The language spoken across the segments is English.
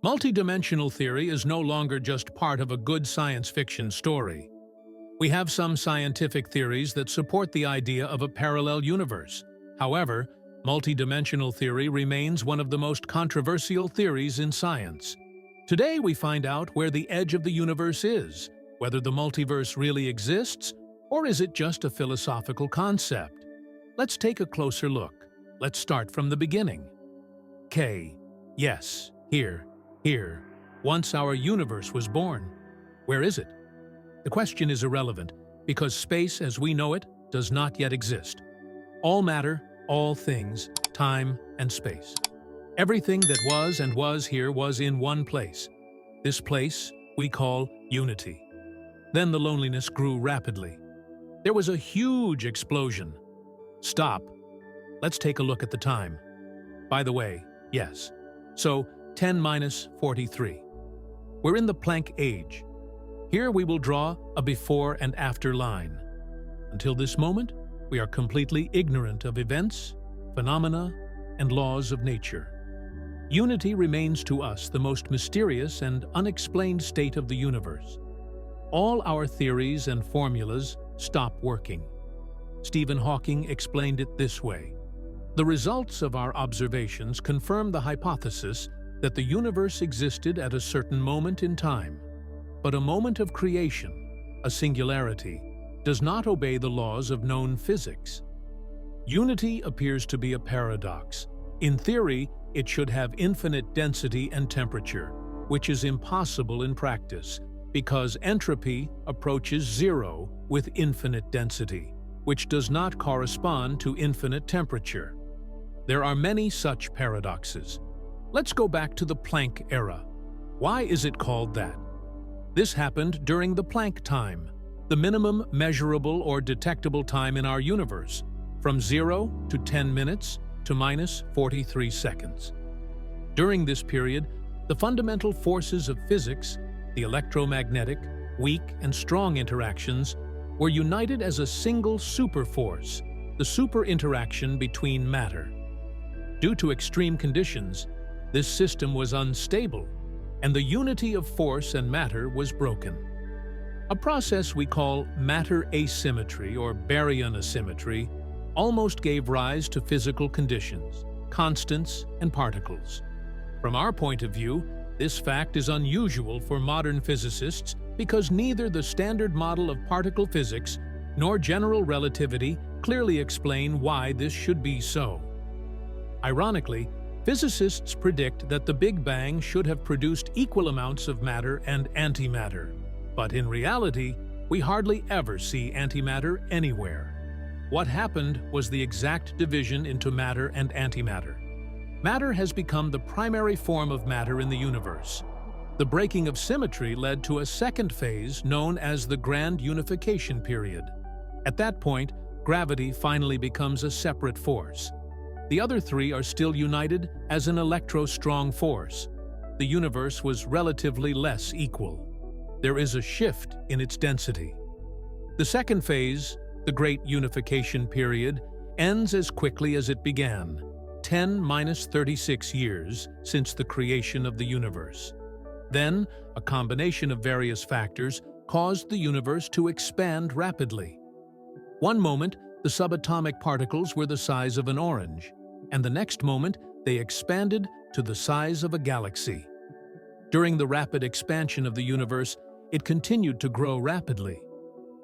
Multidimensional theory is no longer just part of a good science fiction story. We have some scientific theories that support the idea of a parallel universe. However, multidimensional theory remains one of the most controversial theories in science. Today we find out where the edge of the universe is, whether the multiverse really exists, or is it just a philosophical concept? Let's take a closer look. Let's start from the beginning. Yes, here. Once our universe was born. Where is it? The question is irrelevant, because space as we know it does not yet exist. All matter, all things, time and space. Everything that was and was here was in one place. This place we call unity. Then the loneliness grew rapidly. There was a huge explosion. Stop. Let's take a look at the time. By the way, yes. So, 10 minus 43. We're in the Planck age. Here we will draw a before and after line. Until this moment, we are completely ignorant of events, phenomena, and laws of nature. Unity remains to us the most mysterious and unexplained state of the universe. All our theories and formulas stop working. Stephen Hawking explained it this way. The results of our observations confirm the hypothesis that the universe existed at a certain moment in time. But a moment of creation, a singularity, does not obey the laws of known physics. Unity appears to be a paradox. In theory, it should have infinite density and temperature, which is impossible in practice, because entropy approaches zero with infinite density, which does not correspond to infinite temperature. There are many such paradoxes. Let's go back to the Planck era. Why is it called that? This happened during the Planck time, the minimum measurable or detectable time in our universe, from 0 to 10 minutes to minus 43 seconds. During this period, the fundamental forces of physics, the electromagnetic, weak and strong interactions, were united as a single superforce, the super interaction between matter. Due to extreme conditions, this system was unstable, and the unity of force and matter was broken. A process we call matter asymmetry or baryon asymmetry almost gave rise to physical conditions, constants, and particles. From our point of view, this fact is unusual for modern physicists because neither the standard model of particle physics nor general relativity clearly explain why this should be so. Ironically, physicists predict that the Big Bang should have produced equal amounts of matter and antimatter. But in reality, we hardly ever see antimatter anywhere. What happened was the exact division into matter and antimatter. Matter has become the primary form of matter in the universe. The breaking of symmetry led to a second phase known as the Grand Unification Period. At that point, gravity finally becomes a separate force. The other three are still united as an electro-strong force. The universe was relatively less equal. There is a shift in its density. The second phase, the Great Unification Period, ends as quickly as it began, 10 minus 36 years since the creation of the universe. Then, a combination of various factors caused the universe to expand rapidly. One moment, the subatomic particles were the size of an orange, and the next moment, they expanded to the size of a galaxy. During the rapid expansion of the universe, it continued to grow rapidly.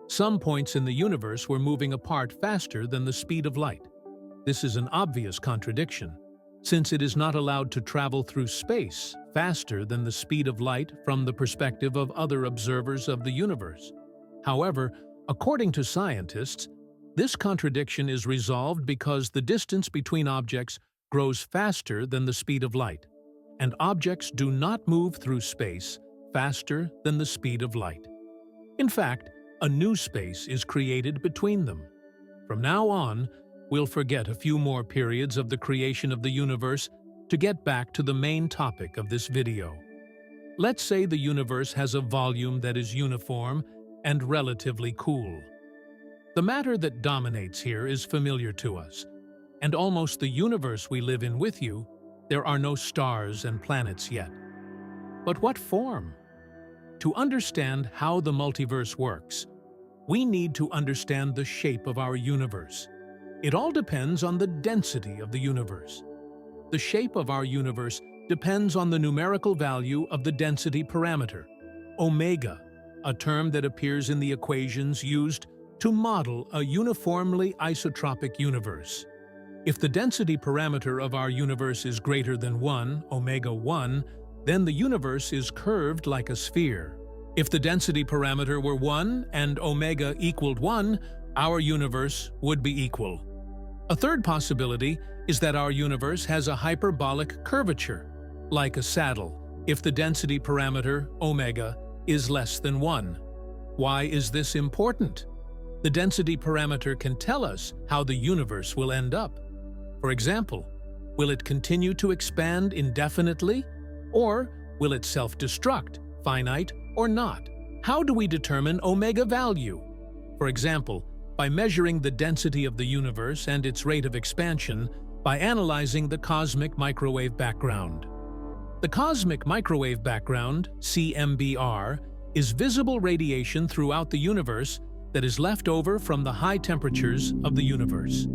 Some points in the universe were moving apart faster than the speed of light. This is an obvious contradiction, since it is not allowed to travel through space faster than the speed of light from the perspective of other observers of the universe. However, according to scientists, this contradiction is resolved because the distance between objects grows faster than the speed of light, and objects do not move through space faster than the speed of light. In fact, a new space is created between them. From now on, we'll forget a few more periods of the creation of the universe to get back to the main topic of this video. Let's say the universe has a volume that is uniform and relatively cool. The matter that dominates here is familiar to us, and almost the universe we live in with you, there are no stars and planets yet. But what form? To understand how the multiverse works, we need to understand the shape of our universe. It all depends on the density of the universe. The shape of our universe depends on the numerical value of the density parameter, omega, a term that appears in the equations used to model a uniformly isotropic universe. If the density parameter of our universe is greater than 1, omega 1, then the universe is curved like a sphere. If the density parameter were 1 and omega equaled 1, our universe would be equal. A third possibility is that our universe has a hyperbolic curvature, like a saddle, if the density parameter, omega, is less than 1. Why is this important? The density parameter can tell us how the universe will end up. For example, will it continue to expand indefinitely, or will it self-destruct, finite or not? How do we determine omega value? For example, by measuring the density of the universe and its rate of expansion by analyzing the cosmic microwave background. The cosmic microwave background, CMBR, is visible radiation throughout the universe that is left over from the high temperatures of the universe.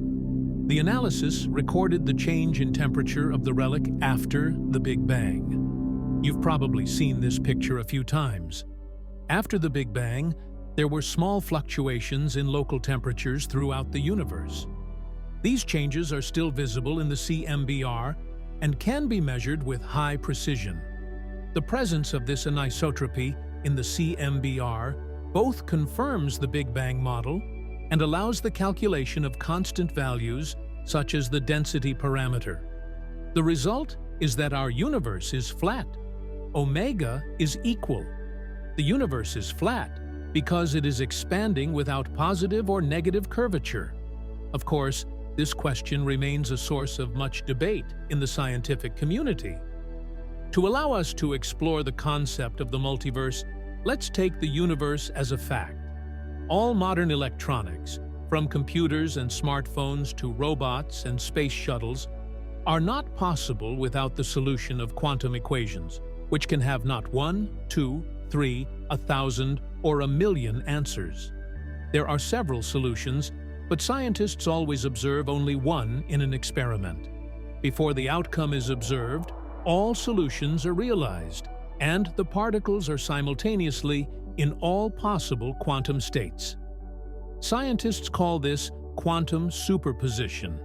The analysis recorded the change in temperature of the relic after the Big Bang. You've probably seen this picture a few times. After the Big Bang, there were small fluctuations in local temperatures throughout the universe. These changes are still visible in the CMBR and can be measured with high precision. The presence of this anisotropy in the CMBR both confirms the Big Bang model and allows the calculation of constant values such as the density parameter. The result is that our universe is flat. Omega is equal. The universe is flat because it is expanding without positive or negative curvature. Of course, this question remains a source of much debate in the scientific community. To allow us to explore the concept of the multiverse, let's take the universe as a fact. All modern electronics, from computers and smartphones to robots and space shuttles, are not possible without the solution of quantum equations, which can have not 1, 2, 3, 1,000, or 1,000,000 answers. There are several solutions, but scientists always observe only one in an experiment. Before the outcome is observed, all solutions are realized, and the particles are simultaneously in all possible quantum states. Scientists call this quantum superposition.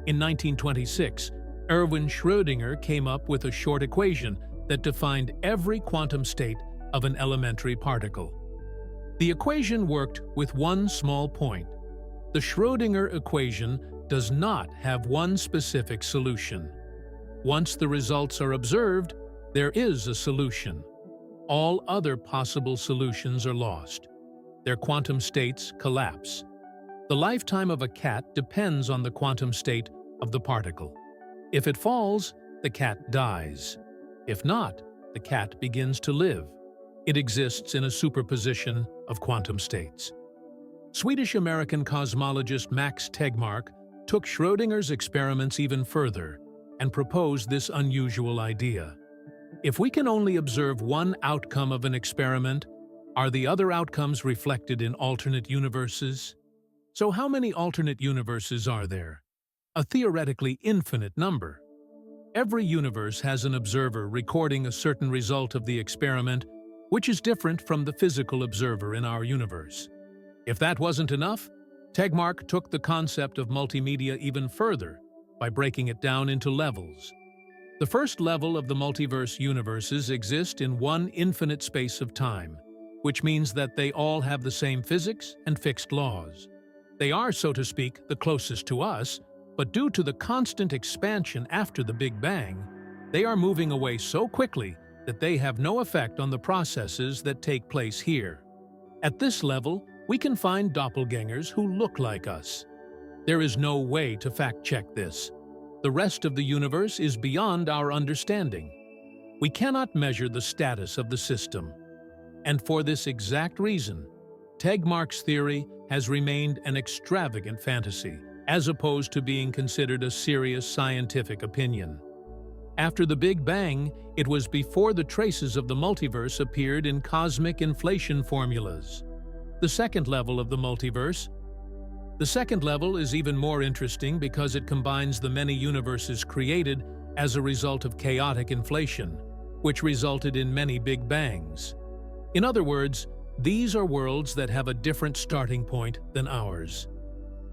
In 1926, Erwin Schrödinger came up with a short equation that defined every quantum state of an elementary particle. The equation worked with one small point. The Schrödinger equation does not have one specific solution. Once the results are observed, there is a solution. All other possible solutions are lost. Their quantum states collapse. The lifetime of a cat depends on the quantum state of the particle. If it falls, the cat dies. If not, the cat begins to live. It exists in a superposition of quantum states. Swedish-American cosmologist Max Tegmark took Schrödinger's experiments even further and proposed this unusual idea. If we can only observe one outcome of an experiment, are the other outcomes reflected in alternate universes? So how many alternate universes are there? A theoretically infinite number. Every universe has an observer recording a certain result of the experiment, which is different from the physical observer in our universe. If that wasn't enough, Tegmark took the concept of multimedia even further by breaking it down into levels. The first level of the multiverse universes exist in one infinite space of time, which means that they all have the same physics and fixed laws. They are, so to speak, the closest to us, but due to the constant expansion after the Big Bang, they are moving away so quickly that they have no effect on the processes that take place here. At this level, we can find doppelgangers who look like us. There is no way to fact-check this. The rest of the universe is beyond our understanding. We cannot measure the status of the system. And for this exact reason, Tegmark's theory has remained an extravagant fantasy, as opposed to being considered a serious scientific opinion. After the Big Bang, it was before the traces of the multiverse appeared in cosmic inflation formulas. The second level of the multiverse. The second level is even more interesting because it combines the many universes created as a result of chaotic inflation, which resulted in many Big Bangs. In other words, these are worlds that have a different starting point than ours.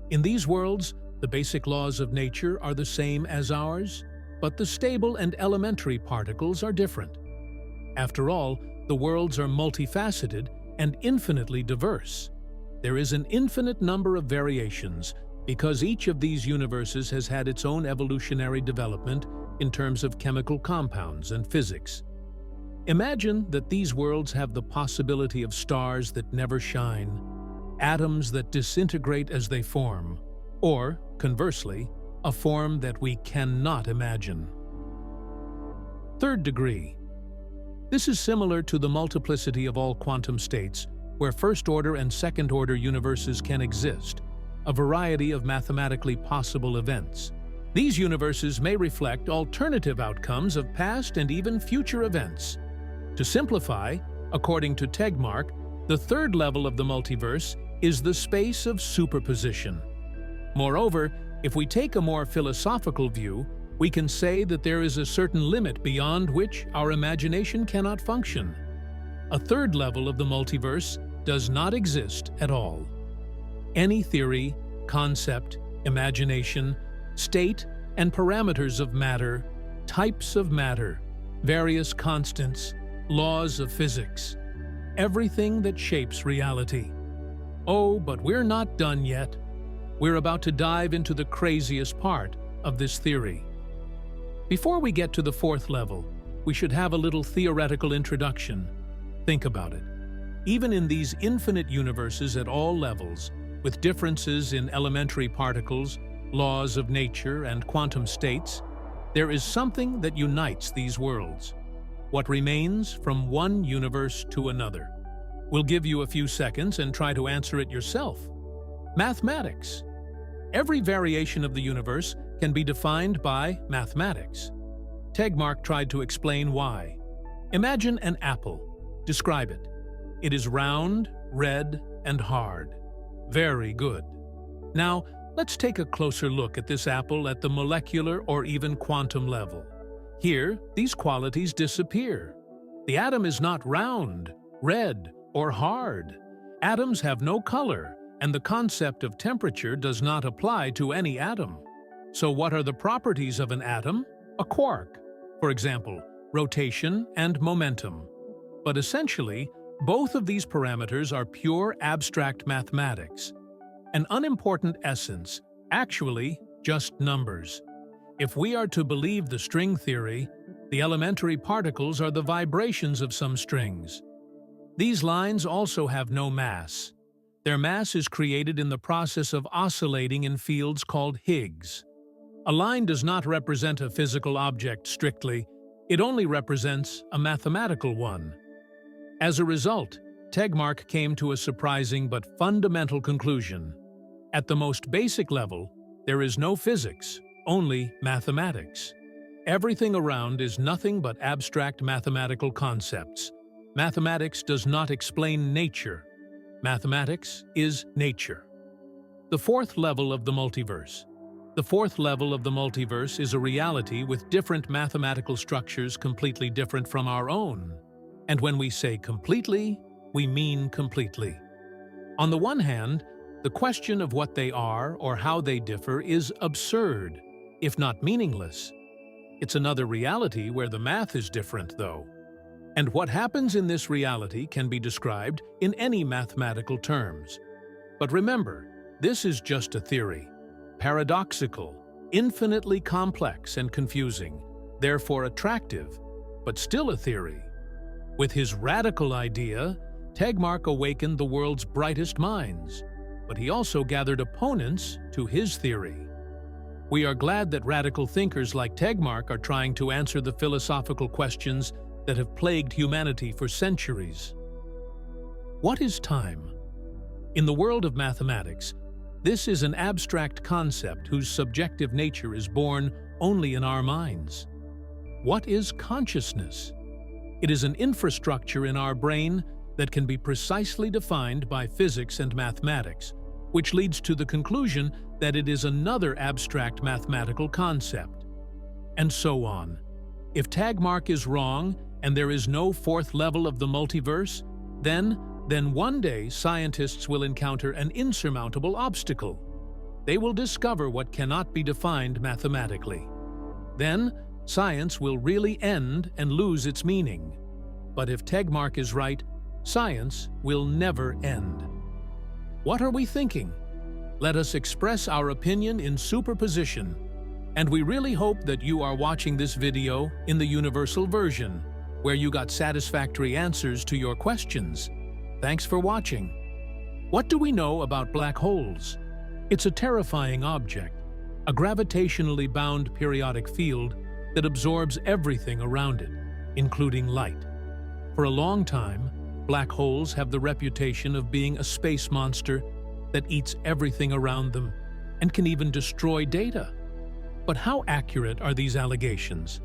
In these worlds, the basic laws of nature are the same as ours, but the stable and elementary particles are different. After all, the worlds are multifaceted and infinitely diverse. There is an infinite number of variations because each of these universes has had its own evolutionary development in terms of chemical compounds and physics. Imagine that these worlds have the possibility of stars that never shine, atoms that disintegrate as they form, or, conversely, a form that we cannot imagine. Third degree. This is similar to the multiplicity of all quantum states, where first-order and second-order universes can exist, a variety of mathematically possible events. These universes may reflect alternative outcomes of past and even future events. To simplify, according to Tegmark, the third level of the multiverse is the space of superposition. Moreover, if we take a more philosophical view, we can say that there is a certain limit beyond which our imagination cannot function. A third level of the multiverse does not exist at all. Any theory, concept, imagination, state, and parameters of matter, types of matter, various constants, laws of physics, everything that shapes reality. Oh, but we're not done yet. We're about to dive into the craziest part of this theory. Before we get to the fourth level, we should have a little theoretical introduction. Think about it. Even in these infinite universes at all levels, with differences in elementary particles, laws of nature, and quantum states, there is something that unites these worlds. What remains from one universe to another. We'll give you a few seconds and try to answer it yourself. Mathematics. Every variation of the universe can be defined by mathematics. Tegmark tried to explain why. Imagine an apple. Describe it. It is round, red, and hard. Very good. Now, let's take a closer look at this apple at the molecular or even quantum level. Here, these qualities disappear. The atom is not round, red, or hard. Atoms have no color, and the concept of temperature does not apply to any atom. So what are the properties of an atom? A quark, for example, rotation and momentum. But essentially, both of these parameters are pure abstract mathematics. An unimportant essence, actually just numbers. If we are to believe the string theory, the elementary particles are the vibrations of some strings. These lines also have no mass. Their mass is created in the process of oscillating in fields called Higgs. A line does not represent a physical object strictly, it only represents a mathematical one. As a result, Tegmark came to a surprising but fundamental conclusion. At the most basic level, there is no physics, only mathematics. Everything around is nothing but abstract mathematical concepts. Mathematics does not explain nature. Mathematics is nature. The fourth level of the multiverse. The fourth level of the multiverse is a reality with different mathematical structures completely different from our own. And when we say completely, we mean completely. On the one hand, the question of what they are or how they differ is absurd, if not meaningless. It's another reality where the math is different, though. And what happens in this reality can be described in any mathematical terms. But remember, this is just a theory. Paradoxical, infinitely complex and confusing, therefore attractive, but still a theory. With his radical idea, Tegmark awakened the world's brightest minds, but he also gathered opponents to his theory. We are glad that radical thinkers like Tegmark are trying to answer the philosophical questions that have plagued humanity for centuries. What is time? In the world of mathematics, this is an abstract concept whose subjective nature is born only in our minds. what is consciousness? It is an infrastructure in our brain that can be precisely defined by physics and mathematics, which leads to the conclusion that it is another abstract mathematical concept. And so on. If Tagmark is wrong and there is no fourth level of the multiverse, then one day scientists will encounter an insurmountable obstacle. They will discover what cannot be defined mathematically. Then, science will really end and lose its meaning. But if Tagmark is right, science will never end. What are we thinking? Let us express our opinion in superposition. And we really hope that you are watching this video in the universal version, where you got satisfactory answers to your questions. Thanks for watching. What do we know about black holes? It's a terrifying object, a gravitationally bound periodic field that absorbs everything around it, including light. For a long time, black holes have the reputation of being a space monster that eats everything around them and can even destroy data. But how accurate are these allegations?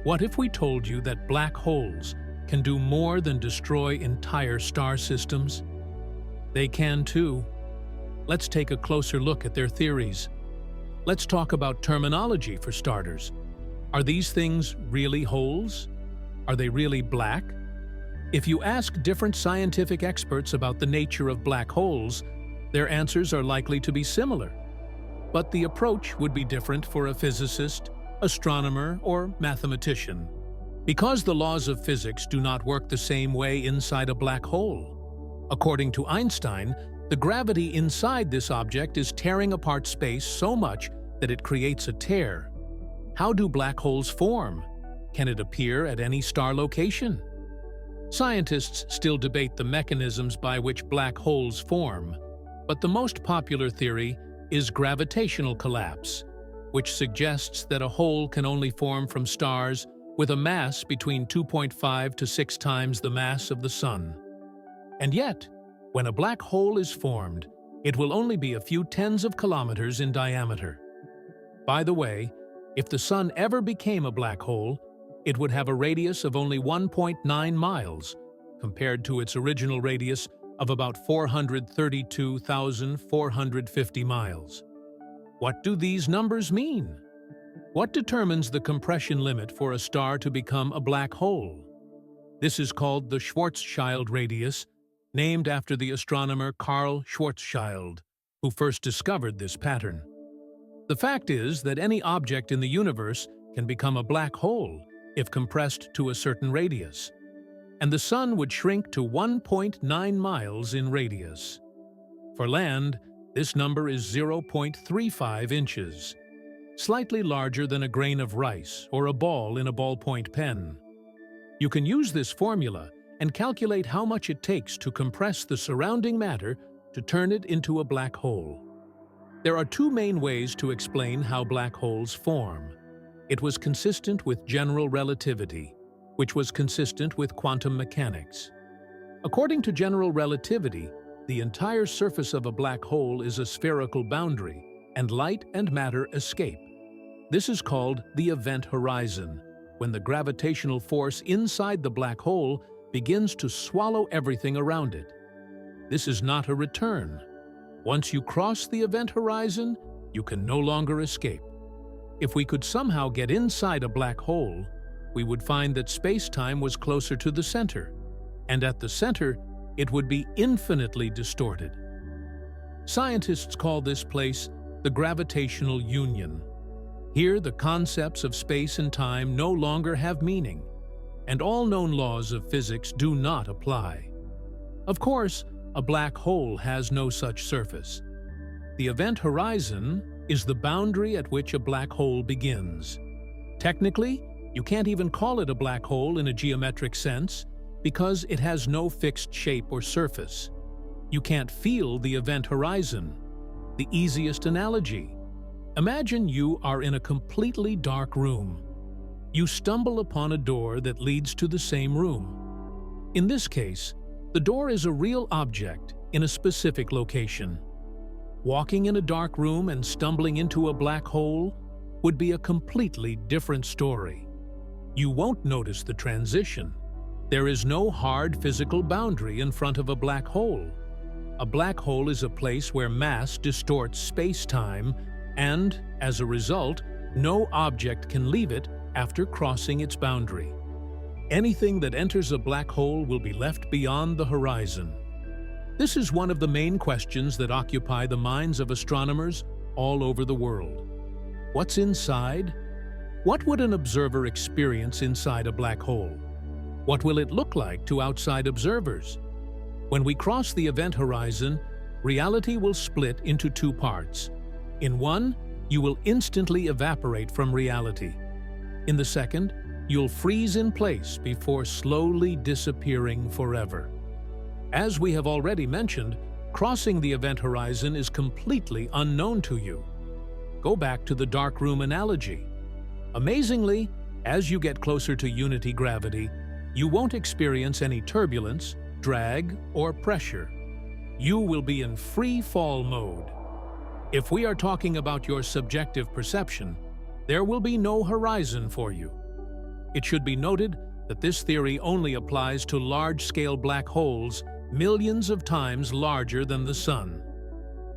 What if we told you that black holes can do more than destroy entire star systems? They can too. Let's take a closer look at their theories. Let's talk about terminology for starters. Are these things really holes? Are they really black? If you ask different scientific experts about the nature of black holes, their answers are likely to be similar. But the approach would be different for a physicist, astronomer, or mathematician, because the laws of physics do not work the same way inside a black hole. According to Einstein, the gravity inside this object is tearing apart space so much that it creates a tear. How do black holes form? Can it appear at any star location? Scientists still debate the mechanisms by which black holes form, but the most popular theory is gravitational collapse, which suggests that a hole can only form from stars with a mass between 2.5 to 6 times the mass of the Sun. And yet, when a black hole is formed, it will only be a few tens of kilometers in diameter. By the way, if the Sun ever became a black hole, it would have a radius of only 1.9 miles, compared to its original radius of about 432,450 miles. What do these numbers mean? What determines the compression limit for a star to become a black hole? This is called the Schwarzschild radius, named after the astronomer Karl Schwarzschild, who first discovered this pattern. The fact is that any object in the universe can become a black hole if compressed to a certain radius, and the Sun would shrink to 1.9 miles in radius. For land, this number is 0.35 inches, slightly larger than a grain of rice or a ball in a ballpoint pen. You can use this formula and calculate how much it takes to compress the surrounding matter to turn it into a black hole. There are two main ways to explain how black holes form. It was consistent with general relativity, which was consistent with quantum mechanics. According to general relativity, the entire surface of a black hole is a spherical boundary, and light and matter escape. This is called the event horizon, when the gravitational force inside the black hole begins to swallow everything around it. This is not a return. Once you cross the event horizon, you can no longer escape. If we could somehow get inside a black hole, we would find that space-time was closer to the center, and at the center, it would be infinitely distorted. Scientists call this place the gravitational union. Here, the concepts of space and time no longer have meaning, and all known laws of physics do not apply. Of course, a black hole has no such surface. The event horizon is the boundary at which a black hole begins. Technically, you can't even call it a black hole in a geometric sense because it has no fixed shape or surface. You can't feel the event horizon. The easiest analogy: imagine you are in a completely dark room. You stumble upon a door that leads to the same room. In this case, the door is a real object in a specific location. Walking in a dark room and stumbling into a black hole would be a completely different story. You won't notice the transition. There is no hard physical boundary in front of a black hole. A black hole is a place where mass distorts space-time, and, as a result, no object can leave it after crossing its boundary. Anything that enters a black hole will be left beyond the horizon. This is one of the main questions that occupy the minds of astronomers all over the world. What's inside? What would an observer experience inside a black hole? What will it look like to outside observers? When we cross the event horizon, reality will split into two parts. In one, you will instantly evaporate from reality. In the second, you'll freeze in place before slowly disappearing forever. As we have already mentioned, crossing the event horizon is completely unknown to you. Go back to the dark room analogy. Amazingly, as you get closer to unity gravity, you won't experience any turbulence, drag, or pressure. You will be in free fall mode. If we are talking about your subjective perception, there will be no horizon for you. It should be noted that this theory only applies to large-scale black holes millions of times larger than the Sun.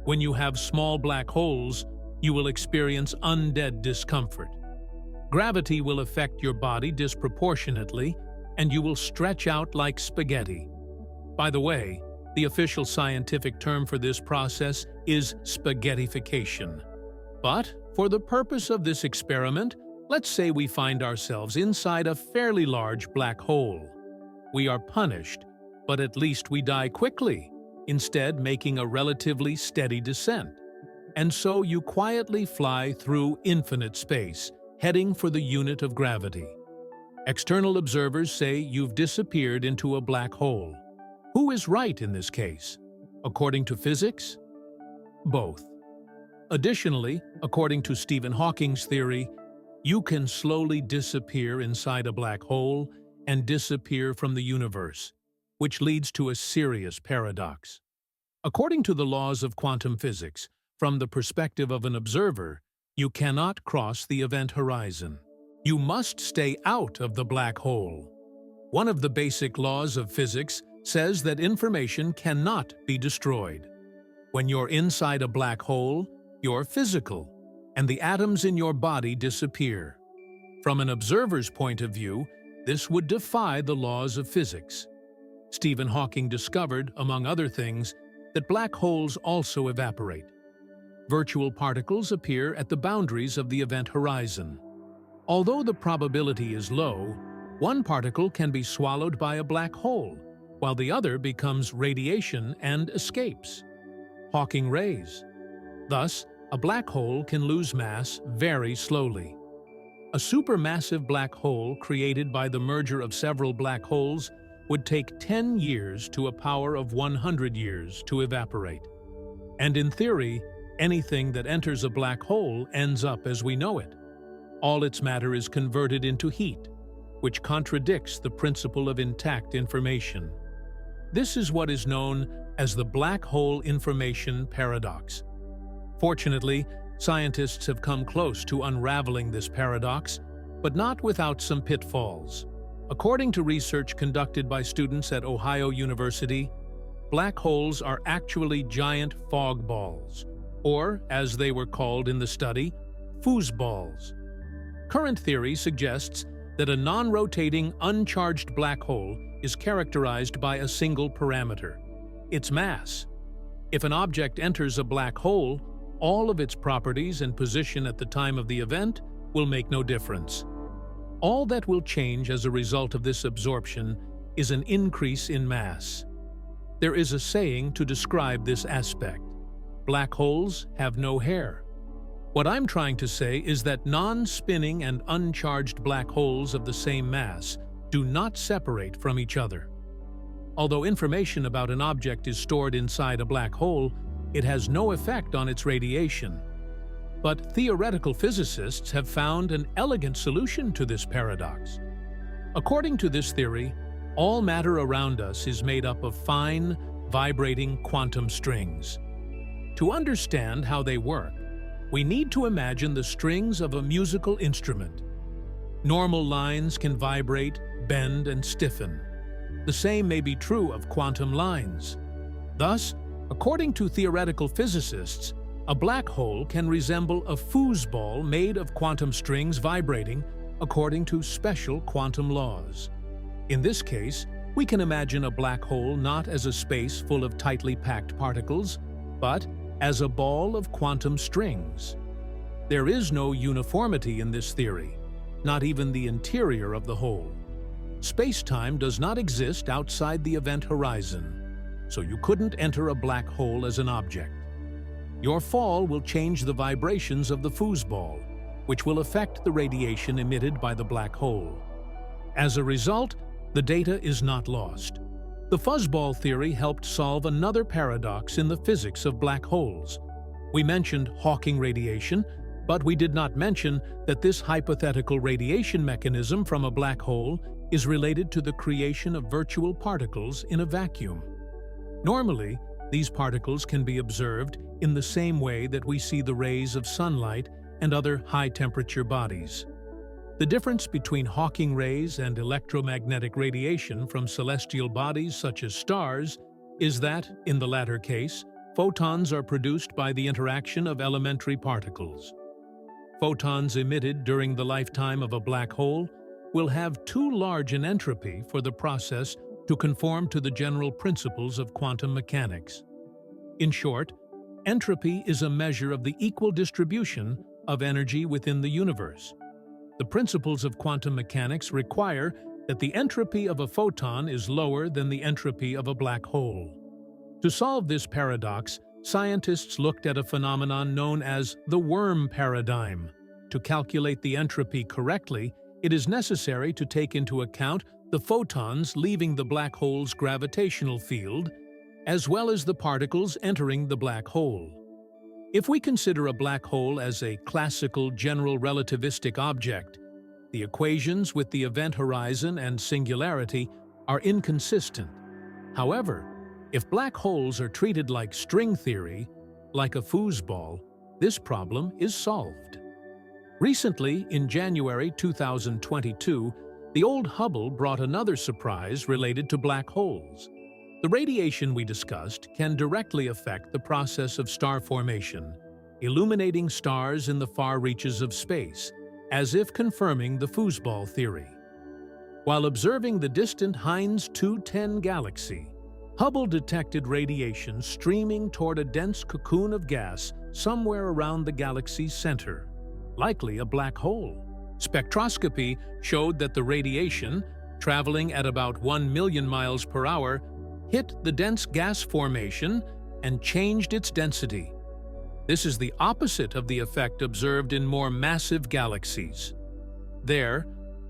When you have small black holes, you will experience undead discomfort. Gravity will affect your body disproportionately, and you will stretch out like spaghetti. By the way, the official scientific term for this process is spaghettification. But, for the purpose of this experiment, let's say we find ourselves inside a fairly large black hole. We are punished, but at least we die quickly, instead making a relatively steady descent. And so you quietly fly through infinite space, heading for the unit of gravity. External observers say you've disappeared into a black hole. Who is right in this case? According to physics? Both. Additionally, according to Stephen Hawking's theory, you can slowly disappear inside a black hole and disappear from the universe, which leads to a serious paradox. According to the laws of quantum physics, from the perspective of an observer, you cannot cross the event horizon. You must stay out of the black hole. One of the basic laws of physics says that information cannot be destroyed. When you're inside a black hole, you're physical, and the atoms in your body disappear. From an observer's point of view, this would defy the laws of physics. Stephen Hawking discovered, among other things, that black holes also evaporate. Virtual particles appear at the boundaries of the event horizon. Although the probability is low, one particle can be swallowed by a black hole, while the other becomes radiation and escapes. Hawking rays. Thus, a black hole can lose mass very slowly. A supermassive black hole created by the merger of several black holes would take 10 years to a power of 100 years to evaporate. And in theory, anything that enters a black hole ends up as we know it. All its matter is converted into heat, which contradicts the principle of intact information. This is what is known as the black hole information paradox. Fortunately, scientists have come close to unraveling this paradox, but not without some pitfalls. According to research conducted by students at Ohio University, black holes are actually giant fog balls, or, as they were called in the study, foosballs. Current theory suggests that a non-rotating, uncharged black hole is characterized by a single parameter: its mass. If an object enters a black hole, all of its properties and position at the time of the event will make no difference. All that will change as a result of this absorption is an increase in mass. There is a saying to describe this aspect: black holes have no hair. What I'm trying to say is that non-spinning and uncharged black holes of the same mass do not separate from each other. Although information about an object is stored inside a black hole, it has no effect on its radiation. But theoretical physicists have found an elegant solution to this paradox. According to this theory, all matter around us is made up of fine, vibrating quantum strings. To understand how they work, we need to imagine the strings of a musical instrument. Normal lines can vibrate, bend, and stiffen. The same may be true of quantum lines. Thus, according to theoretical physicists, a black hole can resemble a foosball made of quantum strings vibrating according to special quantum laws. In this case, we can imagine a black hole not as a space full of tightly packed particles, but as a ball of quantum strings. There is no uniformity in this theory, not even the interior of the hole. Space-time does not exist outside the event horizon, so you couldn't enter a black hole as an object. Your fall will change the vibrations of the foosball, which will affect the radiation emitted by the black hole. As a result, the data is not lost. The fuzzball theory helped solve another paradox in the physics of black holes. We mentioned Hawking radiation, but we did not mention that this hypothetical radiation mechanism from a black hole is related to the creation of virtual particles in a vacuum. Normally, these particles can be observed in the same way that we see the rays of sunlight and other high-temperature bodies. The difference between Hawking rays and electromagnetic radiation from celestial bodies such as stars is that, in the latter case, photons are produced by the interaction of elementary particles. Photons emitted during the lifetime of a black hole will have too large an entropy for the process to conform to the general principles of quantum mechanics. In short, entropy is a measure of the equal distribution of energy within the universe. The principles of quantum mechanics require that the entropy of a photon is lower than the entropy of a black hole. To solve this paradox, scientists looked at a phenomenon known as the worm paradigm. To calculate the entropy correctly, it is necessary to take into account the photons leaving the black hole's gravitational field, as well as the particles entering the black hole. If we consider a black hole as a classical general relativistic object, the equations with the event horizon and singularity are inconsistent. However, if black holes are treated like string theory, like a foosball, this problem is solved. Recently, in January 2022, the old Hubble brought another surprise related to black holes. The radiation we discussed can directly affect the process of star formation, illuminating stars in the far reaches of space, as if confirming the foosball theory. While observing the distant Heinz 210 galaxy, Hubble detected radiation streaming toward a dense cocoon of gas somewhere around the galaxy's center, likely a black hole. Spectroscopy showed that the radiation, traveling at about 1 million miles per hour, hit the dense gas formation and changed its density. This is the opposite of the effect observed in more massive galaxies. There,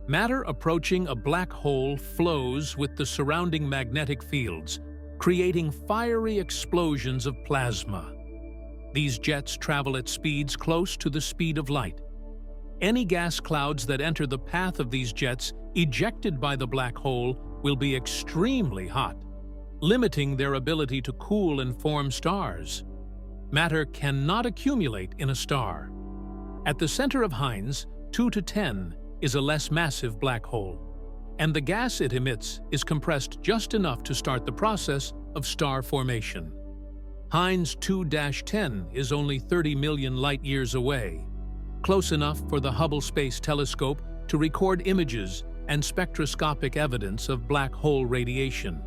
matter approaching a black hole flows with the surrounding magnetic fields, creating fiery explosions of plasma. These jets travel at speeds close to the speed of light. Any gas clouds that enter the path of these jets ejected by the black hole will be extremely hot, limiting their ability to cool and form stars. Matter cannot accumulate in a star. At the center of Heinz, 2-10 is a less massive black hole, and the gas it emits is compressed just enough to start the process of star formation. Heinz 2-10 is only 30 million light-years away, close enough for the Hubble Space Telescope to record images and spectroscopic evidence of black hole radiation.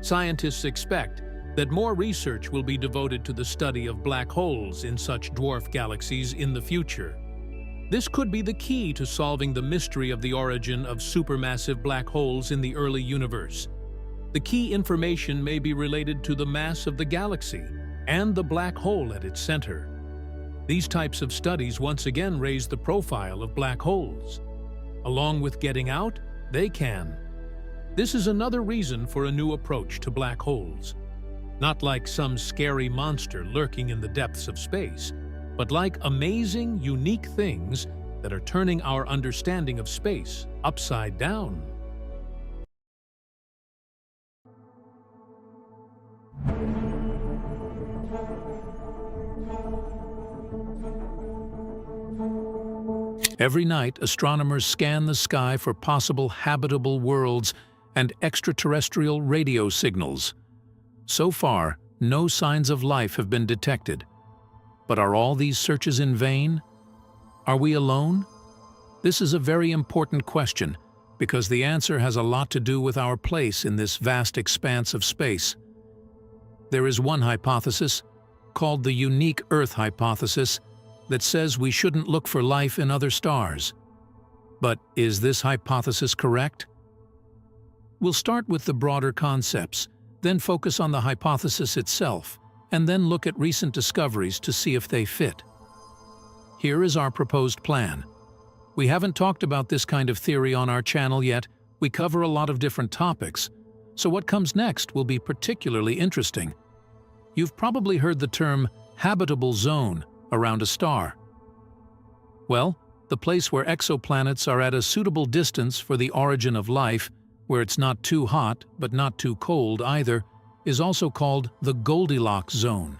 Scientists expect that more research will be devoted to the study of black holes in such dwarf galaxies in the future. This could be the key to solving the mystery of the origin of supermassive black holes in the early universe. The key information may be related to the mass of the galaxy and the black hole at its center. These types of studies once again raise the profile of black holes. Along with getting out, they can. This is another reason for a new approach to black holes. Not like some scary monster lurking in the depths of space, but like amazing, unique things that are turning our understanding of space upside down. Every night, astronomers scan the sky for possible habitable worlds and extraterrestrial radio signals. So far, no signs of life have been detected. But are all these searches in vain? Are we alone? This is a very important question, because the answer has a lot to do with our place in this vast expanse of space. There is one hypothesis, called the unique Earth hypothesis, that says we shouldn't look for life in other stars. But is this hypothesis correct? We'll start with the broader concepts, then focus on the hypothesis itself, and then look at recent discoveries to see if they fit. Here is our proposed plan. We haven't talked about this kind of theory on our channel yet. We cover a lot of different topics, so what comes next will be particularly interesting. You've probably heard the term habitable zone around a star. Well, the place where exoplanets are at a suitable distance for the origin of life, where it's not too hot but not too cold either, is also called the Goldilocks zone.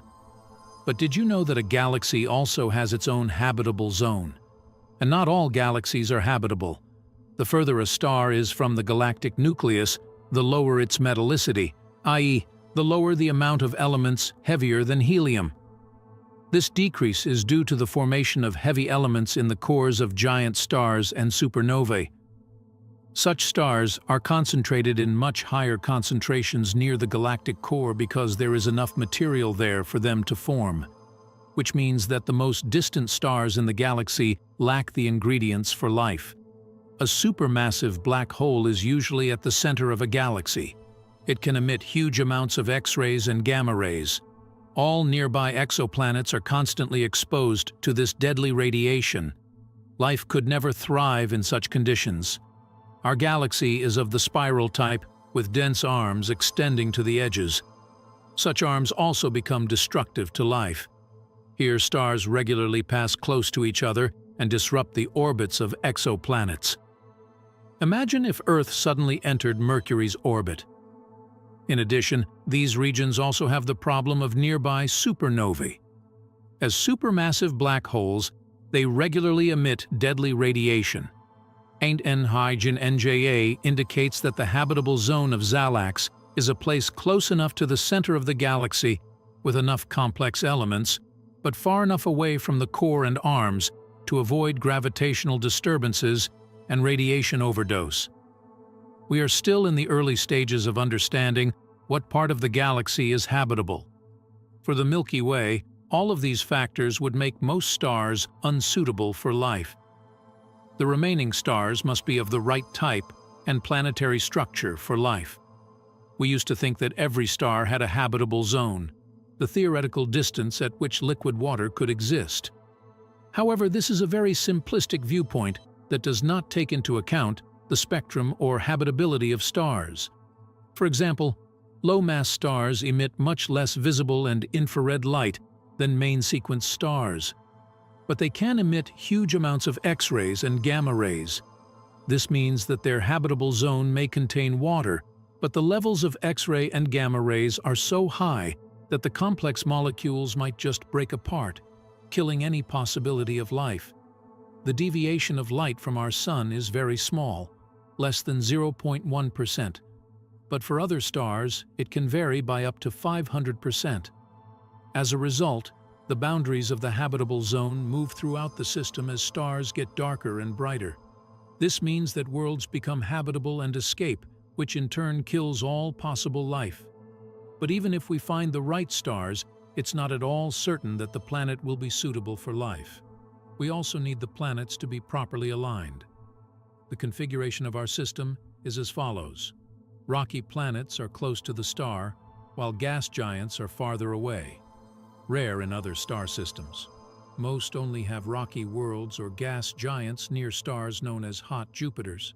But did you know that a galaxy also has its own habitable zone? And not all galaxies are habitable. The further a star is from the galactic nucleus, the lower its metallicity, i.e., the lower the amount of elements heavier than helium. This decrease is due to the formation of heavy elements in the cores of giant stars and supernovae. Such stars are concentrated in much higher concentrations near the galactic core because there is enough material there for them to form, which means that the most distant stars in the galaxy lack the ingredients for life. A supermassive black hole is usually at the center of a galaxy. It can emit huge amounts of X-rays and gamma rays. All nearby exoplanets are constantly exposed to this deadly radiation. Life could never thrive in such conditions. Our galaxy is of the spiral type, with dense arms extending to the edges. Such arms also become destructive to life. Here, stars regularly pass close to each other and disrupt the orbits of exoplanets. Imagine if Earth suddenly entered Mercury's orbit. In addition, these regions also have the problem of nearby supernovae. As supermassive black holes, they regularly emit deadly radiation. NJ indicates that the habitable zone of Zalax is a place close enough to the center of the galaxy with enough complex elements, but far enough away from the core and arms to avoid gravitational disturbances and radiation overdose. We are still in the early stages of understanding what part of the galaxy is habitable. For the Milky Way, all of these factors would make most stars unsuitable for life. The remaining stars must be of the right type and planetary structure for life. We used to think that every star had a habitable zone, the theoretical distance at which liquid water could exist. However, this is a very simplistic viewpoint that does not take into account the spectrum or habitability of stars. For example, low-mass stars emit much less visible and infrared light than main-sequence stars, but they can emit huge amounts of X-rays and gamma rays. This means that their habitable zone may contain water, but the levels of X-ray and gamma rays are so high that the complex molecules might just break apart, killing any possibility of life. The deviation of light from our Sun is very small, less than 0.1%, but for other stars, it can vary by up to 500%. As a result, the boundaries of the habitable zone move throughout the system as stars get darker and brighter. This means that worlds become habitable and escape, which in turn kills all possible life. But even if we find the right stars, it's not at all certain that the planet will be suitable for life. We also need the planets to be properly aligned. The configuration of our system is as follows. Rocky planets are close to the star, while gas giants are farther away. Rare in other star systems. Most only have rocky worlds or gas giants near stars known as hot Jupiters.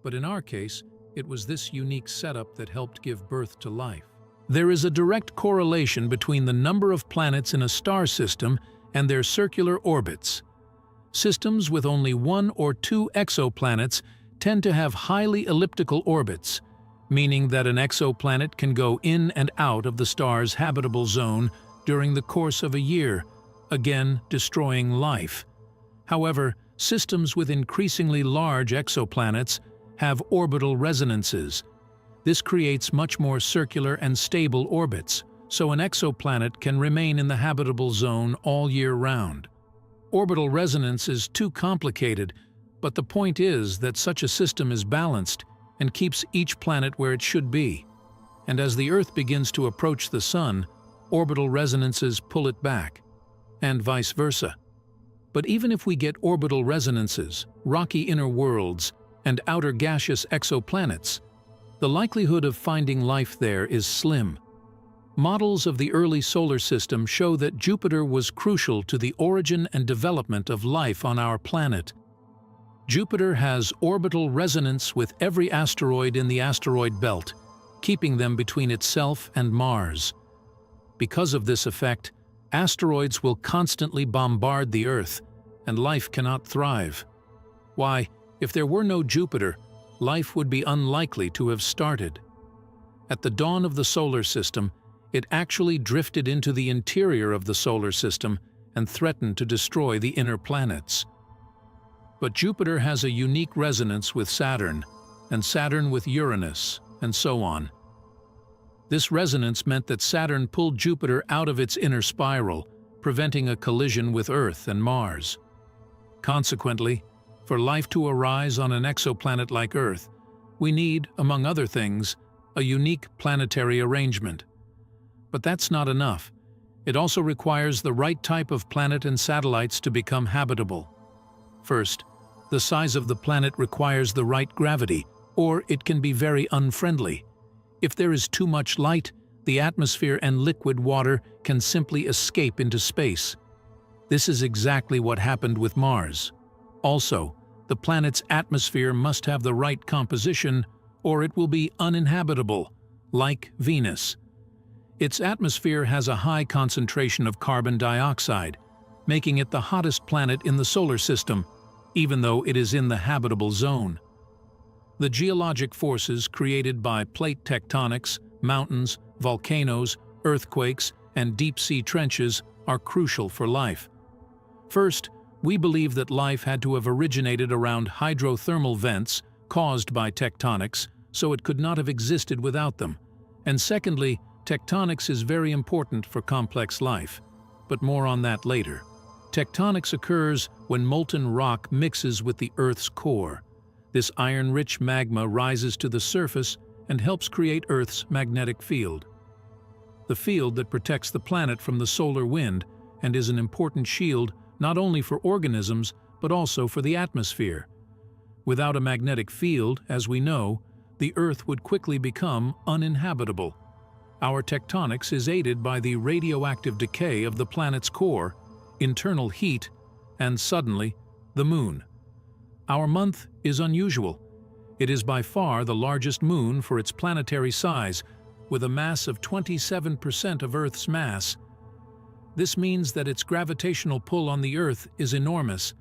But in our case, it was this unique setup that helped give birth to life. There is a direct correlation between the number of planets in a star system and their circular orbits. Systems with only 1 or 2 exoplanets tend to have highly elliptical orbits, meaning that an exoplanet can go in and out of the star's habitable zone during the course of a year, again destroying life. However, systems with increasingly large exoplanets have orbital resonances. This creates much more circular and stable orbits, so an exoplanet can remain in the habitable zone all year round. Orbital resonance is too complicated, but the point is that such a system is balanced and keeps each planet where it should be. And as the Earth begins to approach the Sun, orbital resonances pull it back, and vice versa. But even if we get orbital resonances, rocky inner worlds, and outer gaseous exoplanets, the likelihood of finding life there is slim. Models of the early solar system show that Jupiter was crucial to the origin and development of life on our planet. Jupiter has orbital resonance with every asteroid in the asteroid belt, keeping them between itself and Mars. Because of this effect, asteroids will constantly bombard the Earth, and life cannot thrive. Why, if there were no Jupiter, life would be unlikely to have started. At the dawn of the solar system, it actually drifted into the interior of the solar system and threatened to destroy the inner planets. But Jupiter has a unique resonance with Saturn, and Saturn with Uranus, and so on. This resonance meant that Saturn pulled Jupiter out of its inner spiral, preventing a collision with Earth and Mars. Consequently, for life to arise on an exoplanet like Earth, we need, among other things, a unique planetary arrangement. But that's not enough. It also requires the right type of planet and satellites to become habitable. First, the size of the planet requires the right gravity, or it can be very unfriendly. If there is too much light, the atmosphere and liquid water can simply escape into space. This is exactly what happened with Mars. Also, the planet's atmosphere must have the right composition, or it will be uninhabitable, like Venus. Its atmosphere has a high concentration of carbon dioxide, making it the hottest planet in the solar system, even though it is in the habitable zone. The geologic forces created by plate tectonics, mountains, volcanoes, earthquakes, and deep-sea trenches are crucial for life. First, we believe that life had to have originated around hydrothermal vents caused by tectonics, so it could not have existed without them. And secondly, tectonics is very important for complex life, but more on that later. Tectonics occurs when molten rock mixes with the Earth's core. This iron-rich magma rises to the surface and helps create Earth's magnetic field. The field that protects the planet from the solar wind and is an important shield not only for organisms but also for the atmosphere. Without a magnetic field, as we know, the Earth would quickly become uninhabitable. Our tectonics is aided by the radioactive decay of the planet's core, internal heat, and suddenly, the Moon. Our month is unusual. It is by far the largest moon for its planetary size, with a mass of 27% of Earth's mass. This means that its gravitational pull on the Earth is enormous.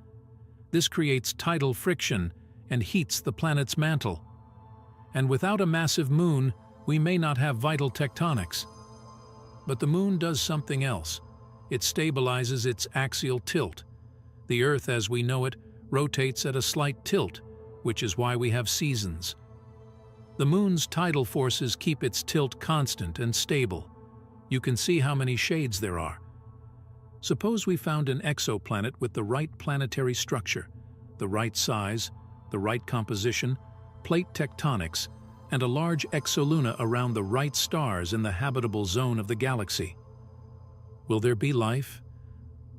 This creates tidal friction and heats the planet's mantle. And without a massive moon, we may not have vital tectonics. But the moon does something else. It stabilizes its axial tilt. The Earth, as we know it, rotates at a slight tilt, which is why we have seasons. The moon's tidal forces keep its tilt constant and stable. You can see how many shades there are. Suppose we found an exoplanet with the right planetary structure, the right size, the right composition, plate tectonics, and a large exoluna around the right stars in the habitable zone of the galaxy. Will there be life?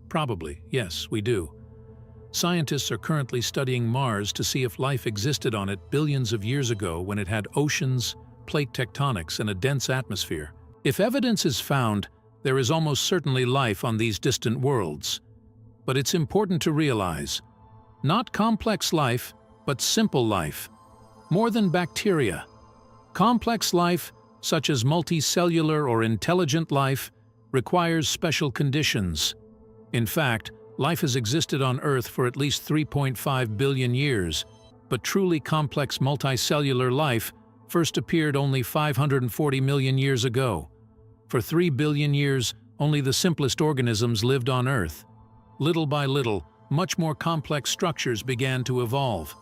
Probably, yes, we do. Scientists are currently studying Mars to see if life existed on it billions of years ago when it had oceans, plate tectonics, and a dense atmosphere. If evidence is found, there is almost certainly life on these distant worlds. But it's important to realize, not complex life, but simple life. More than bacteria. Complex life, such as multicellular or intelligent life, requires special conditions. In fact, life has existed on Earth for at least 3.5 billion years, but truly complex multicellular life first appeared only 540 million years ago. For 3 billion years, only the simplest organisms lived on Earth. Little by little, much more complex structures began to evolve.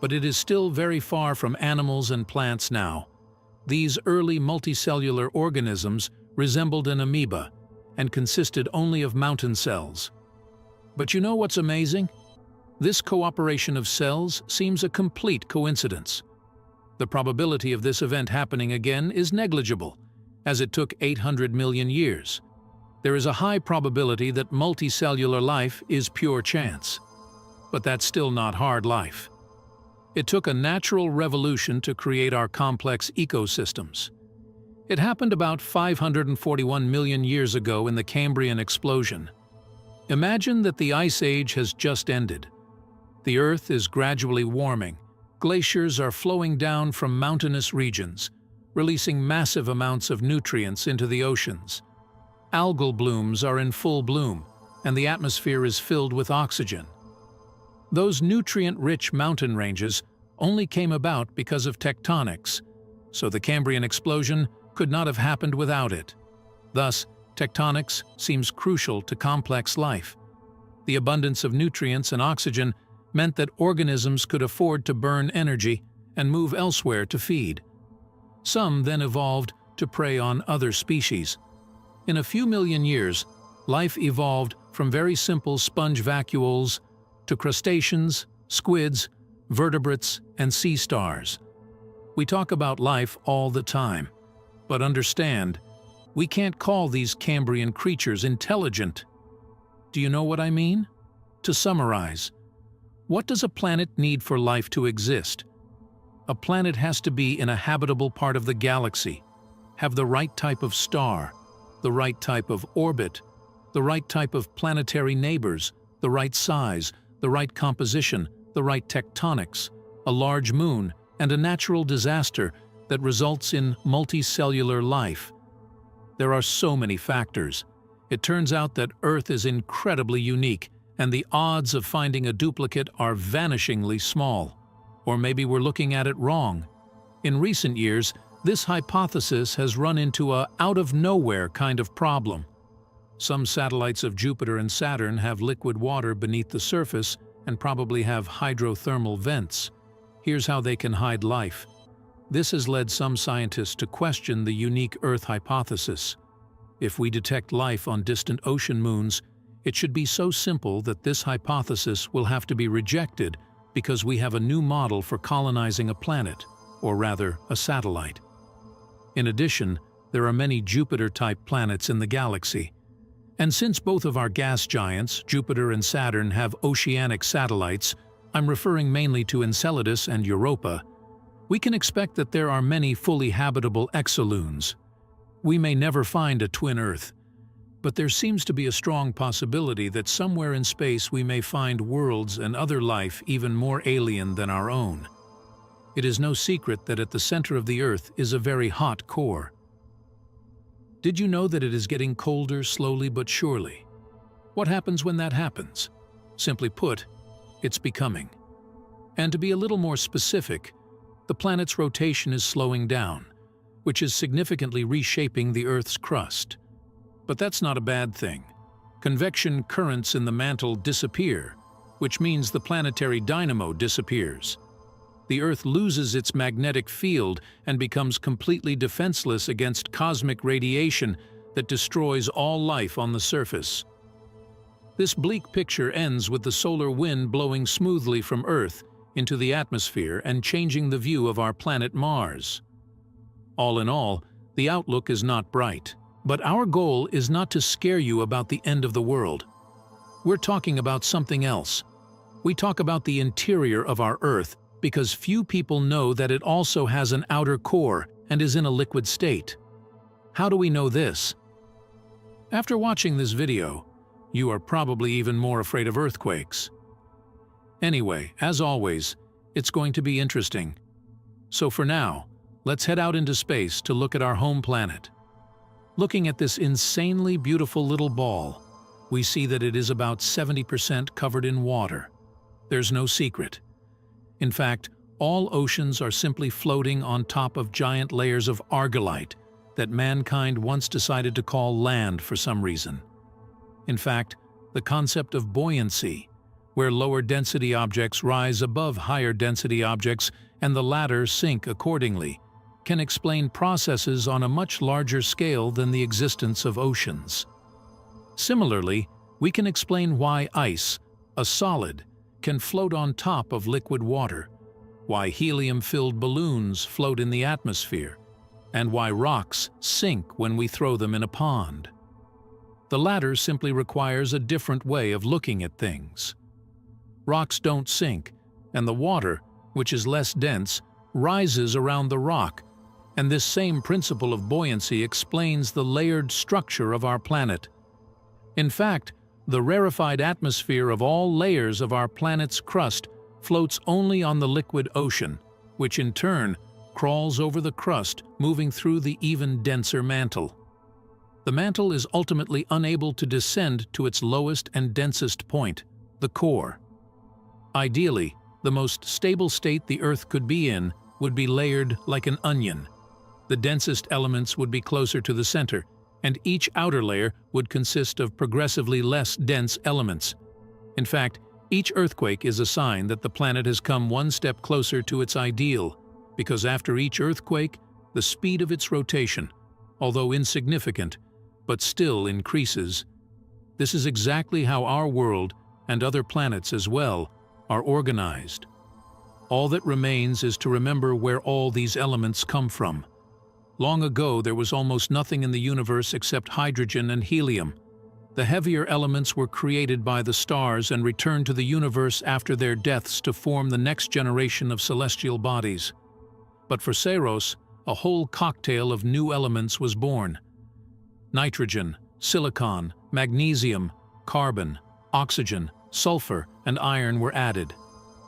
But it is still very far from animals and plants now. These early multicellular organisms resembled an amoeba and consisted only of mountain cells. But you know what's amazing? This cooperation of cells seems a complete coincidence. The probability of this event happening again is negligible, as it took 800 million years. There is a high probability that multicellular life is pure chance. But that's still not hard life. It took a natural revolution to create our complex ecosystems. It happened about 541 million years ago in the Cambrian explosion. Imagine that the Ice Age has just ended. The Earth is gradually warming. Glaciers are flowing down from mountainous regions, releasing massive amounts of nutrients into the oceans. Algal blooms are in full bloom, and the atmosphere is filled with oxygen. Those nutrient-rich mountain ranges only came about because of tectonics, so the Cambrian explosion could not have happened without it. Thus, tectonics seems crucial to complex life. The abundance of nutrients and oxygen meant that organisms could afford to burn energy and move elsewhere to feed. Some then evolved to prey on other species. In a few million years, life evolved from very simple sponge vacuoles to crustaceans, squids, vertebrates, and sea stars. We talk about life all the time, but understand, we can't call these Cambrian creatures intelligent. Do you know what I mean? To summarize, what does a planet need for life to exist? A planet has to be in a habitable part of the galaxy, have the right type of star, the right type of orbit, the right type of planetary neighbors, the right size, the right composition, the right tectonics, a large moon, and a natural disaster that results in multicellular life. There are so many factors. It turns out that Earth is incredibly unique, and the odds of finding a duplicate are vanishingly small. Or maybe we're looking at it wrong. In recent years, this hypothesis has run into a out-of-nowhere kind of problem. Some satellites of Jupiter and Saturn have liquid water beneath the surface and probably have hydrothermal vents. Here's how they can hide life. This has led some scientists to question the unique Earth hypothesis. If we detect life on distant ocean moons, it should be so simple that this hypothesis will have to be rejected because we have a new model for colonizing a planet, or rather, a satellite. In addition, there are many Jupiter-type planets in the galaxy. And since both of our gas giants, Jupiter and Saturn, have oceanic satellites, I'm referring mainly to Enceladus and Europa, we can expect that there are many fully habitable exolunes. We may never find a twin Earth, but there seems to be a strong possibility that somewhere in space we may find worlds and other life even more alien than our own. It is no secret that at the center of the Earth is a very hot core. Did you know that it is getting colder slowly but surely? What happens when that happens? Simply put, it's becoming. And to be a little more specific, the planet's rotation is slowing down, which is significantly reshaping the Earth's crust. But that's not a bad thing. Convection currents in the mantle disappear, which means the planetary dynamo disappears. The Earth loses its magnetic field and becomes completely defenseless against cosmic radiation that destroys all life on the surface. This bleak picture ends with the solar wind blowing smoothly from Earth into the atmosphere and changing the view of our planet Mars. All in all, the outlook is not bright. But our goal is not to scare you about the end of the world. We're talking about something else. We talk about the interior of our Earth because few people know that it also has an outer core and is in a liquid state. How do we know this? After watching this video, you are probably even more afraid of earthquakes. Anyway, as always, it's going to be interesting. So for now, let's head out into space to look at our home planet. Looking at this insanely beautiful little ball, we see that it is about 70% covered in water. There's no secret. In fact, all oceans are simply floating on top of giant layers of argillite that mankind once decided to call land for some reason. In fact, the concept of buoyancy, where lower density objects rise above higher density objects and the latter sink accordingly, can explain processes on a much larger scale than the existence of oceans. Similarly, we can explain why ice, a solid, can float on top of liquid water, why helium-filled balloons float in the atmosphere, and why rocks sink when we throw them in a pond. The latter simply requires a different way of looking at things. Rocks don't sink, and the water, which is less dense, rises around the rock, and this same principle of buoyancy explains the layered structure of our planet. In fact, the rarefied atmosphere of all layers of our planet's crust floats only on the liquid ocean, which in turn crawls over the crust, moving through the even denser mantle. The mantle is ultimately unable to descend to its lowest and densest point, the core. Ideally, the most stable state the Earth could be in would be layered like an onion. The densest elements would be closer to the center, and each outer layer would consist of progressively less dense elements. In fact, each earthquake is a sign that the planet has come one step closer to its ideal, because after each earthquake, the speed of its rotation, although insignificant, but still increases. This is exactly how our world, and other planets as well, are organized. All that remains is to remember where all these elements come from. Long ago, there was almost nothing in the universe except hydrogen and helium. The heavier elements were created by the stars and returned to the universe after their deaths to form the next generation of celestial bodies. But for Saros, a whole cocktail of new elements was born. Nitrogen, silicon, magnesium, carbon, oxygen, sulfur, and iron were added.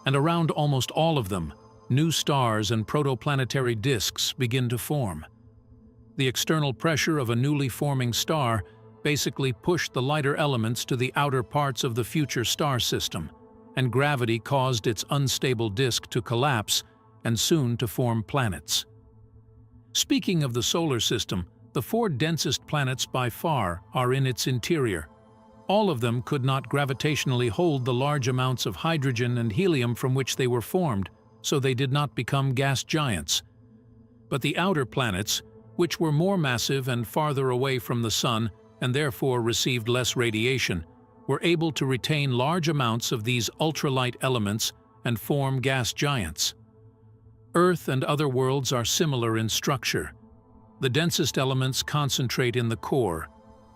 And around almost all of them, new stars and protoplanetary disks begin to form. The external pressure of a newly forming star basically pushed the lighter elements to the outer parts of the future star system, and gravity caused its unstable disk to collapse and soon to form planets. Speaking of the solar system, the 4 densest planets by far are in its interior. All of them could not gravitationally hold the large amounts of hydrogen and helium from which they were formed, so they did not become gas giants. But the outer planets, which were more massive and farther away from the Sun and therefore received less radiation, were able to retain large amounts of these ultralight elements and form gas giants. Earth and other worlds are similar in structure. The densest elements concentrate in the core,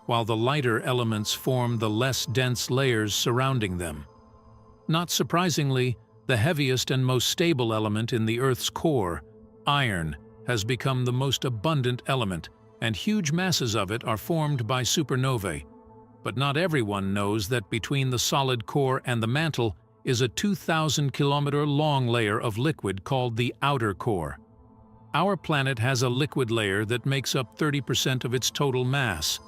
while the lighter elements form the less dense layers surrounding them. Not surprisingly, the heaviest and most stable element in the Earth's core, iron, has become the most abundant element, and huge masses of it are formed by supernovae. But not everyone knows that between the solid core and the mantle is a 2,000-kilometer-long layer of liquid called the outer core. Our planet has a liquid layer that makes up 30% of its total mass.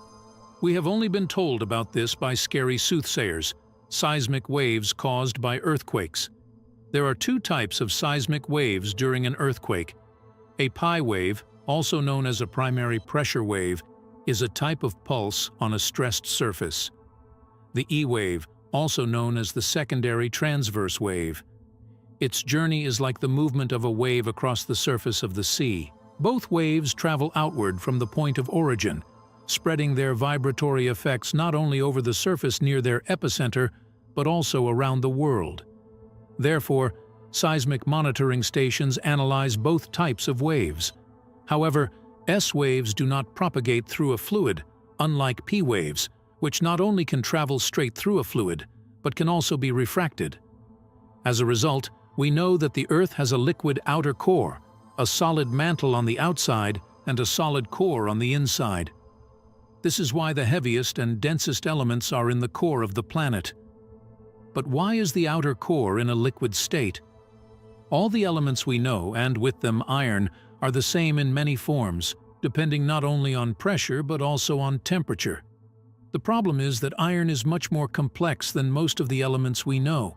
We have only been told about this by scary soothsayers, seismic waves caused by earthquakes. There are 2 types of seismic waves during an earthquake. A pi wave, also known as a primary pressure wave, is a type of pulse on a stressed surface. The E wave, also known as the secondary transverse wave. Its journey is like the movement of a wave across the surface of the sea. Both waves travel outward from the point of origin, spreading their vibratory effects not only over the surface near their epicenter, but also around the world. Therefore, seismic monitoring stations analyze both types of waves. However, S waves do not propagate through a fluid, unlike P waves, which not only can travel straight through a fluid, but can also be refracted. As a result, we know that the Earth has a liquid outer core, a solid mantle on the outside, and a solid core on the inside. This is why the heaviest and densest elements are in the core of the planet. But why is the outer core in a liquid state? All the elements we know, and with them iron, are the same in many forms, depending not only on pressure but also on temperature. The problem is that iron is much more complex than most of the elements we know.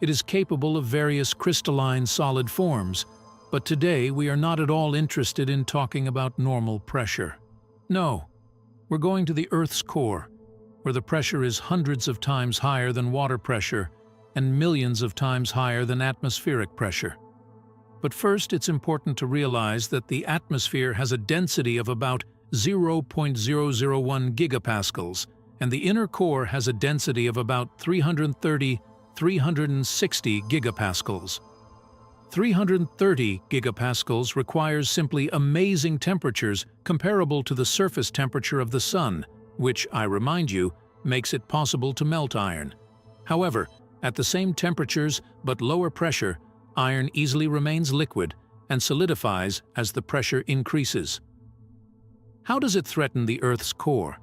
It is capable of various crystalline solid forms, but today we are not at all interested in talking about normal pressure. No, we're going to the Earth's core, where the pressure is hundreds of times higher than water pressure, and millions of times higher than atmospheric pressure. But first, it's important to realize that the atmosphere has a density of about 0.001 gigapascals, and the inner core has a density of about 360 gigapascals. 330 gigapascals requires simply amazing temperatures comparable to the surface temperature of the Sun, which, I remind you, makes it possible to melt iron. However, at the same temperatures but lower pressure, iron easily remains liquid and solidifies as the pressure increases. How does it threaten the Earth's core?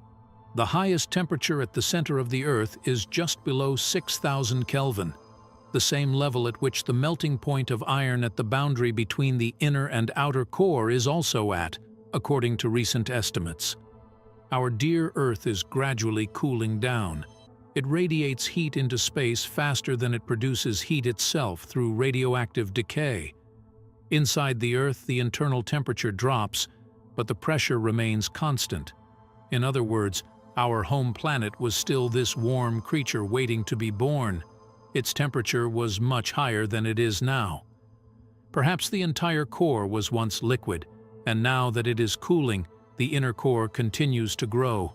The highest temperature at the center of the Earth is just below 6,000 Kelvin, the same level at which the melting point of iron at the boundary between the inner and outer core is also at, according to recent estimates. Our dear Earth is gradually cooling down. It radiates heat into space faster than it produces heat itself through radioactive decay. Inside the Earth, the internal temperature drops, but the pressure remains constant. In other words, our home planet was still this warm creature waiting to be born. Its temperature was much higher than it is now. Perhaps the entire core was once liquid, and now that it is cooling, the inner core continues to grow.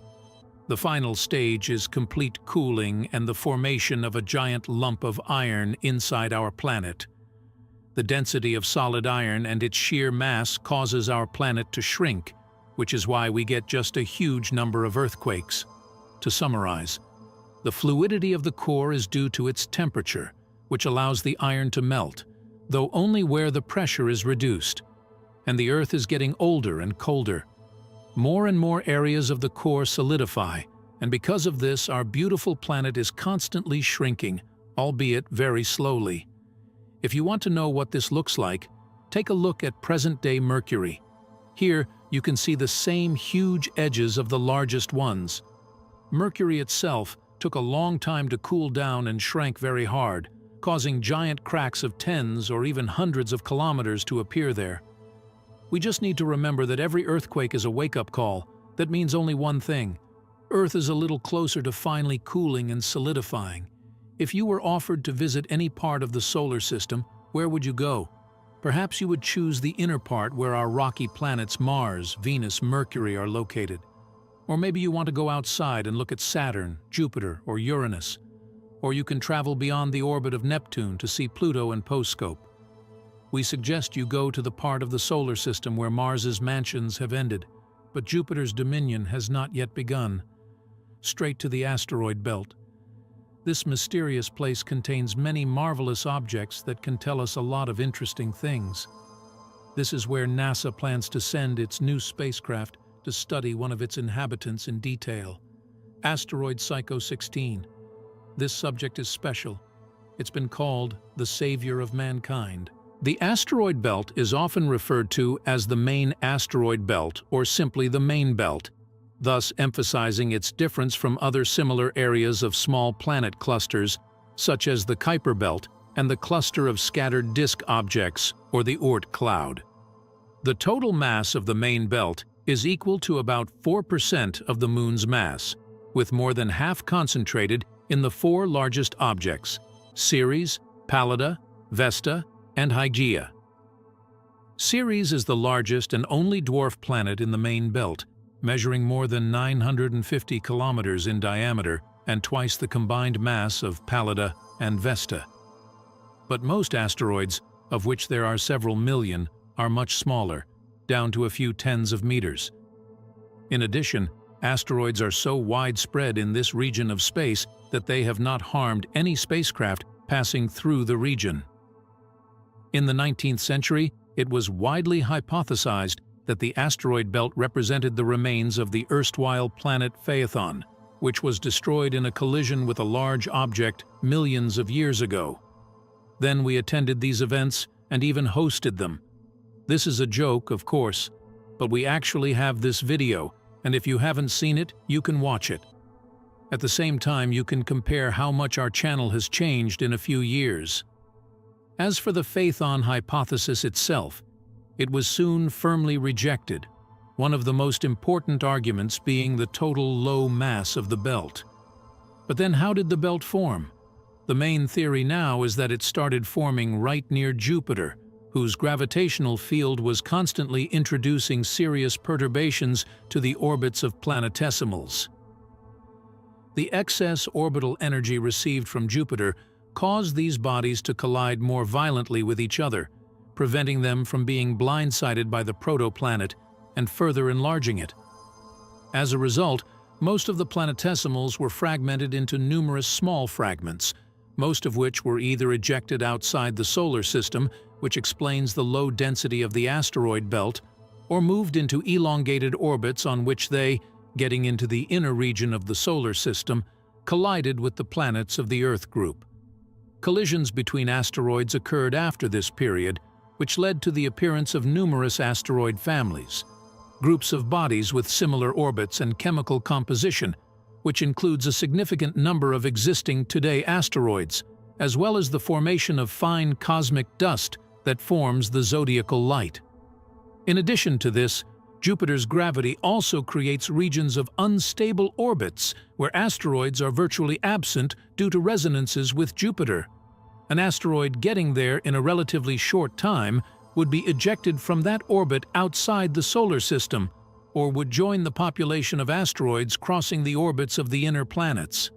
The final stage is complete cooling and the formation of a giant lump of iron inside our planet. The density of solid iron and its sheer mass causes our planet to shrink, which is why we get just a huge number of earthquakes. To summarize, the fluidity of the core is due to its temperature, which allows the iron to melt, though only where the pressure is reduced. And the Earth is getting older and colder. More and more areas of the core solidify, and because of this, our beautiful planet is constantly shrinking, albeit very slowly. If you want to know what this looks like, take a look at present-day Mercury. Here, you can see the same huge edges of the largest ones. Mercury itself took a long time to cool down and shrank very hard, causing giant cracks of tens or even hundreds of kilometers to appear there. We just need to remember that every earthquake is a wake-up call. That means only one thing. Earth is a little closer to finally cooling and solidifying. If you were offered to visit any part of the solar system, where would you go? Perhaps you would choose the inner part where our rocky planets Mars, Venus, Mercury are located. Or maybe you want to go outside and look at Saturn, Jupiter, or Uranus. Or you can travel beyond the orbit of Neptune to see Pluto and Poscope. We suggest you go to the part of the solar system where Mars's mansions have ended, but Jupiter's dominion has not yet begun. Straight to the asteroid belt. This mysterious place contains many marvelous objects that can tell us a lot of interesting things. This is where NASA plans to send its new spacecraft to study one of its inhabitants in detail, asteroid Psycho 16. This subject is special. It's been called the savior of mankind. The asteroid belt is often referred to as the main asteroid belt or simply the main belt, thus emphasizing its difference from other similar areas of small planet clusters, such as the Kuiper belt and the cluster of scattered disk objects or the Oort cloud. The total mass of the main belt is equal to about 4% of the Moon's mass, with more than half concentrated in the four largest objects: Ceres, Pallida, Vesta, and Hygeia. Ceres is the largest and only dwarf planet in the main belt, measuring more than 950 kilometers in diameter and twice the combined mass of Pallida and Vesta. But most asteroids, of which there are several million, are much smaller, down to a few tens of meters. In addition, asteroids are so widespread in this region of space that they have not harmed any spacecraft passing through the region. In the 19th century, it was widely hypothesized that the asteroid belt represented the remains of the erstwhile planet Phaethon, which was destroyed in a collision with a large object millions of years ago. Then we attended these events and even hosted them. This is a joke, of course, but we actually have this video, and if you haven't seen it, you can watch it. At the same time, you can compare how much our channel has changed in a few years. As for the Phaethon hypothesis itself, it was soon firmly rejected, one of the most important arguments being the total low mass of the belt. But then how did the belt form? The main theory now is that it started forming right near Jupiter, whose gravitational field was constantly introducing serious perturbations to the orbits of planetesimals. The excess orbital energy received from Jupiter caused these bodies to collide more violently with each other, preventing them from being blindsided by the protoplanet and further enlarging it. As a result, most of the planetesimals were fragmented into numerous small fragments, most of which were either ejected outside the solar system, which explains the low density of the asteroid belt, or moved into elongated orbits on which they, getting into the inner region of the solar system, collided with the planets of the Earth group. Collisions between asteroids occurred after this period, which led to the appearance of numerous asteroid families, groups of bodies with similar orbits and chemical composition, which includes a significant number of existing today asteroids, as well as the formation of fine cosmic dust that forms the zodiacal light. In addition to this, Jupiter's gravity also creates regions of unstable orbits where asteroids are virtually absent due to resonances with Jupiter. An asteroid getting there in a relatively short time would be ejected from that orbit outside the solar system, or would join the population of asteroids crossing the orbits of the inner planets.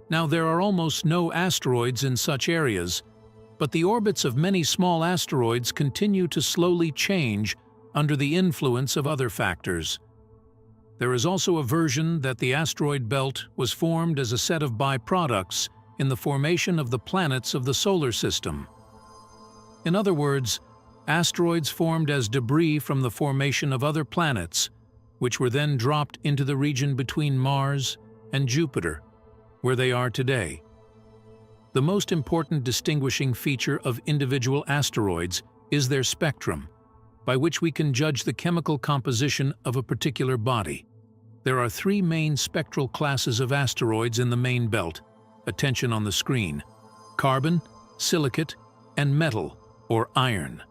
Now, there are almost no asteroids in such areas, but the orbits of many small asteroids continue to slowly change under the influence of other factors. There is also a version that the asteroid belt was formed as a set of byproducts in the formation of the planets of the solar system. In other words, asteroids formed as debris from the formation of other planets, which were then dropped into the region between Mars and Jupiter, where they are today. The most important distinguishing feature of individual asteroids is their spectrum, by which we can judge the chemical composition of a particular body. There are three main spectral classes of asteroids in the main belt. Attention on the screen: carbon, silicate, and metal, or iron.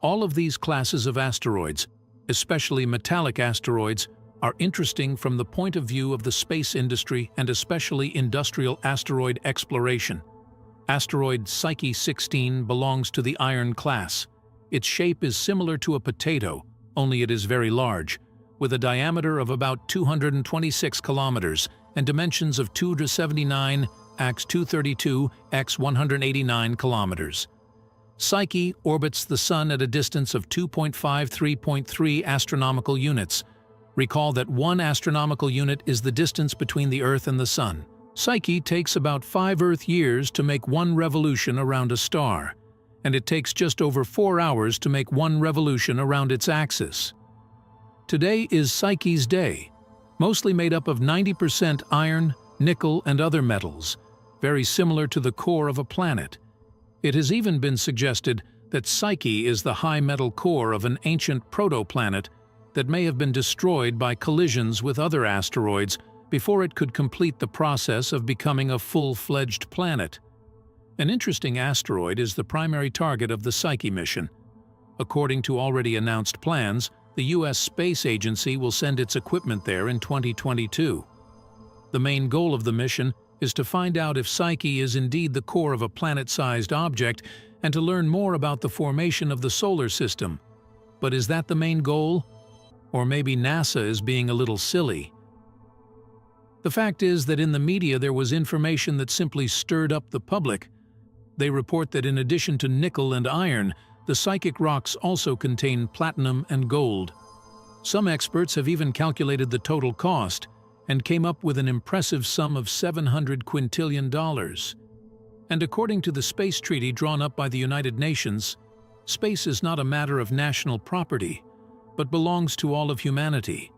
All of these classes of asteroids, especially metallic asteroids, are interesting from the point of view of the space industry and especially industrial asteroid exploration. Asteroid Psyche 16 belongs to the iron class. Its shape is similar to a potato, only it is very large, with a diameter of about 226 kilometers and dimensions of 279 x 232 x 189 kilometers. Psyche orbits the Sun at a distance of 2.53.3 astronomical units. Recall that 1 astronomical unit is the distance between the Earth and the Sun. Psyche takes about 5 Earth years to make 1 revolution around a star, and it takes just over 4 hours to make 1 revolution around its axis. Today is Psyche's day, mostly made up of 90% iron, nickel, and other metals, very similar to the core of a planet. It has even been suggested that Psyche is the high metal core of an ancient protoplanet that may have been destroyed by collisions with other asteroids before it could complete the process of becoming a full-fledged planet. An interesting asteroid is the primary target of the Psyche mission. According to already announced plans, the U.S. Space Agency will send its equipment there in 2022. The main goal of the mission is to find out if Psyche is indeed the core of a planet-sized object and to learn more about the formation of the solar system. But is that the main goal? Or maybe NASA is being a little silly? The fact is that in the media there was information that simply stirred up the public. They report that in addition to nickel and iron, the psychic rocks also contain platinum and gold. Some experts have even calculated the total cost and came up with an impressive sum of $700 quintillion. And according to the space treaty drawn up by the United Nations, space is not a matter of national property, but belongs to all of humanity.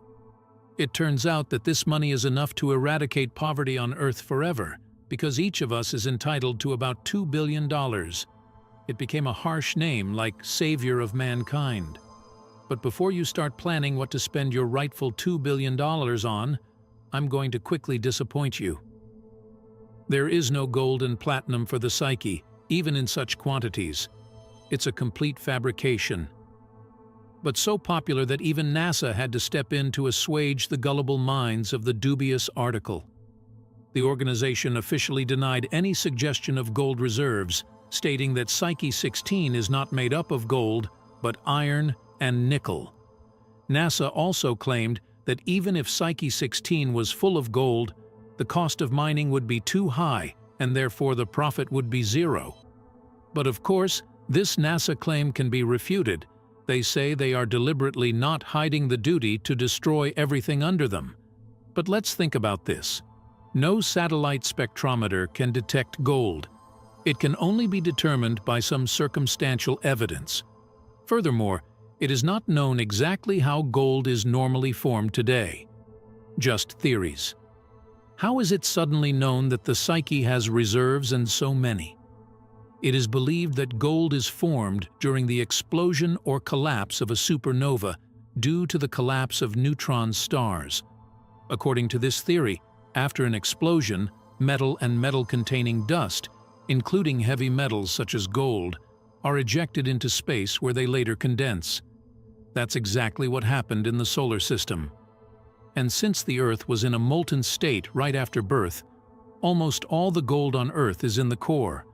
It turns out that this money is enough to eradicate poverty on Earth forever, because each of us is entitled to about $2 billion. It became a harsh name like Savior of Mankind. But before you start planning what to spend your rightful $2 billion on, I'm going to quickly disappoint you. There is no gold and platinum for the Psyche, even in such quantities. It's a complete fabrication. But so popular that even NASA had to step in to assuage the gullible minds of the dubious article. the organization officially denied any suggestion of gold reserves, stating that Psyche-16 is not made up of gold, but iron and nickel. NASA also claimed that even if Psyche-16 was full of gold, the cost of mining would be too high, and therefore the profit would be zero. But of course, this NASA claim can be refuted. They say they are deliberately not hiding the duty to destroy everything under them. But let's think about this. No satellite spectrometer can detect gold. It can only be determined by some circumstantial evidence. Furthermore, it is not known exactly how gold is normally formed today. Just theories. How is it suddenly known that the Psyche has reserves and so many? It is believed that gold is formed during the explosion or collapse of a supernova due to the collapse of neutron stars. According to this theory, after an explosion, metal and metal-containing dust, including heavy metals such as gold, are ejected into space where they later condense. That's exactly what happened in the solar system. And since the Earth was in a molten state right after birth, almost all the gold on Earth is in the core.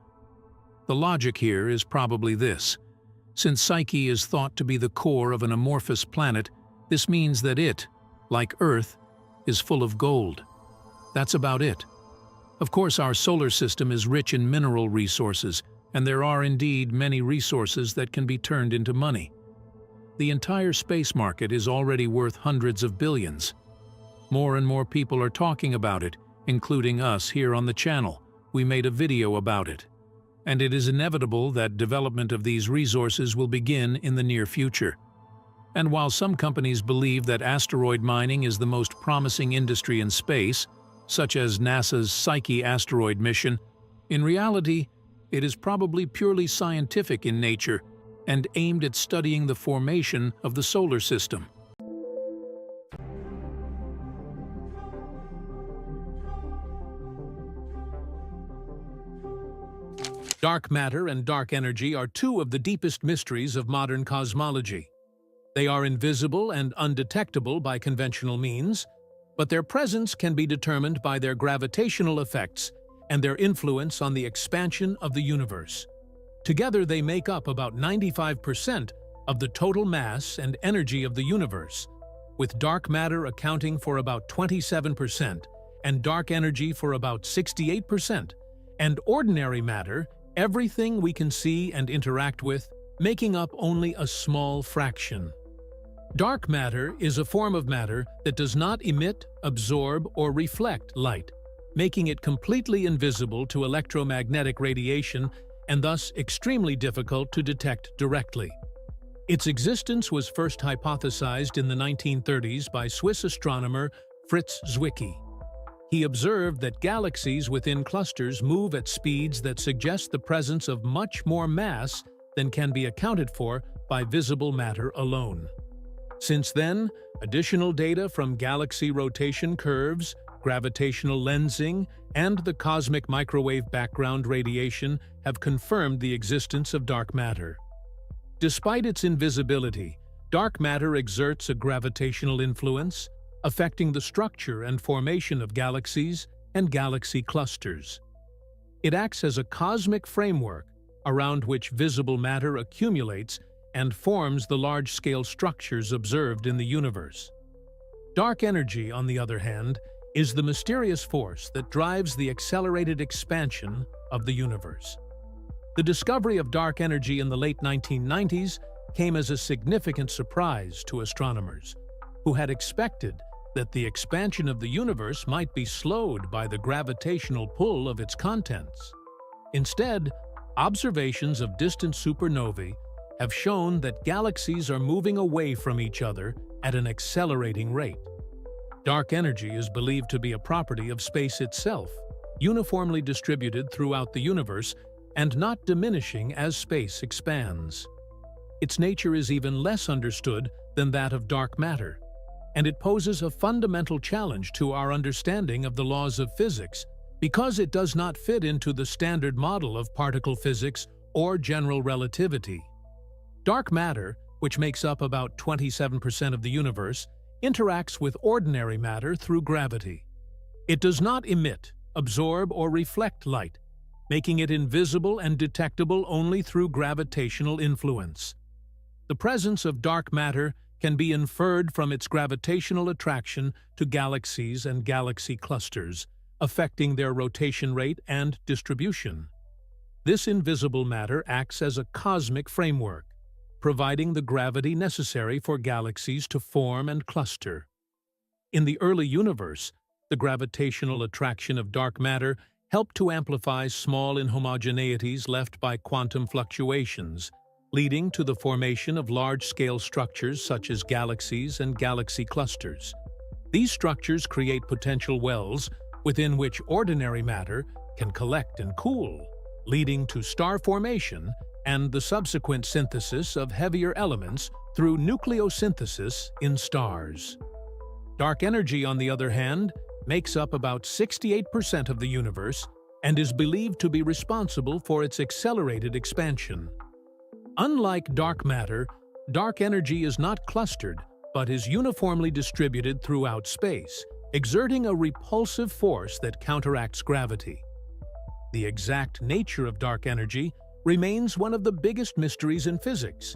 The logic here is probably this. Since Psyche is thought to be the core of an amorphous planet, this means that it, like Earth, is full of gold. That's about it. Of course, our solar system is rich in mineral resources, and there are indeed many resources that can be turned into money. The entire space market is already worth hundreds of billions. More and more people are talking about it, including us here on the channel. We made a video about it. And it is inevitable that development of these resources will begin in the near future. And while some companies believe that asteroid mining is the most promising industry in space, such as NASA's Psyche asteroid mission, in reality, it is probably purely scientific in nature and aimed at studying the formation of the solar system. Dark matter and dark energy are two of the deepest mysteries of modern cosmology. They are invisible and undetectable by conventional means, but their presence can be determined by their gravitational effects and their influence on the expansion of the universe. Together, they make up about 95% of the total mass and energy of the universe, with dark matter accounting for about 27% and dark energy for about 68%, and ordinary matter, everything we can see and interact with, making up only a small fraction. Dark matter is a form of matter that does not emit, absorb, or reflect light, making it completely invisible to electromagnetic radiation and thus extremely difficult to detect directly. Its existence was first hypothesized in the 1930s by Swiss astronomer Fritz Zwicky. He observed that galaxies within clusters move at speeds that suggest the presence of much more mass than can be accounted for by visible matter alone. Since then, additional data from galaxy rotation curves, gravitational lensing, and the cosmic microwave background radiation have confirmed the existence of dark matter. Despite its invisibility, dark matter exerts a gravitational influence, affecting the structure and formation of galaxies and galaxy clusters. It acts as a cosmic framework around which visible matter accumulates and forms the large-scale structures observed in the universe. Dark energy, on the other hand, is the mysterious force that drives the accelerated expansion of the universe. The discovery of dark energy in the late 1990s came as a significant surprise to astronomers, who had expected that the expansion of the universe might be slowed by the gravitational pull of its contents. Instead, observations of distant supernovae have shown that galaxies are moving away from each other at an accelerating rate. Dark energy is believed to be a property of space itself, uniformly distributed throughout the universe and not diminishing as space expands. Its nature is even less understood than that of dark matter, and it poses a fundamental challenge to our understanding of the laws of physics because it does not fit into the standard model of particle physics or general relativity. Dark matter, which makes up about 27% of the universe, interacts with ordinary matter through gravity. It does not emit, absorb, or reflect light, making it invisible and detectable only through gravitational influence. The presence of dark matter can be inferred from its gravitational attraction to galaxies and galaxy clusters, affecting their rotation rate and distribution. This invisible matter acts as a cosmic framework, providing the gravity necessary for galaxies to form and cluster. In the early universe, the gravitational attraction of dark matter helped to amplify small inhomogeneities left by quantum fluctuations, leading to the formation of large-scale structures such as galaxies and galaxy clusters. These structures create potential wells within which ordinary matter can collect and cool, leading to star formation and the subsequent synthesis of heavier elements through nucleosynthesis in stars. Dark energy, on the other hand, makes up about 68% of the universe and is believed to be responsible for its accelerated expansion. Unlike dark matter, dark energy is not clustered but is uniformly distributed throughout space, exerting a repulsive force that counteracts gravity. The exact nature of dark energy remains one of the biggest mysteries in physics,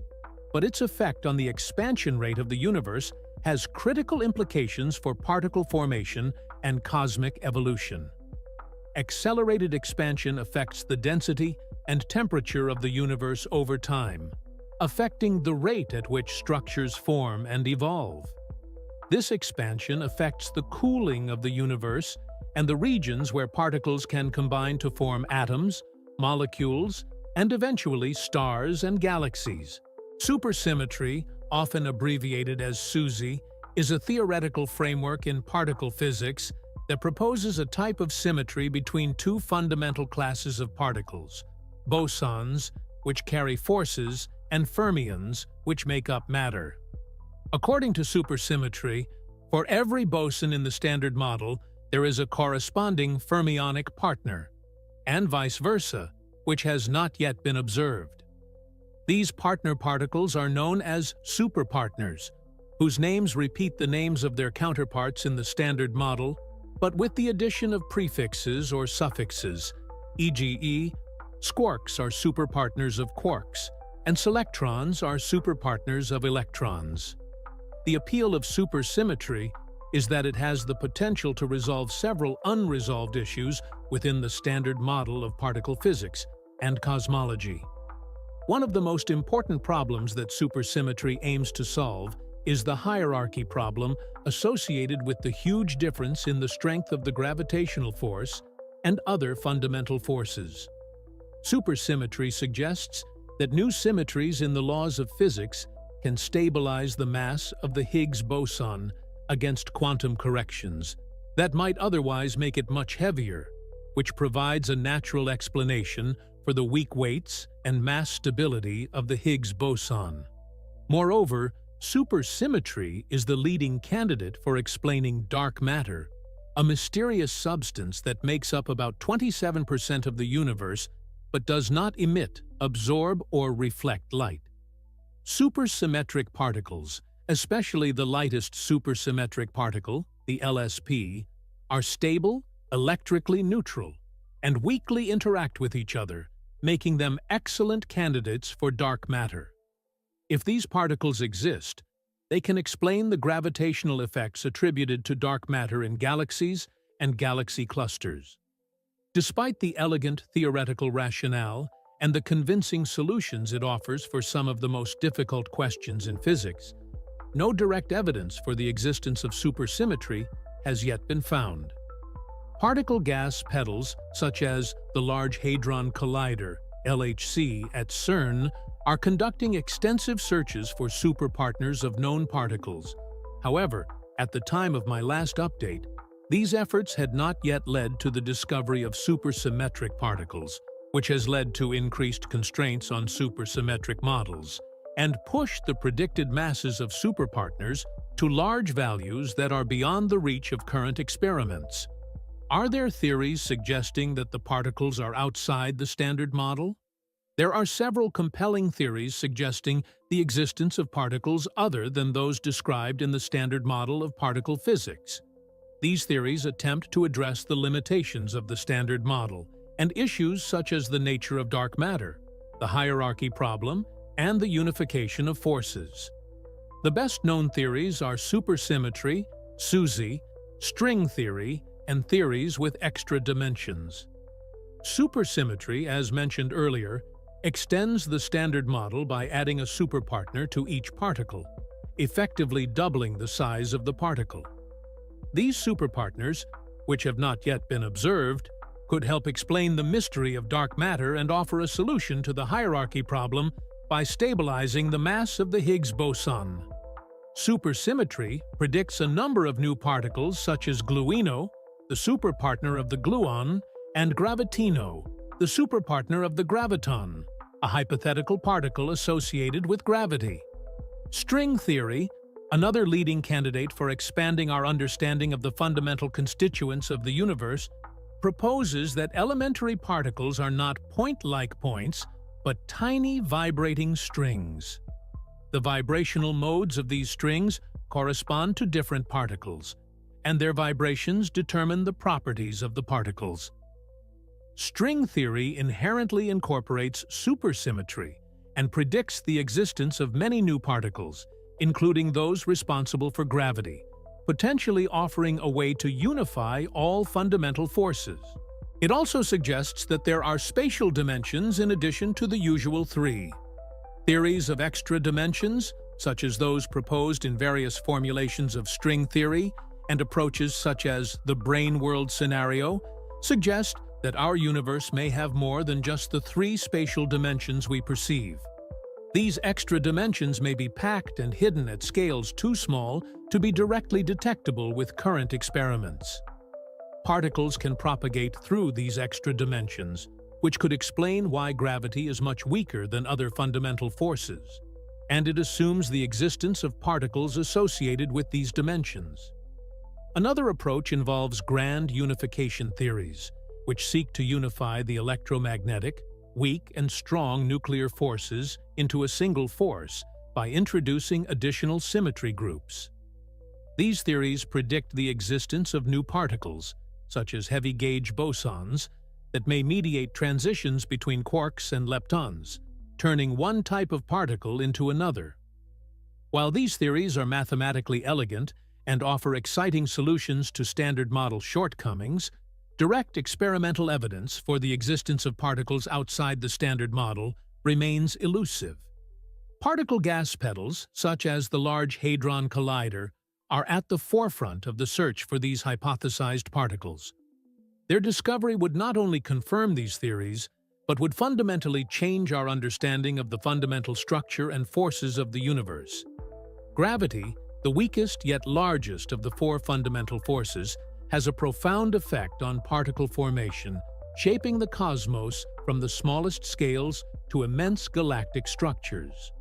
but its effect on the expansion rate of the universe has critical implications for particle formation and cosmic evolution. Accelerated expansion affects the density and temperature of the universe over time, affecting the rate at which structures form and evolve. This expansion affects the cooling of the universe and the regions where particles can combine to form atoms, molecules, and eventually stars and galaxies. Supersymmetry, often abbreviated as SUSY, is a theoretical framework in particle physics that proposes a type of symmetry between two fundamental classes of particles: bosons, which carry forces, and fermions, which make up matter. According to supersymmetry, for every boson in the Standard Model, there is a corresponding fermionic partner, and vice versa, which has not yet been observed. These partner particles are known as superpartners, whose names repeat the names of their counterparts in the Standard Model, but with the addition of prefixes or suffixes, e.g., squarks are superpartners of quarks, and selectrons are superpartners of electrons. The appeal of supersymmetry is that it has the potential to resolve several unresolved issues within the Standard Model of particle physics and cosmology. One of the most important problems that supersymmetry aims to solve is the hierarchy problem associated with the huge difference in the strength of the gravitational force and other fundamental forces. Supersymmetry suggests that new symmetries in the laws of physics can stabilize the mass of the Higgs boson against quantum corrections that might otherwise make it much heavier, which provides a natural explanation for the weak weights and mass stability of the Higgs boson. Moreover, supersymmetry is the leading candidate for explaining dark matter, a mysterious substance that makes up about 27% of the universe but does not emit, absorb, or reflect light. Supersymmetric particles, especially the lightest supersymmetric particle, the LSP, are stable, electrically neutral, and weakly interact with each other, making them excellent candidates for dark matter. If these particles exist, they can explain the gravitational effects attributed to dark matter in galaxies and galaxy clusters. Despite the elegant theoretical rationale and the convincing solutions it offers for some of the most difficult questions in physics, no direct evidence for the existence of supersymmetry has yet been found. Particle gas pedals, such as the Large Hadron Collider, LHC, at CERN, are conducting extensive searches for superpartners of known particles. However, at the time of my last update, these efforts had not yet led to the discovery of supersymmetric particles, which has led to increased constraints on supersymmetric models, and pushed the predicted masses of superpartners to large values that are beyond the reach of current experiments. Are there theories suggesting that the particles are outside the Standard Model? There are several compelling theories suggesting the existence of particles other than those described in the Standard Model of particle physics. These theories attempt to address the limitations of the Standard Model and issues such as the nature of dark matter, the hierarchy problem, and the unification of forces. The best-known theories are supersymmetry, SUSY, string theory, and theories with extra dimensions. Supersymmetry, as mentioned earlier, extends the Standard Model by adding a superpartner to each particle, effectively doubling the size of the particle. These superpartners, which have not yet been observed, could help explain the mystery of dark matter and offer a solution to the hierarchy problem by stabilizing the mass of the Higgs boson. Supersymmetry predicts a number of new particles such as gluino, the superpartner of the gluon, and gravitino, the superpartner of the graviton, a hypothetical particle associated with gravity. String theory, another leading candidate for expanding our understanding of the fundamental constituents of the universe, proposes that elementary particles are not point-like points, but tiny vibrating strings. The vibrational modes of these strings correspond to different particles, and their vibrations determine the properties of the particles. String theory inherently incorporates supersymmetry and predicts the existence of many new particles, including those responsible for gravity, potentially offering a way to unify all fundamental forces. It also suggests that there are spatial dimensions in addition to the usual three. Theories of extra dimensions, such as those proposed in various formulations of string theory and approaches such as the brain world scenario, suggest that our universe may have more than just the three spatial dimensions we perceive. These extra dimensions may be packed and hidden at scales too small to be directly detectable with current experiments. Particles can propagate through these extra dimensions, which could explain why gravity is much weaker than other fundamental forces, and it assumes the existence of particles associated with these dimensions. Another approach involves grand unification theories, which seek to unify the electromagnetic, weak and strong nuclear forces into a single force by introducing additional symmetry groups. These theories predict the existence of new particles, such as heavy-gauge bosons, that may mediate transitions between quarks and leptons, turning one type of particle into another. While these theories are mathematically elegant and offer exciting solutions to Standard Model shortcomings, direct experimental evidence for the existence of particles outside the Standard Model remains elusive. Particle gas pedals, such as the Large Hadron Collider, are at the forefront of the search for these hypothesized particles. Their discovery would not only confirm these theories, but would fundamentally change our understanding of the fundamental structure and forces of the universe. Gravity, the weakest yet largest of the four fundamental forces, has a profound effect on particle formation, shaping the cosmos from the smallest scales to immense galactic structures.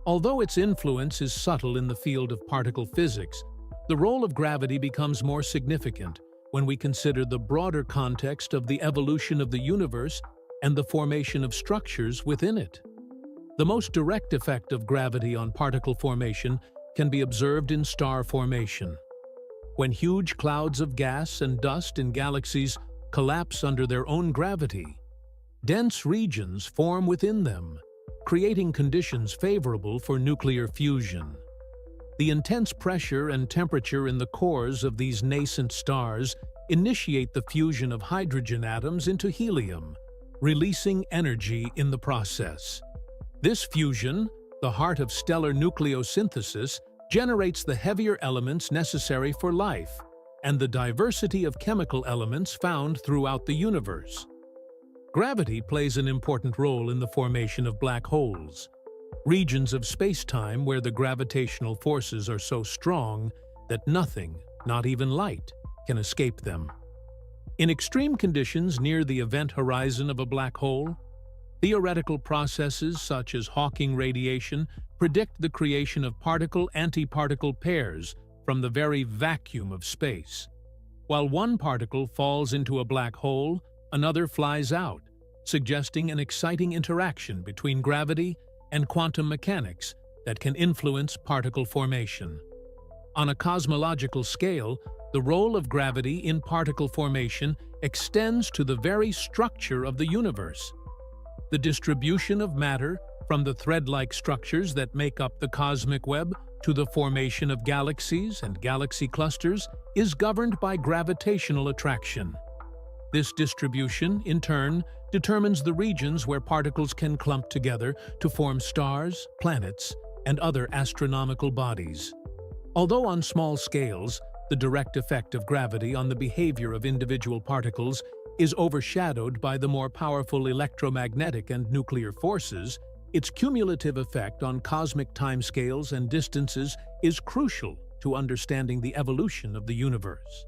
Although its influence is subtle in the field of particle physics, the role of gravity becomes more significant when we consider the broader context of the evolution of the universe and the formation of structures within it. The most direct effect of gravity on particle formation can be observed in star formation. When huge clouds of gas and dust in galaxies collapse under their own gravity, dense regions form within them, creating conditions favorable for nuclear fusion. The intense pressure and temperature in the cores of these nascent stars initiate the fusion of hydrogen atoms into helium, releasing energy in the process. This fusion, the heart of stellar nucleosynthesis, generates the heavier elements necessary for life and the diversity of chemical elements found throughout the universe. Gravity plays an important role in the formation of black holes, regions of space-time where the gravitational forces are so strong that nothing, not even light, can escape them. In extreme conditions near the event horizon of a black hole, theoretical processes such as Hawking radiation predict the creation of particle-antiparticle pairs from the very vacuum of space. While one particle falls into a black hole, another flies out, suggesting an exciting interaction between gravity and quantum mechanics that can influence particle formation. On a cosmological scale, The role of gravity in particle formation extends to the very structure of the universe. The distribution of matter, from the thread-like structures that make up the cosmic web to the formation of galaxies and galaxy clusters, is governed by gravitational attraction. This distribution, in turn, determines the regions where particles can clump together to form stars, planets, and other astronomical bodies. Although on small scales, the direct effect of gravity on the behavior of individual particles is overshadowed by the more powerful electromagnetic and nuclear forces, its cumulative effect on cosmic timescales and distances is crucial to understanding the evolution of the universe.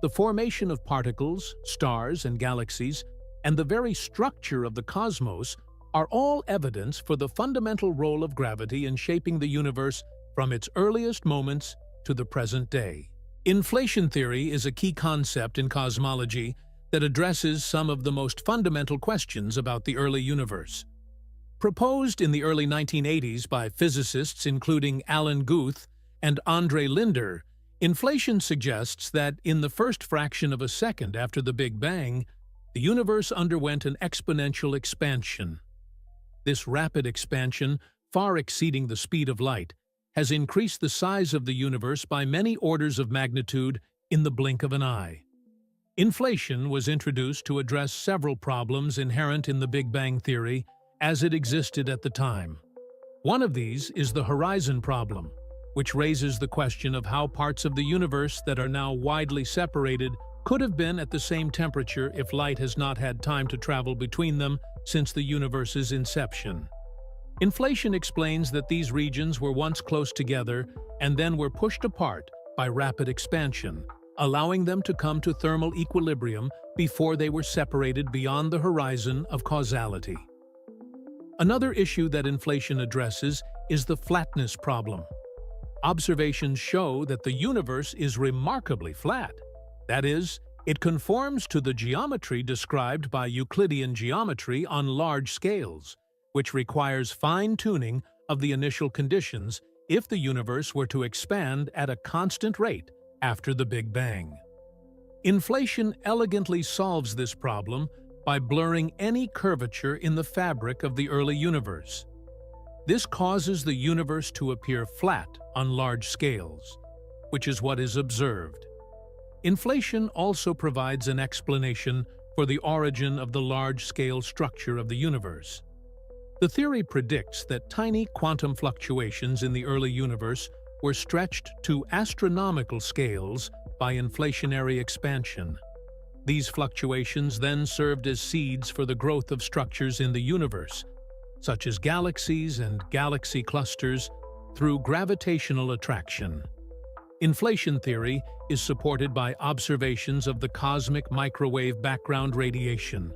The formation of particles, stars, and galaxies, and the very structure of the cosmos are all evidence for the fundamental role of gravity in shaping the universe from its earliest moments to the present day. Inflation theory is a key concept in cosmology that addresses some of the most fundamental questions about the early universe. Proposed in the early 1980s by physicists including Alan Guth and Andre Linder, inflation suggests that in the first fraction of a second after the Big Bang, the universe underwent an exponential expansion. This rapid expansion, far exceeding the speed of light, has increased the size of the universe by many orders of magnitude in the blink of an eye. Inflation was introduced to address several problems inherent in the Big Bang theory as it existed at the time. One of these is the horizon problem, which raises the question of how parts of the universe that are now widely separated could have been at the same temperature if light has not had time to travel between them since the universe's inception. Inflation explains that these regions were once close together and then were pushed apart by rapid expansion, allowing them to come to thermal equilibrium before they were separated beyond the horizon of causality. Another issue that inflation addresses is the flatness problem. Observations show that the universe is remarkably flat. That is, it conforms to the geometry described by Euclidean geometry on large scales, which requires fine-tuning of the initial conditions if the universe were to expand at a constant rate after the Big Bang. Inflation elegantly solves this problem by blurring any curvature in the fabric of the early universe. This causes the universe to appear flat on large scales, which is what is observed. Inflation also provides an explanation for the origin of the large-scale structure of the universe. The theory predicts that tiny quantum fluctuations in the early universe were stretched to astronomical scales by inflationary expansion. These fluctuations then served as seeds for the growth of structures in the universe, such as galaxies and galaxy clusters, through gravitational attraction. Inflation theory is supported by observations of the cosmic microwave background radiation,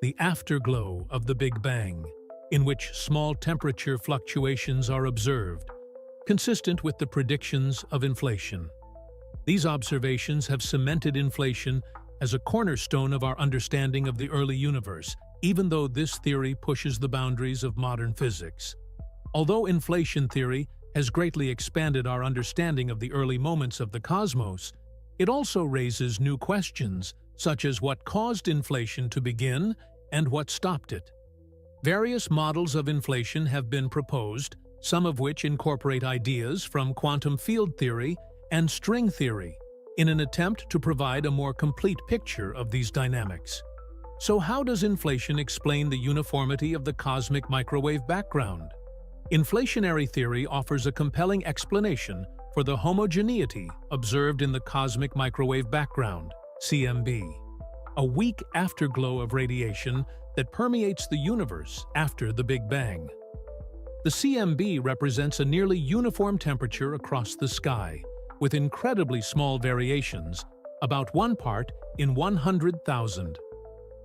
the afterglow of the Big Bang, in which small temperature fluctuations are observed, consistent with the predictions of inflation. These observations have cemented inflation as a cornerstone of our understanding of the early universe, even though this theory pushes the boundaries of modern physics. Although inflation theory has greatly expanded our understanding of the early moments of the cosmos, it also raises new questions, such as what caused inflation to begin and what stopped it. Various models of inflation have been proposed, some of which incorporate ideas from quantum field theory and string theory, in an attempt to provide a more complete picture of these dynamics. So how does inflation explain the uniformity of the cosmic microwave background? Inflationary theory offers a compelling explanation for the homogeneity observed in the cosmic microwave background, CMB, a weak afterglow of radiation that permeates the universe after the Big Bang. The CMB represents a nearly uniform temperature across the sky, with incredibly small variations, about 1 part in 100,000.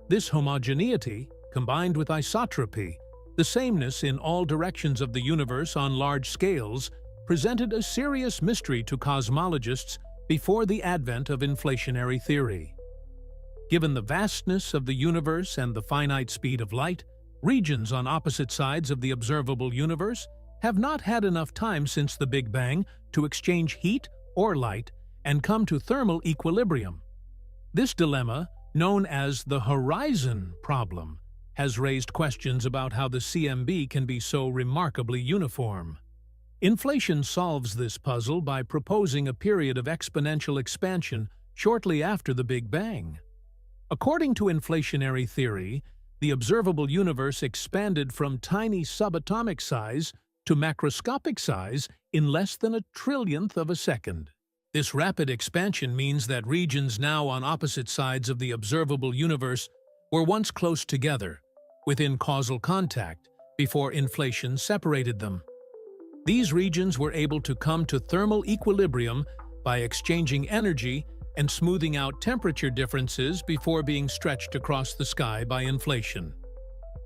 This homogeneity, combined with isotropy, the sameness in all directions of the universe on large scales, presented a serious mystery to cosmologists before the advent of inflationary theory. Given the vastness of the universe and the finite speed of light, regions on opposite sides of the observable universe have not had enough time since the Big Bang to exchange heat or light and come to thermal equilibrium. This dilemma, known as the horizon problem, has raised questions about how the CMB can be so remarkably uniform. Inflation solves this puzzle by proposing a period of exponential expansion shortly after the Big Bang. According to inflationary theory, the observable universe expanded from tiny subatomic size to macroscopic size in less than a trillionth of a second. This rapid expansion means that regions now on opposite sides of the observable universe were once close together, within causal contact, before inflation separated them. These regions were able to come to thermal equilibrium by exchanging energy and smoothing out temperature differences before being stretched across the sky by inflation.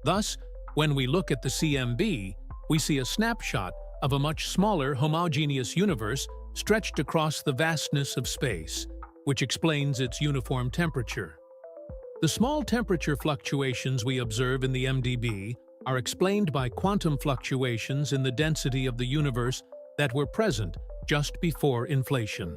Thus, when we look at the CMB, we see a snapshot of a much smaller homogeneous universe stretched across the vastness of space, which explains its uniform temperature. The small temperature fluctuations we observe in the MDB are explained by quantum fluctuations in the density of the universe that were present just before inflation.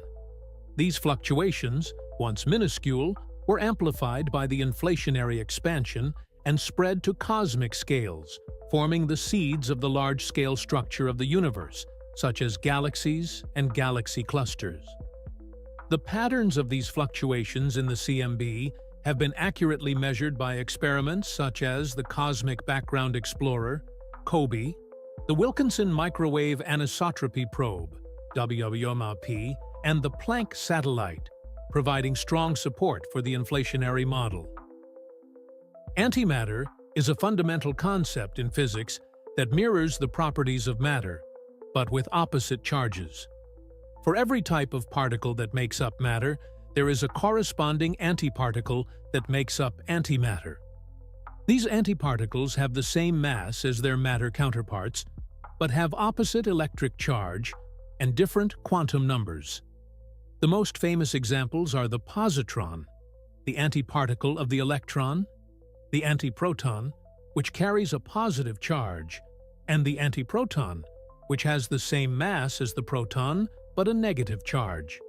These fluctuations, once minuscule, were amplified by the inflationary expansion and spread to cosmic scales, forming the seeds of the large-scale structure of the universe, such as galaxies and galaxy clusters. The patterns of these fluctuations in the CMB have been accurately measured by experiments such as the Cosmic Background Explorer, COBE, the Wilkinson Microwave Anisotropy Probe, WMAP, and the Planck satellite, providing strong support for the inflationary model. Antimatter is a fundamental concept in physics that mirrors the properties of matter, but with opposite charges. For every type of particle that makes up matter, there is a corresponding antiparticle that makes up antimatter. These antiparticles have the same mass as their matter counterparts, but have opposite electric charge and different quantum numbers. The most famous examples are the positron, the antiparticle of the electron, the antiproton, which carries a positive charge, and the antiproton, which has the same mass as the proton but a negative charge.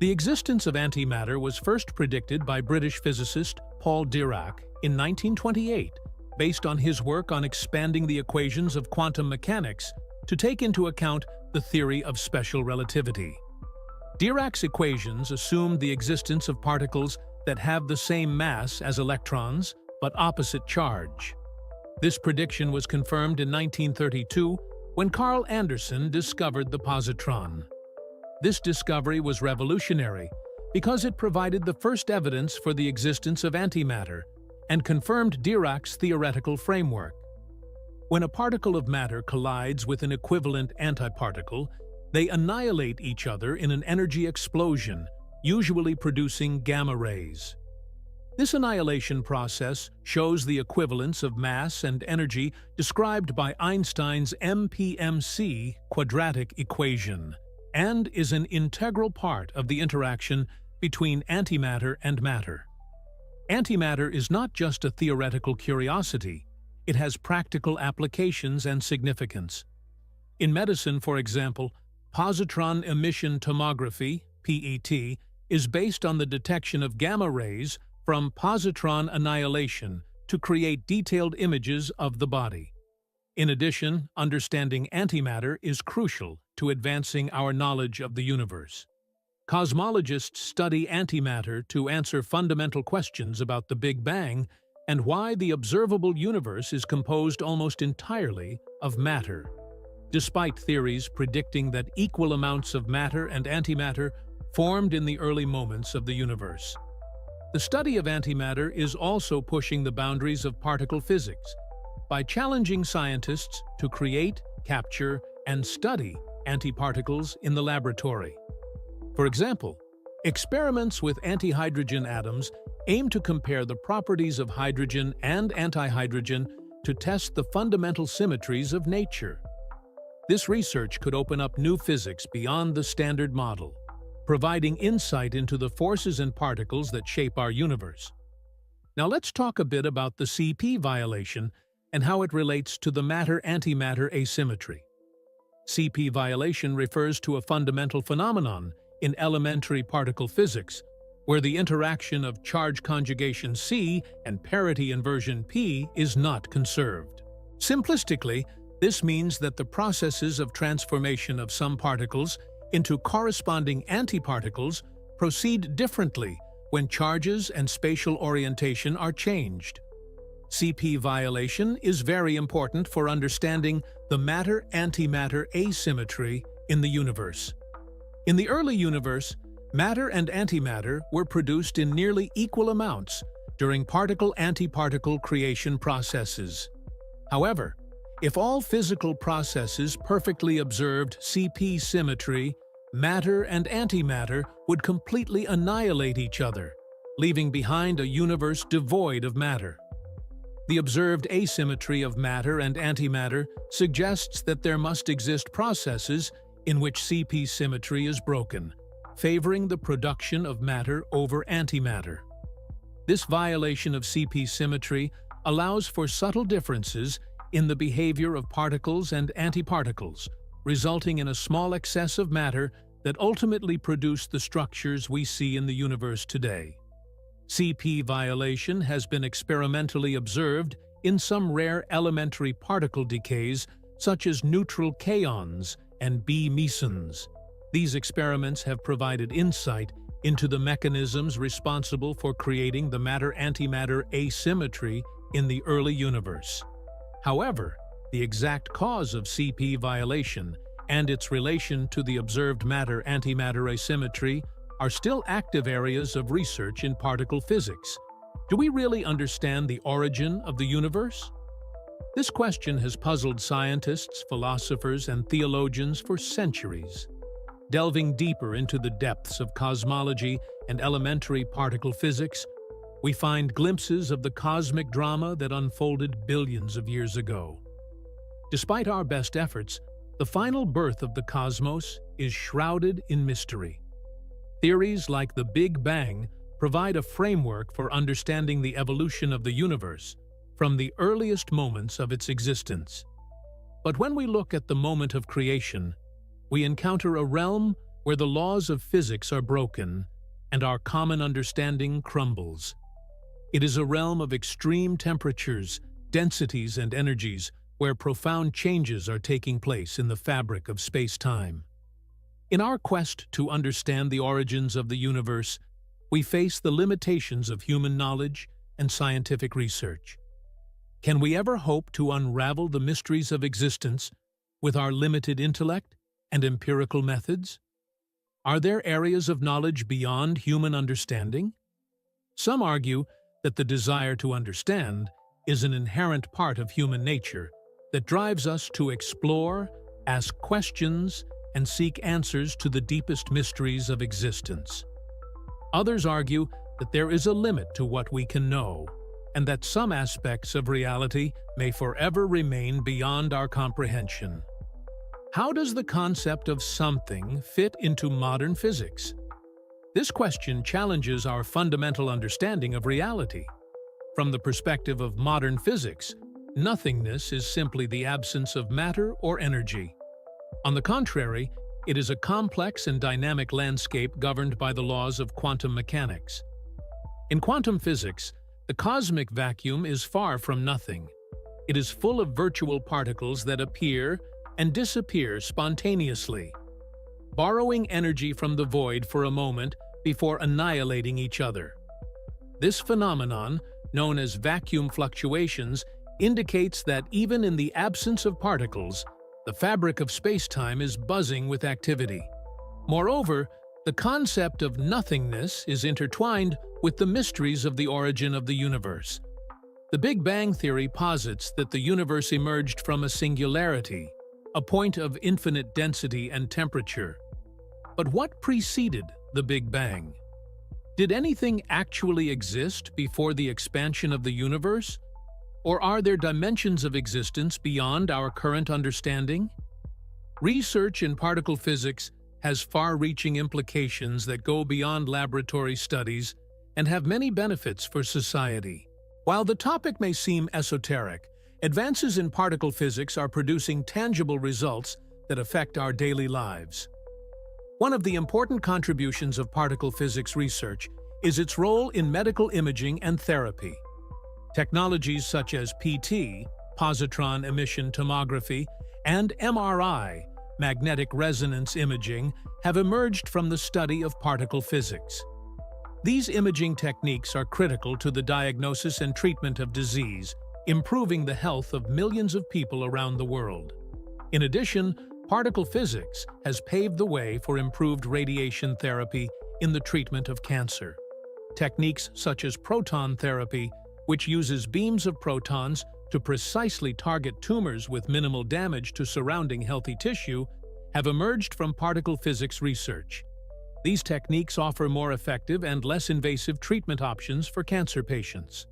The existence of antimatter was first predicted by British physicist Paul Dirac in 1928, based on his work on expanding the equations of quantum mechanics to take into account the theory of special relativity. Dirac's equations assumed the existence of particles that have the same mass as electrons but opposite charge. This prediction was confirmed in 1932 when Carl Anderson discovered the positron. This discovery was revolutionary because it provided the first evidence for the existence of antimatter and confirmed Dirac's theoretical framework. When a particle of matter collides with an equivalent antiparticle, they annihilate each other in an energy explosion, usually producing gamma rays. This annihilation process shows the equivalence of mass and energy described by Einstein's MPMC quadratic equation, and is an integral part of the interaction between antimatter and matter. Antimatter is not just a theoretical curiosity, it has practical applications and significance. In medicine, for example, positron emission tomography, PET, is based on the detection of gamma rays from positron annihilation to create detailed images of the body. In addition, understanding antimatter is crucial to advancing our knowledge of the universe. Cosmologists study antimatter to answer fundamental questions about the Big Bang and why the observable universe is composed almost entirely of matter, despite theories predicting that equal amounts of matter and antimatter formed in the early moments of the universe. The study of antimatter is also pushing the boundaries of particle physics by challenging scientists to create, capture, and study antiparticles in the laboratory. For example, experiments with antihydrogen atoms aim to compare the properties of hydrogen and antihydrogen to test the fundamental symmetries of nature. This research could open up new physics beyond the standard model, providing insight into the forces and particles that shape our universe. Now let's talk a bit about the CP violation and how it relates to the matter-antimatter asymmetry. CP violation refers to a fundamental phenomenon in elementary particle physics, where the interaction of charge conjugation C and parity inversion P is not conserved. Simplistically, this means that the processes of transformation of some particles into corresponding antiparticles proceed differently when charges and spatial orientation are changed. CP violation is very important for understanding the matter-antimatter asymmetry in the universe. In the early universe, matter and antimatter were produced in nearly equal amounts during particle-antiparticle creation processes. However, if all physical processes perfectly observed CP symmetry, matter and antimatter would completely annihilate each other, leaving behind a universe devoid of matter. The observed asymmetry of matter and antimatter suggests that there must exist processes in which CP symmetry is broken, favoring the production of matter over antimatter. This violation of CP symmetry allows for subtle differences in the behavior of particles and antiparticles, resulting in a small excess of matter that ultimately produce the structures we see in the universe today. CP violation has been experimentally observed in some rare elementary particle decays such as neutral kaons and B mesons. These experiments have provided insight into the mechanisms responsible for creating the matter-antimatter asymmetry in the early universe. However, the exact cause of CP violation and its relation to the observed matter-antimatter asymmetry are still active areas of research in particle physics. Do we really understand the origin of the universe? This question has puzzled scientists, philosophers, and theologians for centuries. Delving deeper into the depths of cosmology and elementary particle physics, we find glimpses of the cosmic drama that unfolded billions of years ago. Despite our best efforts, the final birth of the cosmos is shrouded in mystery. Theories like the Big Bang provide a framework for understanding the evolution of the universe from the earliest moments of its existence. But when we look at the moment of creation, we encounter a realm where the laws of physics are broken and our common understanding crumbles. It is a realm of extreme temperatures, densities, and energies where profound changes are taking place in the fabric of space-time. In our quest to understand the origins of the universe, we face the limitations of human knowledge and scientific research. Can we ever hope to unravel the mysteries of existence with our limited intellect and empirical methods? Are there areas of knowledge beyond human understanding? Some argue that the desire to understand is an inherent part of human nature that drives us to explore, ask questions, and seek answers to the deepest mysteries of existence. Others argue that there is a limit to what we can know, and that some aspects of reality may forever remain beyond our comprehension. How does the concept of something fit into modern physics? This question challenges our fundamental understanding of reality. From the perspective of modern physics, nothingness is simply the absence of matter or energy. On the contrary, it is a complex and dynamic landscape governed by the laws of quantum mechanics. In quantum physics, the cosmic vacuum is far from nothing. It is full of virtual particles that appear and disappear spontaneously, borrowing energy from the void for a moment before annihilating each other. This phenomenon, known as vacuum fluctuations, indicates that even in the absence of particles, the fabric of space-time is buzzing with activity. Moreover, the concept of nothingness is intertwined with the mysteries of the origin of the universe. The Big Bang theory posits that the universe emerged from a singularity, a point of infinite density and temperature. But what preceded the Big Bang? Did anything actually exist before the expansion of the universe? Or are there dimensions of existence beyond our current understanding? Research in particle physics has far-reaching implications that go beyond laboratory studies and have many benefits for society. While the topic may seem esoteric, advances in particle physics are producing tangible results that affect our daily lives. One of the important contributions of particle physics research is its role in medical imaging and therapy. Technologies such as PT, positron emission tomography, and MRI, magnetic resonance imaging, have emerged from the study of particle physics. These imaging techniques are critical to the diagnosis and treatment of disease, improving the health of millions of people around the world. In addition, particle physics has paved the way for improved radiation therapy in the treatment of cancer. Techniques such as proton therapy, which uses beams of protons to precisely target tumors with minimal damage to surrounding healthy tissue, have emerged from particle physics research. These techniques offer more effective and less invasive treatment options for cancer patients.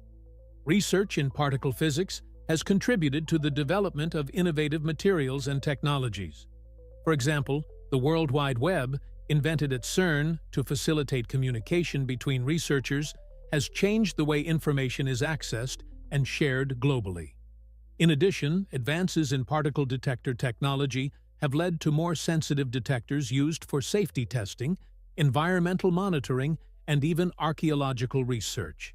Research in particle physics has contributed to the development of innovative materials and technologies. For example, the World Wide Web, invented at CERN to facilitate communication between researchers, has changed the way information is accessed and shared globally. In addition, advances in particle detector technology have led to more sensitive detectors used for safety testing, environmental monitoring, and even archaeological research.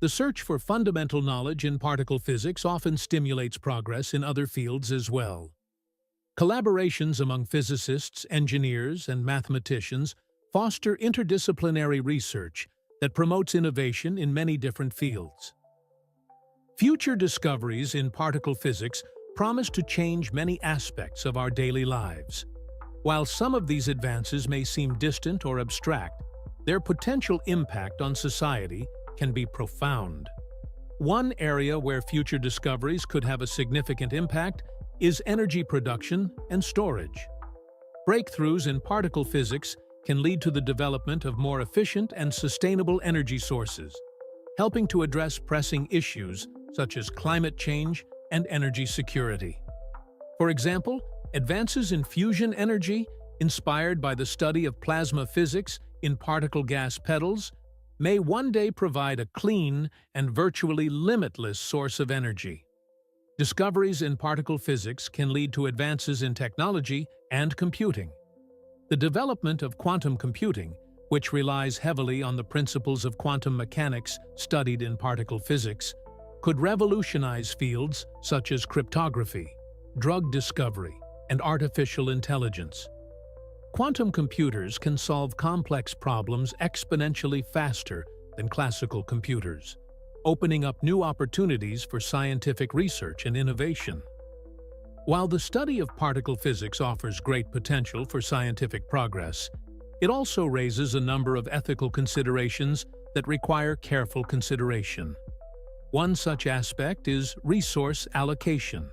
The search for fundamental knowledge in particle physics often stimulates progress in other fields as well. Collaborations among physicists, engineers, and mathematicians foster interdisciplinary research that promotes innovation in many different fields. Future discoveries in particle physics promise to change many aspects of our daily lives. While some of these advances may seem distant or abstract, their potential impact on society can be profound. One area where future discoveries could have a significant impact is energy production and storage. Breakthroughs in particle physics can lead to the development of more efficient and sustainable energy sources, helping to address pressing issues such as climate change and energy security. For example, advances in fusion energy, inspired by the study of plasma physics in particle gas petals, may one day provide a clean and virtually limitless source of energy. Discoveries in particle physics can lead to advances in technology and computing. The development of quantum computing, which relies heavily on the principles of quantum mechanics studied in particle physics, could revolutionize fields such as cryptography, drug discovery, and artificial intelligence. Quantum computers can solve complex problems exponentially faster than classical computers, opening up new opportunities for scientific research and innovation. While the study of particle physics offers great potential for scientific progress, it also raises a number of ethical considerations that require careful consideration. One such aspect is resource allocation.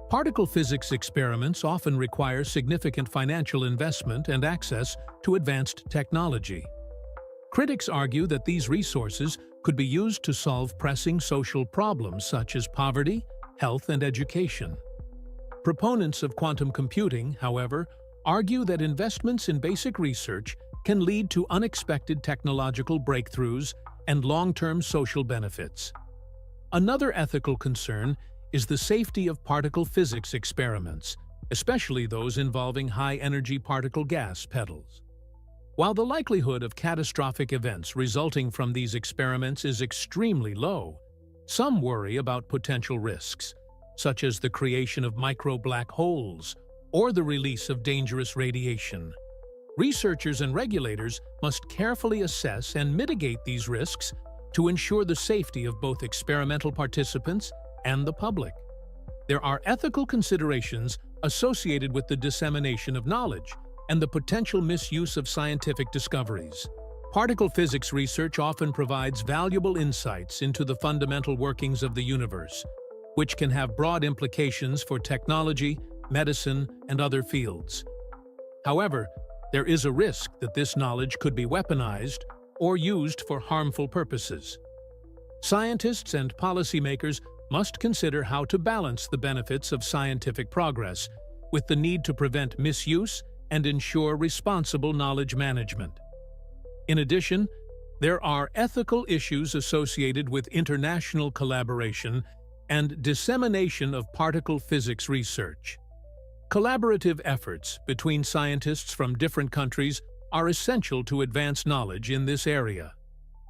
Particle physics experiments often require significant financial investment and access to advanced technology. Critics argue that these resources could be used to solve pressing social problems such as poverty, health, and education. Proponents of quantum computing, however, argue that investments in basic research can lead to unexpected technological breakthroughs and long-term social benefits. Another ethical concern is the safety of particle physics experiments, especially those involving high-energy particle gas petals. While the likelihood of catastrophic events resulting from these experiments is extremely low, some worry about potential risks, such as the creation of micro-black holes or the release of dangerous radiation. Researchers and regulators must carefully assess and mitigate these risks to ensure the safety of both experimental participants and the public. There are ethical considerations associated with the dissemination of knowledge and the potential misuse of scientific discoveries. Particle physics research often provides valuable insights into the fundamental workings of the universe, which can have broad implications for technology, medicine, and other fields. However, there is a risk that this knowledge could be weaponized or used for harmful purposes. Scientists and policymakers must consider how to balance the benefits of scientific progress with the need to prevent misuse and ensure responsible knowledge management. In addition, there are ethical issues associated with international collaboration and dissemination of particle physics research. Collaborative efforts between scientists from different countries are essential to advance knowledge in this area.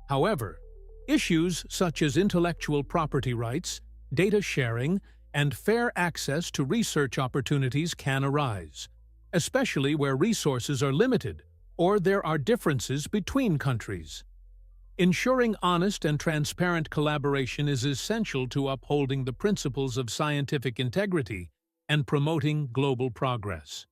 However, issues such as intellectual property rights, data sharing, and fair access to research opportunities can arise, especially where resources are limited or there are differences between countries. Ensuring honest and transparent collaboration is essential to upholding the principles of scientific integrity and promoting global progress.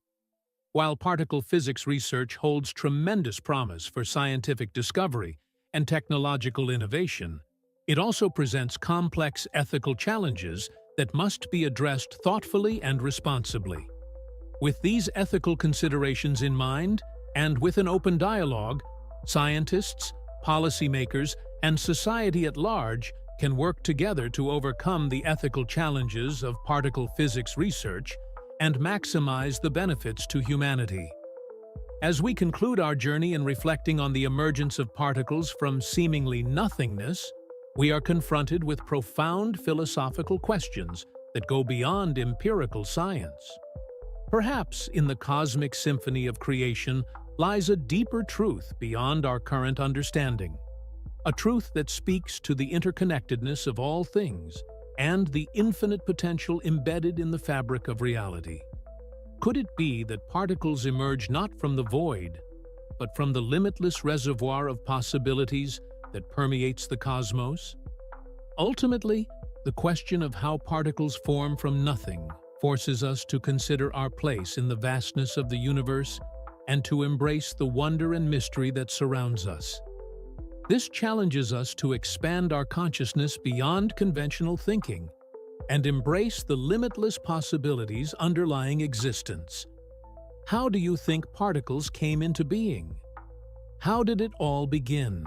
While particle physics research holds tremendous promise for scientific discovery and technological innovation, it also presents complex ethical challenges that must be addressed thoughtfully and responsibly. With these ethical considerations in mind, and with an open dialogue, scientists, policymakers, and society at large can work together to overcome the ethical challenges of particle physics research and maximize the benefits to humanity. As we conclude our journey in reflecting on the emergence of particles from seemingly nothingness, we are confronted with profound philosophical questions that go beyond empirical science. Perhaps in the cosmic symphony of creation lies a deeper truth beyond our current understanding, a truth that speaks to the interconnectedness of all things and the infinite potential embedded in the fabric of reality. Could it be that particles emerge not from the void, but from the limitless reservoir of possibilities that permeates the cosmos? Ultimately, the question of how particles form from nothing forces us to consider our place in the vastness of the universe and to embrace the wonder and mystery that surrounds us. This challenges us to expand our consciousness beyond conventional thinking and embrace the limitless possibilities underlying existence. How do you think particles came into being? How did it all begin?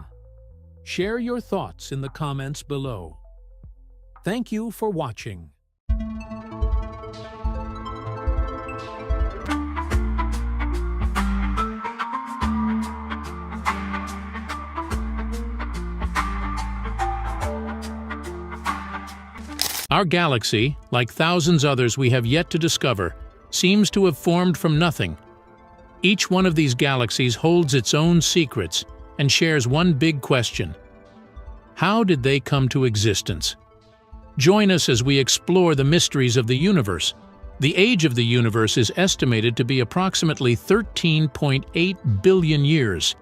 Share your thoughts in the comments below. Thank you for watching. Our galaxy, like thousands others we have yet to discover, seems to have formed from nothing. Each one of these galaxies holds its own secrets and shares one big question: how did they come to existence? Join us as we explore the mysteries of the universe. The age of the universe is estimated to be approximately 13.8 billion years,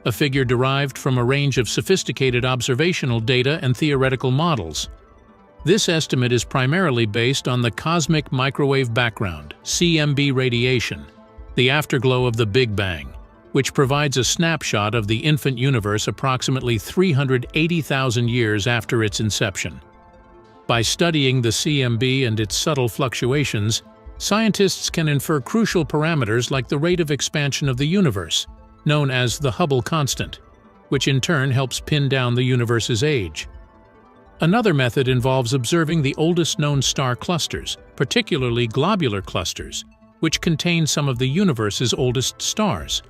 a figure derived from a range of sophisticated observational data and theoretical models. This estimate is primarily based on the cosmic microwave background, CMB radiation, the afterglow of the Big Bang, which provides a snapshot of the infant universe approximately 380,000 years after its inception. By studying the CMB and its subtle fluctuations, scientists can infer crucial parameters like the rate of expansion of the universe, known as the Hubble constant, which in turn helps pin down the universe's age. Another method involves observing the oldest known star clusters, particularly globular clusters, which contain some of the universe's oldest stars.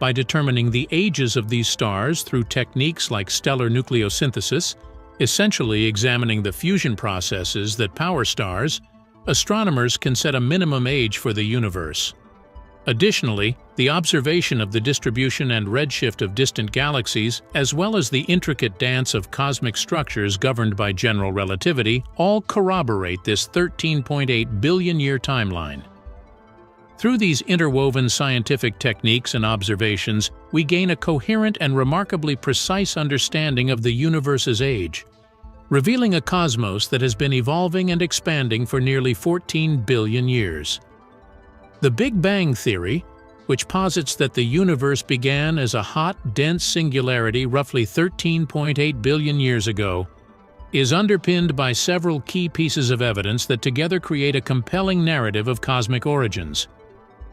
By determining the ages of these stars through techniques like stellar nucleosynthesis, essentially examining the fusion processes that power stars, astronomers can set a minimum age for the universe. Additionally, the observation of the distribution and redshift of distant galaxies, as well as the intricate dance of cosmic structures governed by general relativity, all corroborate this 13.8 billion-year timeline. Through these interwoven scientific techniques and observations, we gain a coherent and remarkably precise understanding of the universe's age, revealing a cosmos that has been evolving and expanding for nearly 14 billion years. The Big Bang theory, which posits that the universe began as a hot, dense singularity roughly 13.8 billion years ago, is underpinned by several key pieces of evidence that together create a compelling narrative of cosmic origins.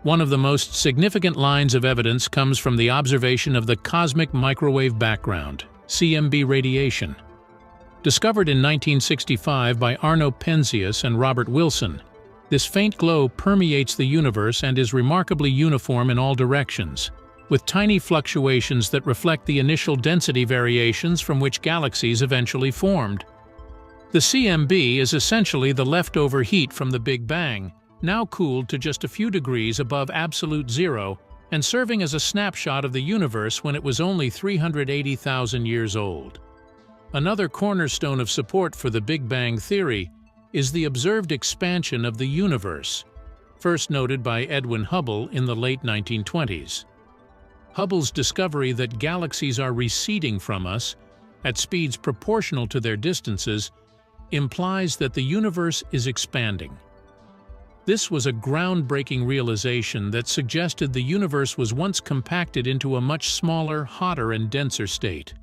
One of the most significant lines of evidence comes from the observation of the cosmic microwave background, CMB radiation. Discovered in 1965 by Arno Penzias and Robert Wilson, this faint glow permeates the universe and is remarkably uniform in all directions, with tiny fluctuations that reflect the initial density variations from which galaxies eventually formed. The CMB is essentially the leftover heat from the Big Bang, now cooled to just a few degrees above absolute zero and serving as a snapshot of the universe when it was only 380,000 years old. Another cornerstone of support for the Big Bang theory is the observed expansion of the universe, first noted by Edwin Hubble in the late 1920s. Hubble's discovery that galaxies are receding from us at speeds proportional to their distances implies that the universe is expanding. This was a groundbreaking realization that suggested the universe was once compacted into a much smaller, hotter, and denser state.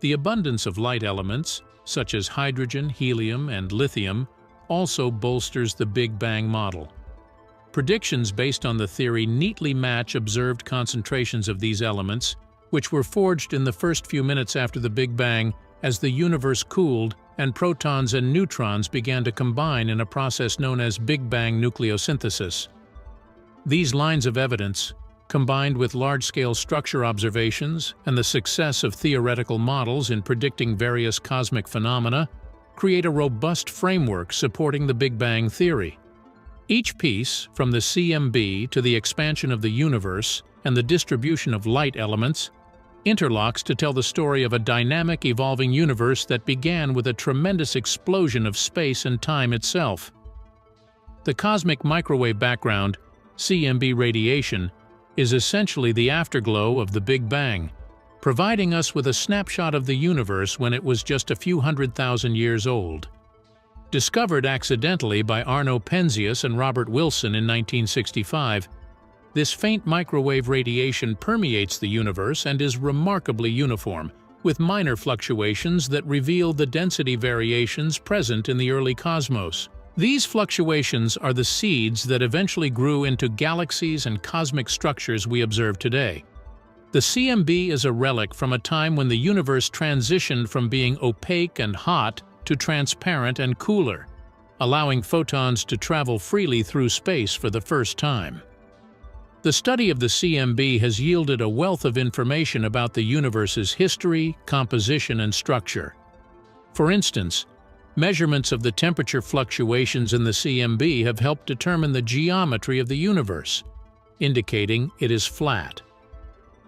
The abundance of light elements, such as hydrogen, helium, and lithium, also bolsters the Big Bang model. Predictions based on the theory neatly match observed concentrations of these elements, which were forged in the first few minutes after the Big Bang as the universe cooled and protons and neutrons began to combine in a process known as Big Bang nucleosynthesis. These lines of evidence, combined with large-scale structure observations and the success of theoretical models in predicting various cosmic phenomena, create a robust framework supporting the Big Bang theory. Each piece, from the CMB to the expansion of the universe and the distribution of light elements, interlocks to tell the story of a dynamic, evolving universe that began with a tremendous explosion of space and time itself. The cosmic microwave background, CMB radiation, is essentially the afterglow of the Big Bang, providing us with a snapshot of the universe when it was just a few 100,000 years old. Discovered accidentally by Arno Penzias and Robert Wilson in 1965, this faint microwave radiation permeates the universe and is remarkably uniform, with minor fluctuations that reveal the density variations present in the early cosmos. These fluctuations are the seeds that eventually grew into galaxies and cosmic structures we observe today. The CMB is a relic from a time when the universe transitioned from being opaque and hot to transparent and cooler, allowing photons to travel freely through space for the first time. The study of the CMB has yielded a wealth of information about the universe's history, composition, and structure. For instance, measurements of the temperature fluctuations in the CMB have helped determine the geometry of the universe, indicating it is flat.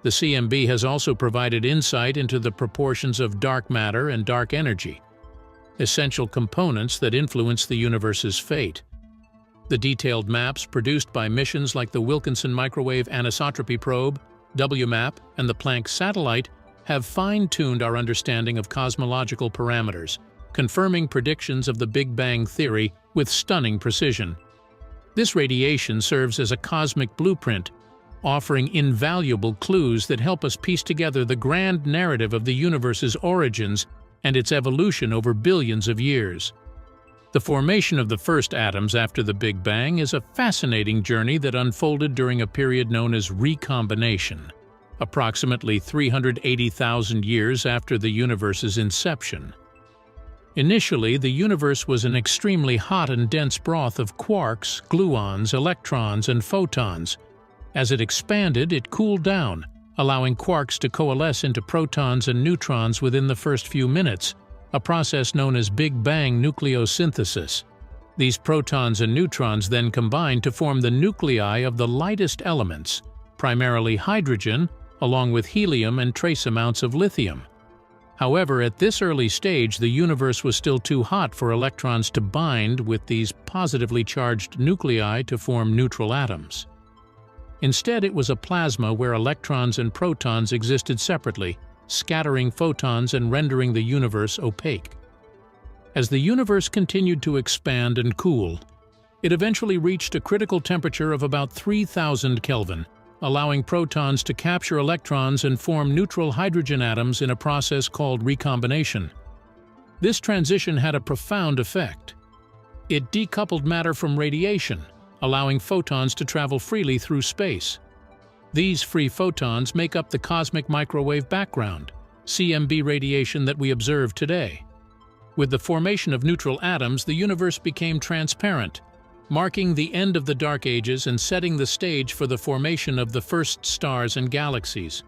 The CMB has also provided insight into the proportions of dark matter and dark energy, essential components that influence the universe's fate. The detailed maps produced by missions like the Wilkinson Microwave Anisotropy Probe, WMAP, and the Planck satellite have fine-tuned our understanding of cosmological parameters, confirming predictions of the Big Bang theory with stunning precision. This radiation serves as a cosmic blueprint, offering invaluable clues that help us piece together the grand narrative of the universe's origins and its evolution over billions of years. The formation of the first atoms after the Big Bang is a fascinating journey that unfolded during a period known as recombination, approximately 380,000 years after the universe's inception. Initially, the universe was an extremely hot and dense broth of quarks, gluons, electrons, and photons. As it expanded, it cooled down, allowing quarks to coalesce into protons and neutrons within the first few minutes, a process known as Big Bang nucleosynthesis. These protons and neutrons then combine to form the nuclei of the lightest elements, primarily hydrogen, along with helium and trace amounts of lithium. However, at this early stage, the universe was still too hot for electrons to bind with these positively charged nuclei to form neutral atoms. Instead, it was a plasma where electrons and protons existed separately, scattering photons and rendering the universe opaque. As the universe continued to expand and cool, it eventually reached a critical temperature of about 3,000 Kelvin, allowing protons to capture electrons and form neutral hydrogen atoms in a process called recombination. This transition had a profound effect. It decoupled matter from radiation, allowing photons to travel freely through space. These free photons make up the cosmic microwave background, CMB radiation that we observe today. With the formation of neutral atoms, the universe became transparent, marking the end of the Dark Ages and setting the stage for the formation of the first stars and galaxies.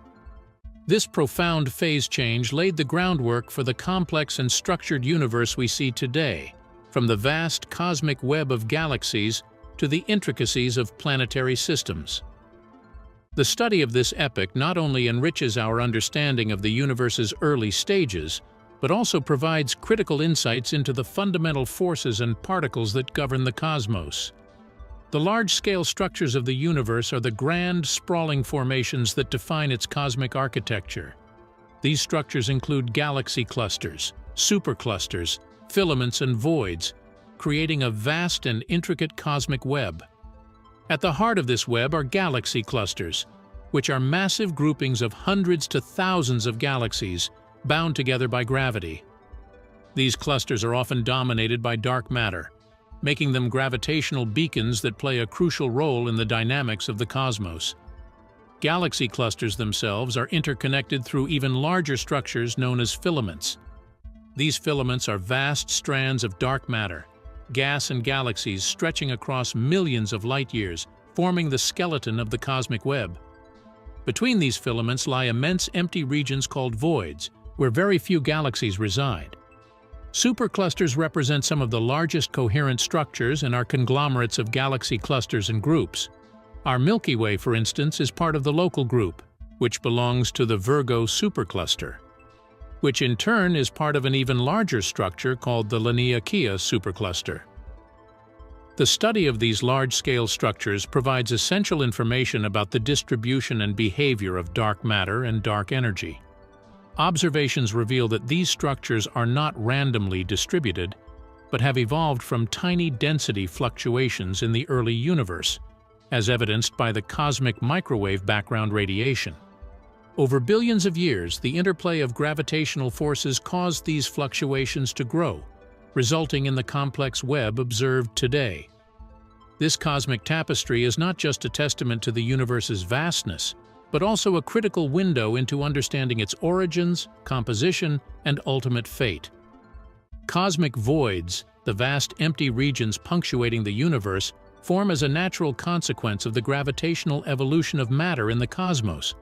This profound phase change laid the groundwork for the complex and structured universe we see today, from the vast cosmic web of galaxies to the intricacies of planetary systems. The study of this epoch not only enriches our understanding of the universe's early stages, but also provides critical insights into the fundamental forces and particles that govern the cosmos. The large-scale structures of the universe are the grand, sprawling formations that define its cosmic architecture. These structures include galaxy clusters, superclusters, filaments, and voids, creating a vast and intricate cosmic web. At the heart of this web are galaxy clusters, which are massive groupings of hundreds to thousands of galaxies bound together by gravity. These clusters are often dominated by dark matter, making them gravitational beacons that play a crucial role in the dynamics of the cosmos. Galaxy clusters themselves are interconnected through even larger structures known as filaments. These filaments are vast strands of dark matter, gas and galaxies stretching across millions of light-years, forming the skeleton of the cosmic web. Between these filaments lie immense empty regions called voids, where very few galaxies reside. Superclusters represent some of the largest coherent structures and are conglomerates of galaxy clusters and groups. Our Milky Way, for instance, is part of the local group, which belongs to the Virgo supercluster, which in turn is part of an even larger structure called the Laniakea supercluster. The study of these large-scale structures provides essential information about the distribution and behavior of dark matter and dark energy. Observations reveal that these structures are not randomly distributed, but have evolved from tiny density fluctuations in the early universe, as evidenced by the cosmic microwave background radiation. Over billions of years, the interplay of gravitational forces caused these fluctuations to grow, resulting in the complex web observed today. This cosmic tapestry is not just a testament to the universe's vastness, but also a critical window into understanding its origins, composition, and ultimate fate. Cosmic voids, the vast empty regions punctuating the universe, form as a natural consequence of the gravitational evolution of matter in the cosmos.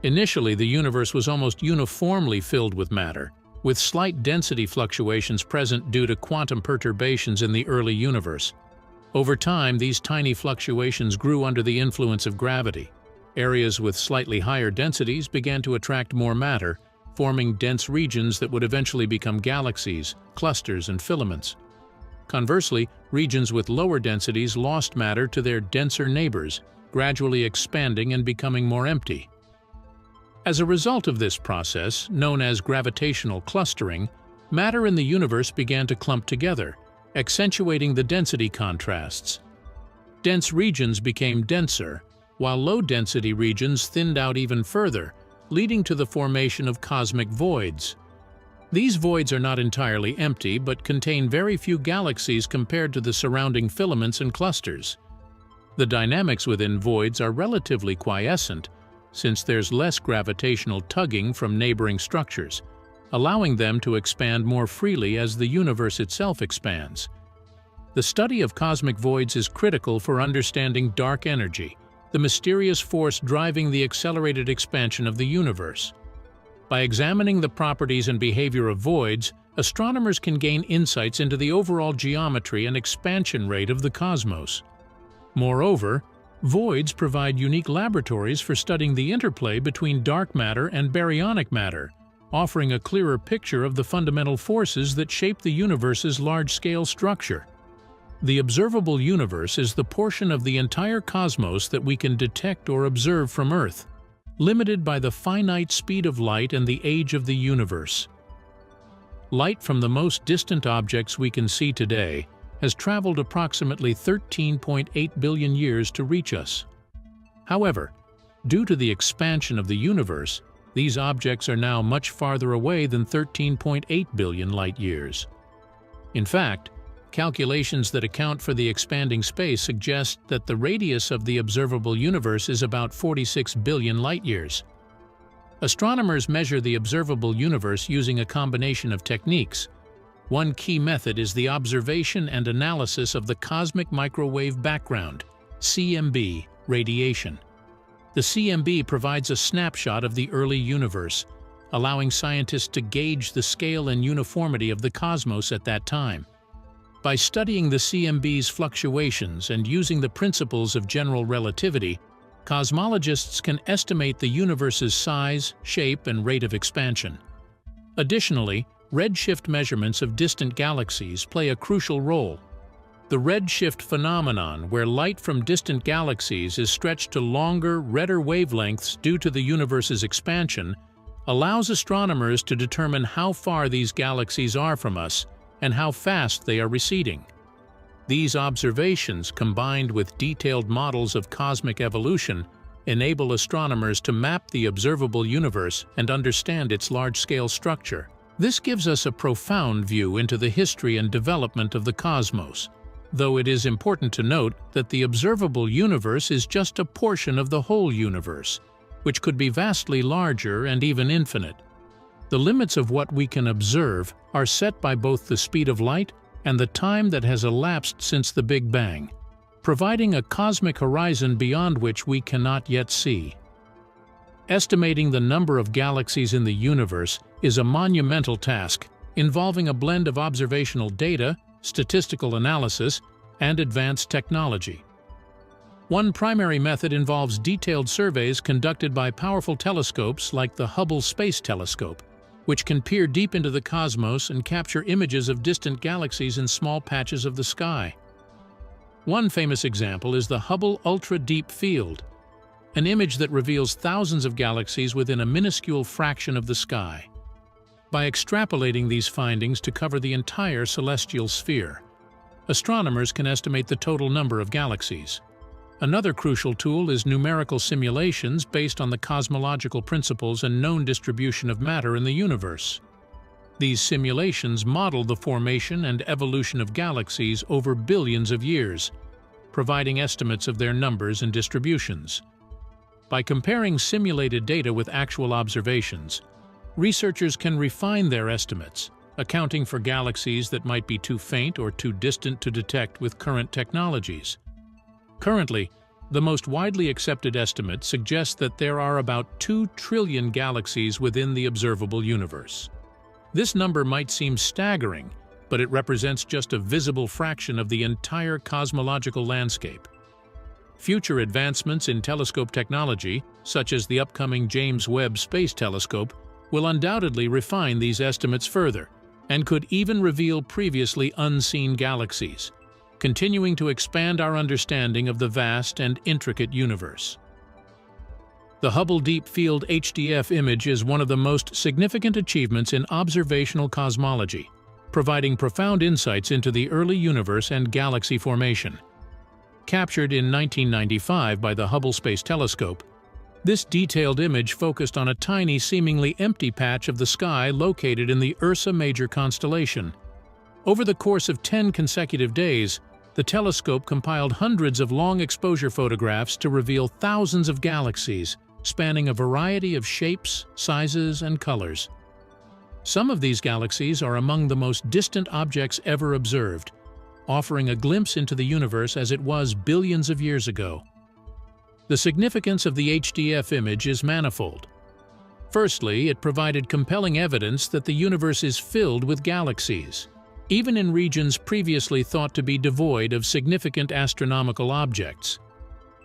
Initially, the universe was almost uniformly filled with matter, with slight density fluctuations present due to quantum perturbations in the early universe. Over time, these tiny fluctuations grew under the influence of gravity. Areas with slightly higher densities began to attract more matter, forming dense regions that would eventually become galaxies, clusters, and filaments. Conversely, regions with lower densities lost matter to their denser neighbors, gradually expanding and becoming more empty. As a result of this process, known as gravitational clustering, matter in the universe began to clump together, accentuating the density contrasts. Dense regions became denser, while low-density regions thinned out even further, leading to the formation of cosmic voids. These voids are not entirely empty, but contain very few galaxies compared to the surrounding filaments and clusters. The dynamics within voids are relatively quiescent, since there's less gravitational tugging from neighboring structures, allowing them to expand more freely as the universe itself expands. The study of cosmic voids is critical for understanding dark energy, the mysterious force driving the accelerated expansion of the universe. By examining the properties and behavior of voids, astronomers can gain insights into the overall geometry and expansion rate of the cosmos. Moreover, voids provide unique laboratories for studying the interplay between dark matter and baryonic matter, offering a clearer picture of the fundamental forces that shape the universe's large-scale structure. The observable universe is the portion of the entire cosmos that we can detect or observe from Earth, limited by the finite speed of light and the age of the universe. Light from the most distant objects we can see today has traveled approximately 13.8 billion years to reach us. However, due to the expansion of the universe, these objects are now much farther away than 13.8 billion light-years. In fact, calculations that account for the expanding space suggest that the radius of the observable universe is about 46 billion light-years. Astronomers measure the observable universe using a combination of techniques. One key method is the observation and analysis of the cosmic microwave background, CMB, radiation. The CMB provides a snapshot of the early universe, allowing scientists to gauge the scale and uniformity of the cosmos at that time. By studying the CMB's fluctuations and using the principles of general relativity, cosmologists can estimate the universe's size, shape, and rate of expansion. Additionally, redshift measurements of distant galaxies play a crucial role. The redshift phenomenon, where light from distant galaxies is stretched to longer, redder wavelengths due to the universe's expansion, allows astronomers to determine how far these galaxies are from us and how fast they are receding. These observations, combined with detailed models of cosmic evolution, enable astronomers to map the observable universe and understand its large-scale structure. This gives us a profound view into the history and development of the cosmos, though it is important to note that the observable universe is just a portion of the whole universe, which could be vastly larger and even infinite. The limits of what we can observe are set by both the speed of light and the time that has elapsed since the Big Bang, providing a cosmic horizon beyond which we cannot yet see. Estimating the number of galaxies in the universe is a monumental task, involving a blend of observational data, statistical analysis, and advanced technology. One primary method involves detailed surveys conducted by powerful telescopes like the Hubble Space Telescope, which can peer deep into the cosmos and capture images of distant galaxies in small patches of the sky. One famous example is the Hubble Ultra Deep Field, an image that reveals thousands of galaxies within a minuscule fraction of the sky. By extrapolating these findings to cover the entire celestial sphere, astronomers can estimate the total number of galaxies. Another crucial tool is numerical simulations based on the cosmological principles and known distribution of matter in the universe. These simulations model the formation and evolution of galaxies over billions of years, providing estimates of their numbers and distributions. By comparing simulated data with actual observations, researchers can refine their estimates, accounting for galaxies that might be too faint or too distant to detect with current technologies. Currently, the most widely accepted estimate suggests that there are about 2 trillion galaxies within the observable universe. This number might seem staggering, but it represents just a visible fraction of the entire cosmological landscape. Future advancements in telescope technology, such as the upcoming James Webb Space Telescope, will undoubtedly refine these estimates further and could even reveal previously unseen galaxies, continuing to expand our understanding of the vast and intricate universe. The Hubble Deep Field HDF image is one of the most significant achievements in observational cosmology, providing profound insights into the early universe and galaxy formation. Captured in 1995 by the Hubble Space Telescope, this detailed image focused on a tiny, seemingly empty patch of the sky located in the Ursa Major constellation. Over the course of 10 consecutive days, the telescope compiled hundreds of long-exposure photographs to reveal thousands of galaxies, spanning a variety of shapes, sizes, and colors. Some of these galaxies are among the most distant objects ever observed, offering a glimpse into the universe as it was billions of years ago. The significance of the HDF image is manifold. Firstly, it provided compelling evidence that the universe is filled with galaxies, even in regions previously thought to be devoid of significant astronomical objects.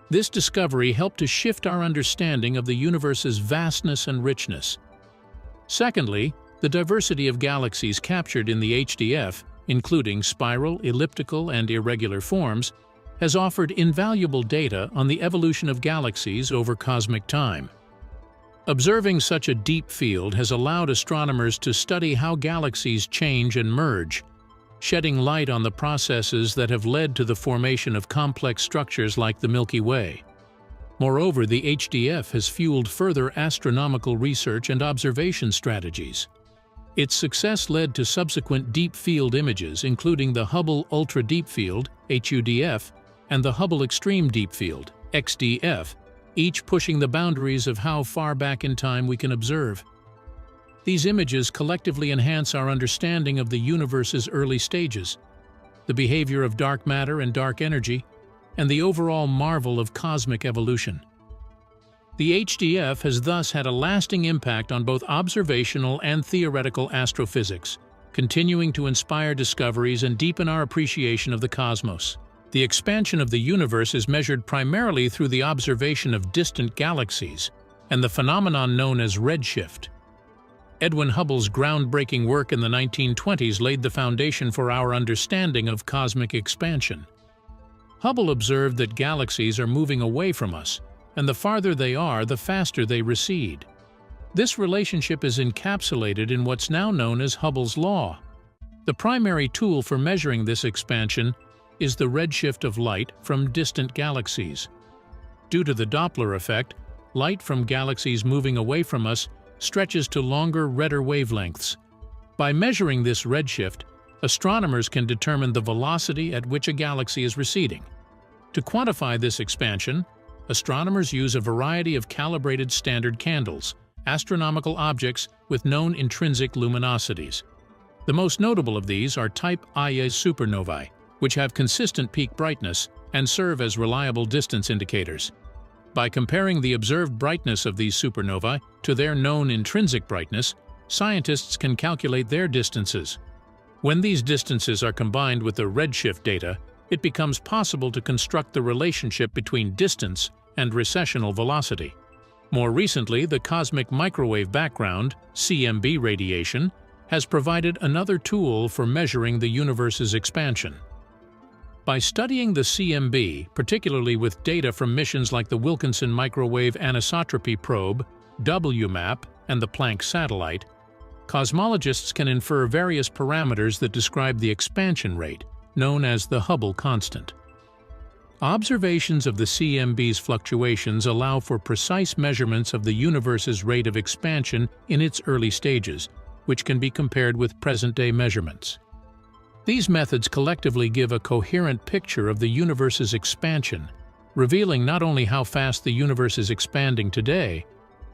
This discovery helped to shift our understanding of the universe's vastness and richness. Secondly, the diversity of galaxies captured in the HDF, including spiral, elliptical, and irregular forms, has offered invaluable data on the evolution of galaxies over cosmic time. Observing such a deep field has allowed astronomers to study how galaxies change and merge, shedding light on the processes that have led to the formation of complex structures like the Milky Way. Moreover, the HDF has fueled further astronomical research and observation strategies. Its success led to subsequent deep field images, including the Hubble Ultra Deep Field (HUDF) and the Hubble Extreme Deep Field (XDF), each pushing the boundaries of how far back in time we can observe. These images collectively enhance our understanding of the universe's early stages, the behavior of dark matter and dark energy, and the overall marvel of cosmic evolution. The HDF has thus had a lasting impact on both observational and theoretical astrophysics, continuing to inspire discoveries and deepen our appreciation of the cosmos. The expansion of the universe is measured primarily through the observation of distant galaxies and the phenomenon known as redshift. Edwin Hubble's groundbreaking work in the 1920s laid the foundation for our understanding of cosmic expansion. Hubble observed that galaxies are moving away from us, and the farther they are, the faster they recede. This relationship is encapsulated in what's now known as Hubble's law. The primary tool for measuring this expansion is the redshift of light from distant galaxies. Due to the Doppler effect, light from galaxies moving away from us stretches to longer, redder wavelengths. By measuring this redshift, astronomers can determine the velocity at which a galaxy is receding. To quantify this expansion, astronomers use a variety of calibrated standard candles, astronomical objects with known intrinsic luminosities. The most notable of these are Type Ia supernovae, which have consistent peak brightness and serve as reliable distance indicators. By comparing the observed brightness of these supernovae to their known intrinsic brightness, scientists can calculate their distances. When these distances are combined with the redshift data, it becomes possible to construct the relationship between distance and recessional velocity. More recently, the cosmic microwave background, CMB radiation, has provided another tool for measuring the universe's expansion. By studying the CMB, particularly with data from missions like the Wilkinson Microwave Anisotropy Probe, WMAP, and the Planck satellite, cosmologists can infer various parameters that describe the expansion rate, known as the Hubble constant. Observations of the CMB's fluctuations allow for precise measurements of the universe's rate of expansion in its early stages, which can be compared with present-day measurements. These methods collectively give a coherent picture of the universe's expansion, revealing not only how fast the universe is expanding today,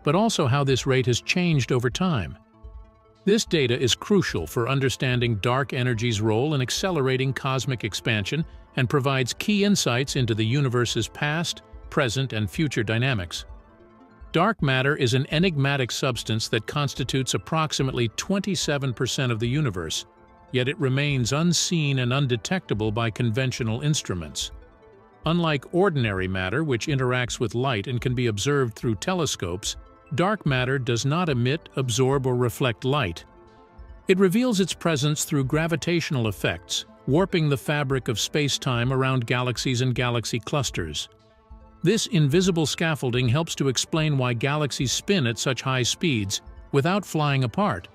but also how this rate has changed over time. This data is crucial for understanding dark energy's role in accelerating cosmic expansion and provides key insights into the universe's past, present, and future dynamics. Dark matter is an enigmatic substance that constitutes approximately 27% of the universe, yet it remains unseen and undetectable by conventional instruments. Unlike ordinary matter, which interacts with light and can be observed through telescopes, dark matter does not emit, absorb, or reflect light. It reveals its presence through gravitational effects, warping the fabric of space-time around galaxies and galaxy clusters. This invisible scaffolding helps to explain why galaxies spin at such high speeds without flying apart,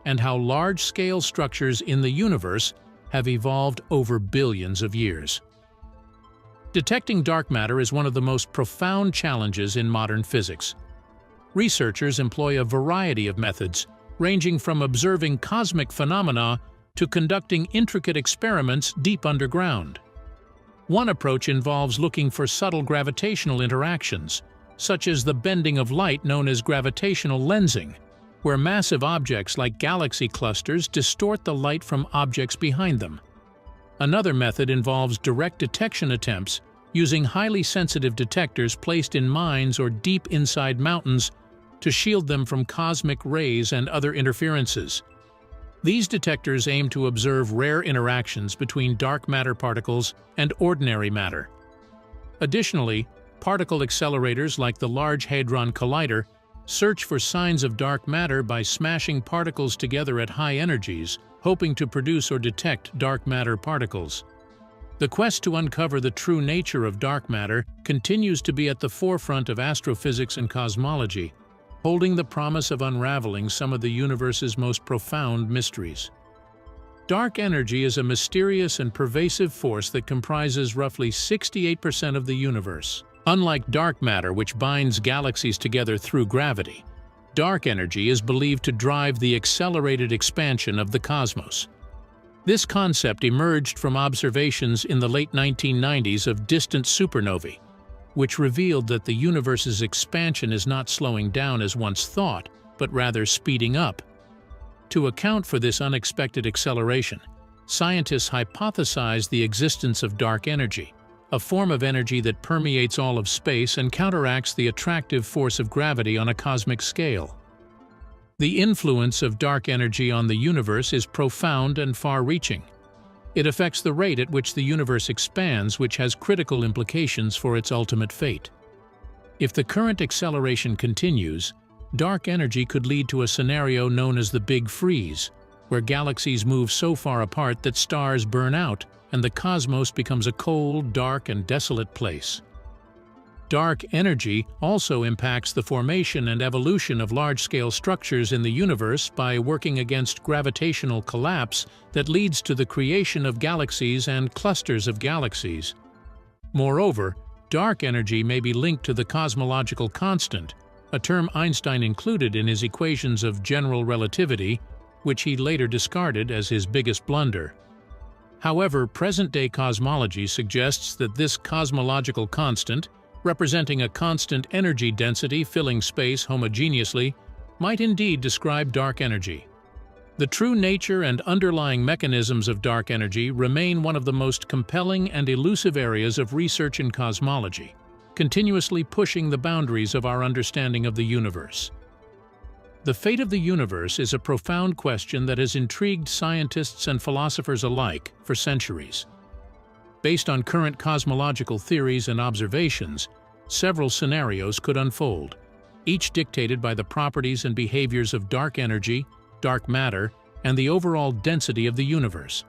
and how large-scale structures in the universe have evolved over billions of years. Detecting dark matter is one of the most profound challenges in modern physics. Researchers employ a variety of methods, ranging from observing cosmic phenomena to conducting intricate experiments deep underground. One approach involves looking for subtle gravitational interactions, such as the bending of light known as gravitational lensing, where massive objects like galaxy clusters distort the light from objects behind them. Another method involves direct detection attempts using highly sensitive detectors placed in mines or deep inside mountains to shield them from cosmic rays and other interferences. These detectors aim to observe rare interactions between dark matter particles and ordinary matter. Additionally, particle accelerators like the Large Hadron Collider search for signs of dark matter by smashing particles together at high energies, hoping to produce or detect dark matter particles. The quest to uncover the true nature of dark matter continues to be at the forefront of astrophysics and cosmology, holding the promise of unraveling some of the universe's most profound mysteries. Dark energy is a mysterious and pervasive force that comprises roughly 68% of the universe. Unlike dark matter, which binds galaxies together through gravity, dark energy is believed to drive the accelerated expansion of the cosmos. This concept emerged from observations in the late 1990s of distant supernovae, which revealed that the universe's expansion is not slowing down as once thought, but rather speeding up. To account for this unexpected acceleration, scientists hypothesized the existence of dark energy, a form of energy that permeates all of space and counteracts the attractive force of gravity on a cosmic scale. The influence of dark energy on the universe is profound and far-reaching. It affects the rate at which the universe expands, which has critical implications for its ultimate fate. If the current acceleration continues, dark energy could lead to a scenario known as the Big Freeze, where galaxies move so far apart that stars burn out and the cosmos becomes a cold, dark, and desolate place. Dark energy also impacts the formation and evolution of large-scale structures in the universe by working against gravitational collapse that leads to the creation of galaxies and clusters of galaxies. Moreover, dark energy may be linked to the cosmological constant, a term Einstein included in his equations of general relativity, which he later discarded as his biggest blunder. However, present-day cosmology suggests that this cosmological constant, representing a constant energy density filling space homogeneously, might indeed describe dark energy. The true nature and underlying mechanisms of dark energy remain one of the most compelling and elusive areas of research in cosmology, continuously pushing the boundaries of our understanding of the universe. The fate of the universe is a profound question that has intrigued scientists and philosophers alike for centuries. Based on current cosmological theories and observations, several scenarios could unfold, each dictated by the properties and behaviors of dark energy, dark matter, and the overall density of the universe.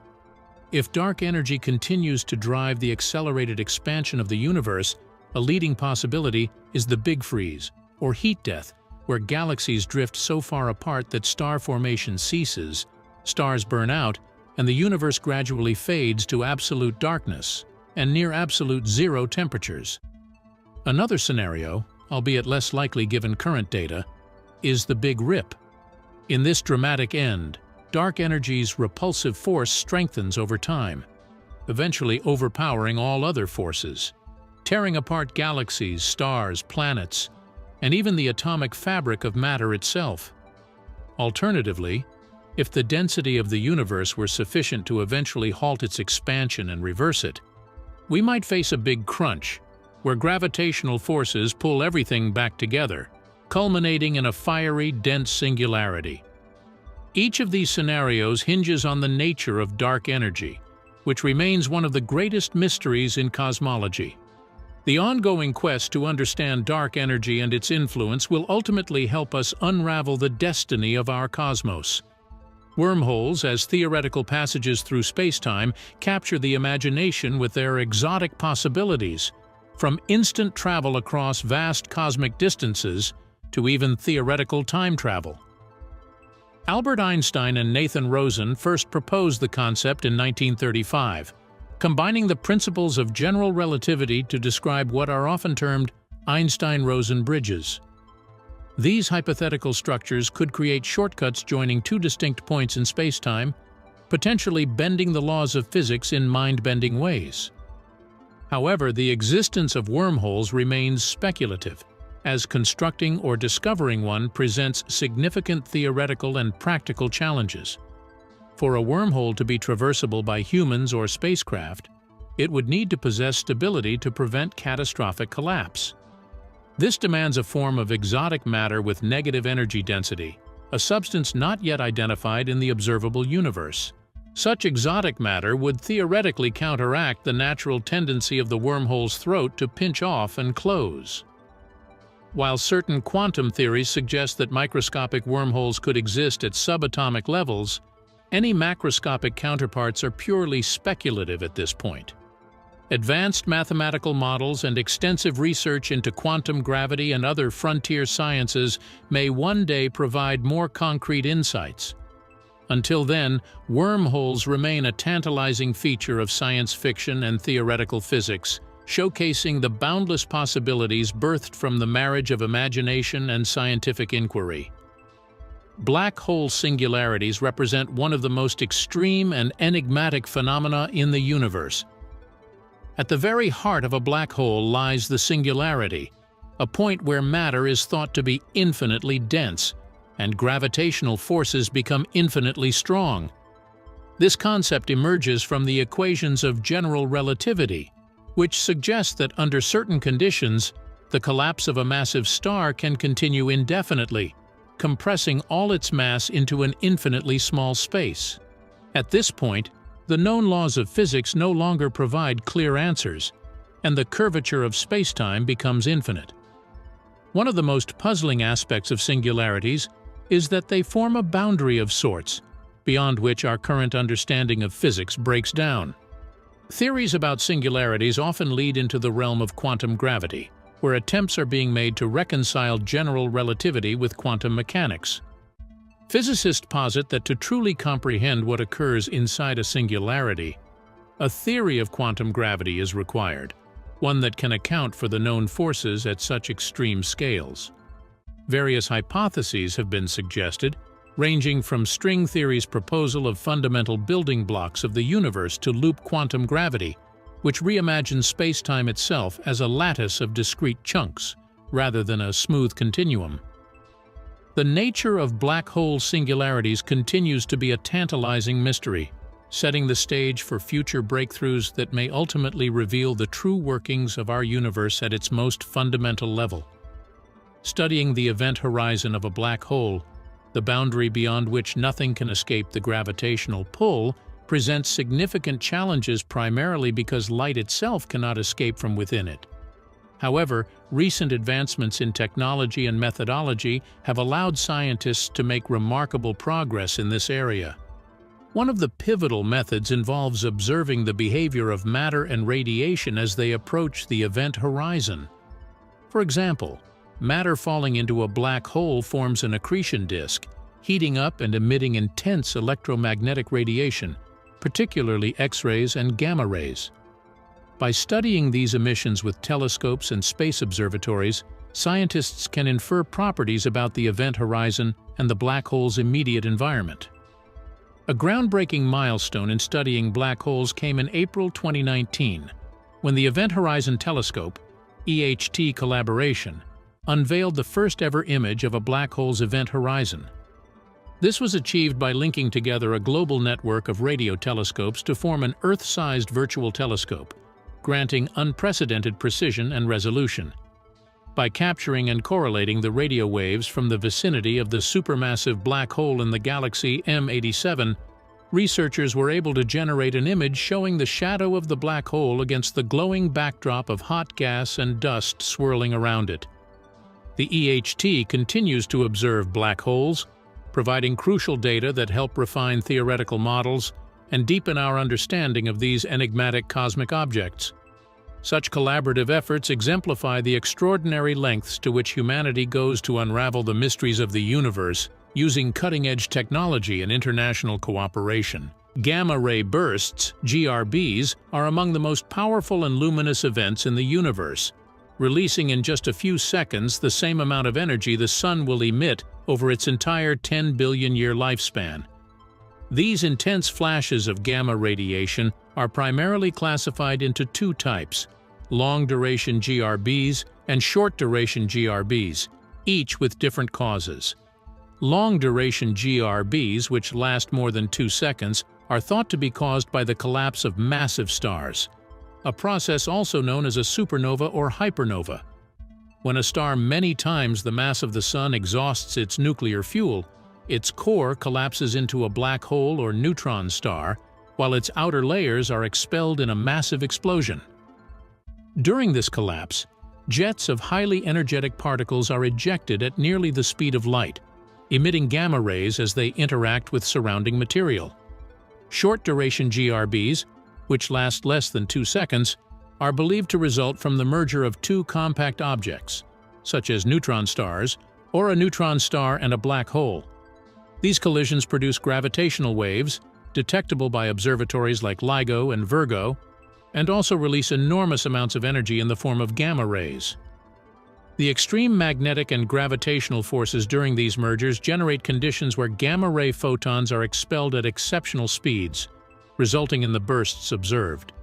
If dark energy continues to drive the accelerated expansion of the universe, a leading possibility is the Big Freeze, or heat death, where galaxies drift so far apart that star formation ceases, stars burn out, and the universe gradually fades to absolute darkness and near absolute zero temperatures. Another scenario, albeit less likely given current data, is the Big Rip. In this dramatic end, dark energy's repulsive force strengthens over time, eventually overpowering all other forces, tearing apart galaxies, stars, planets, and even the atomic fabric of matter itself. Alternatively, if the density of the universe were sufficient to eventually halt its expansion and reverse it, we might face a big crunch, where gravitational forces pull everything back together, culminating in a fiery, dense singularity. Each of these scenarios hinges on the nature of dark energy, which remains one of the greatest mysteries in cosmology. The ongoing quest to understand dark energy and its influence will ultimately help us unravel the destiny of our cosmos. Wormholes, as theoretical passages through space-time, capture the imagination with their exotic possibilities, from instant travel across vast cosmic distances to even theoretical time travel. Albert Einstein and Nathan Rosen first proposed the concept in 1935, combining the principles of general relativity to describe what are often termed Einstein-Rosen bridges. These hypothetical structures could create shortcuts joining two distinct points in spacetime, potentially bending the laws of physics in mind-bending ways. However, the existence of wormholes remains speculative, as constructing or discovering one presents significant theoretical and practical challenges. For a wormhole to be traversable by humans or spacecraft, it would need to possess stability to prevent catastrophic collapse. This demands a form of exotic matter with negative energy density, a substance not yet identified in the observable universe. Such exotic matter would theoretically counteract the natural tendency of the wormhole's throat to pinch off and close. While certain quantum theories suggest that microscopic wormholes could exist at subatomic levels, any macroscopic counterparts are purely speculative at this point. Advanced mathematical models and extensive research into quantum gravity and other frontier sciences may one day provide more concrete insights. Until then, wormholes remain a tantalizing feature of science fiction and theoretical physics, showcasing the boundless possibilities birthed from the marriage of imagination and scientific inquiry. Black hole singularities represent one of the most extreme and enigmatic phenomena in the universe. At the very heart of a black hole lies the singularity, a point where matter is thought to be infinitely dense, and gravitational forces become infinitely strong. This concept emerges from the equations of general relativity, which suggest that under certain conditions, the collapse of a massive star can continue indefinitely, compressing all its mass into an infinitely small space. At this point, the known laws of physics no longer provide clear answers, and the curvature of spacetime becomes infinite. One of the most puzzling aspects of singularities is that they form a boundary of sorts, beyond which our current understanding of physics breaks down. Theories about singularities often lead into the realm of quantum gravity, where attempts are being made to reconcile general relativity with quantum mechanics. Physicists posit that to truly comprehend what occurs inside a singularity, a theory of quantum gravity is required, one that can account for the known forces at such extreme scales. Various hypotheses have been suggested, ranging from string theory's proposal of fundamental building blocks of the universe to loop quantum gravity, which reimagines spacetime itself as a lattice of discrete chunks, rather than a smooth continuum. The nature of black hole singularities continues to be a tantalizing mystery, setting the stage for future breakthroughs that may ultimately reveal the true workings of our universe at its most fundamental level. Studying the event horizon of a black hole, the boundary beyond which nothing can escape the gravitational pull, presents significant challenges primarily because light itself cannot escape from within it. However, recent advancements in technology and methodology have allowed scientists to make remarkable progress in this area. One of the pivotal methods involves observing the behavior of matter and radiation as they approach the event horizon. For example, matter falling into a black hole forms an accretion disk, heating up and emitting intense electromagnetic radiation, particularly X-rays and gamma rays. By studying these emissions with telescopes and space observatories, scientists can infer properties about the event horizon and the black hole's immediate environment. A groundbreaking milestone in studying black holes came in April 2019, when the Event Horizon Telescope, EHT collaboration, unveiled the first-ever image of a black hole's event horizon. This was achieved by linking together a global network of radio telescopes to form an Earth-sized virtual telescope, granting unprecedented precision and resolution. By capturing and correlating the radio waves from the vicinity of the supermassive black hole in the galaxy M87, researchers were able to generate an image showing the shadow of the black hole against the glowing backdrop of hot gas and dust swirling around it. The EHT continues to observe black holes, providing crucial data that help refine theoretical models and deepen our understanding of these enigmatic cosmic objects. Such collaborative efforts exemplify the extraordinary lengths to which humanity goes to unravel the mysteries of the universe using cutting-edge technology and international cooperation. Gamma-ray bursts, GRBs, are among the most powerful and luminous events in the universe, releasing in just a few seconds the same amount of energy the Sun will emit over its entire 10 billion-year lifespan. These intense flashes of gamma radiation are primarily classified into two types: long-duration GRBs and short-duration GRBs, each with different causes. Long-duration GRBs, which last more than 2 seconds, are thought to be caused by the collapse of massive stars, a process also known as a supernova or hypernova. When a star many times the mass of the Sun exhausts its nuclear fuel, its core collapses into a black hole or neutron star, while its outer layers are expelled in a massive explosion. During this collapse, jets of highly energetic particles are ejected at nearly the speed of light, emitting gamma rays as they interact with surrounding material. Short-duration GRBs, which last less than 2 seconds, are believed to result from the merger of two compact objects, such as neutron stars or a neutron star and a black hole. These collisions produce gravitational waves, detectable by observatories like LIGO and Virgo, and also release enormous amounts of energy in the form of gamma rays. The extreme magnetic and gravitational forces during these mergers generate conditions where gamma-ray photons are expelled at exceptional speeds, resulting in the bursts observed.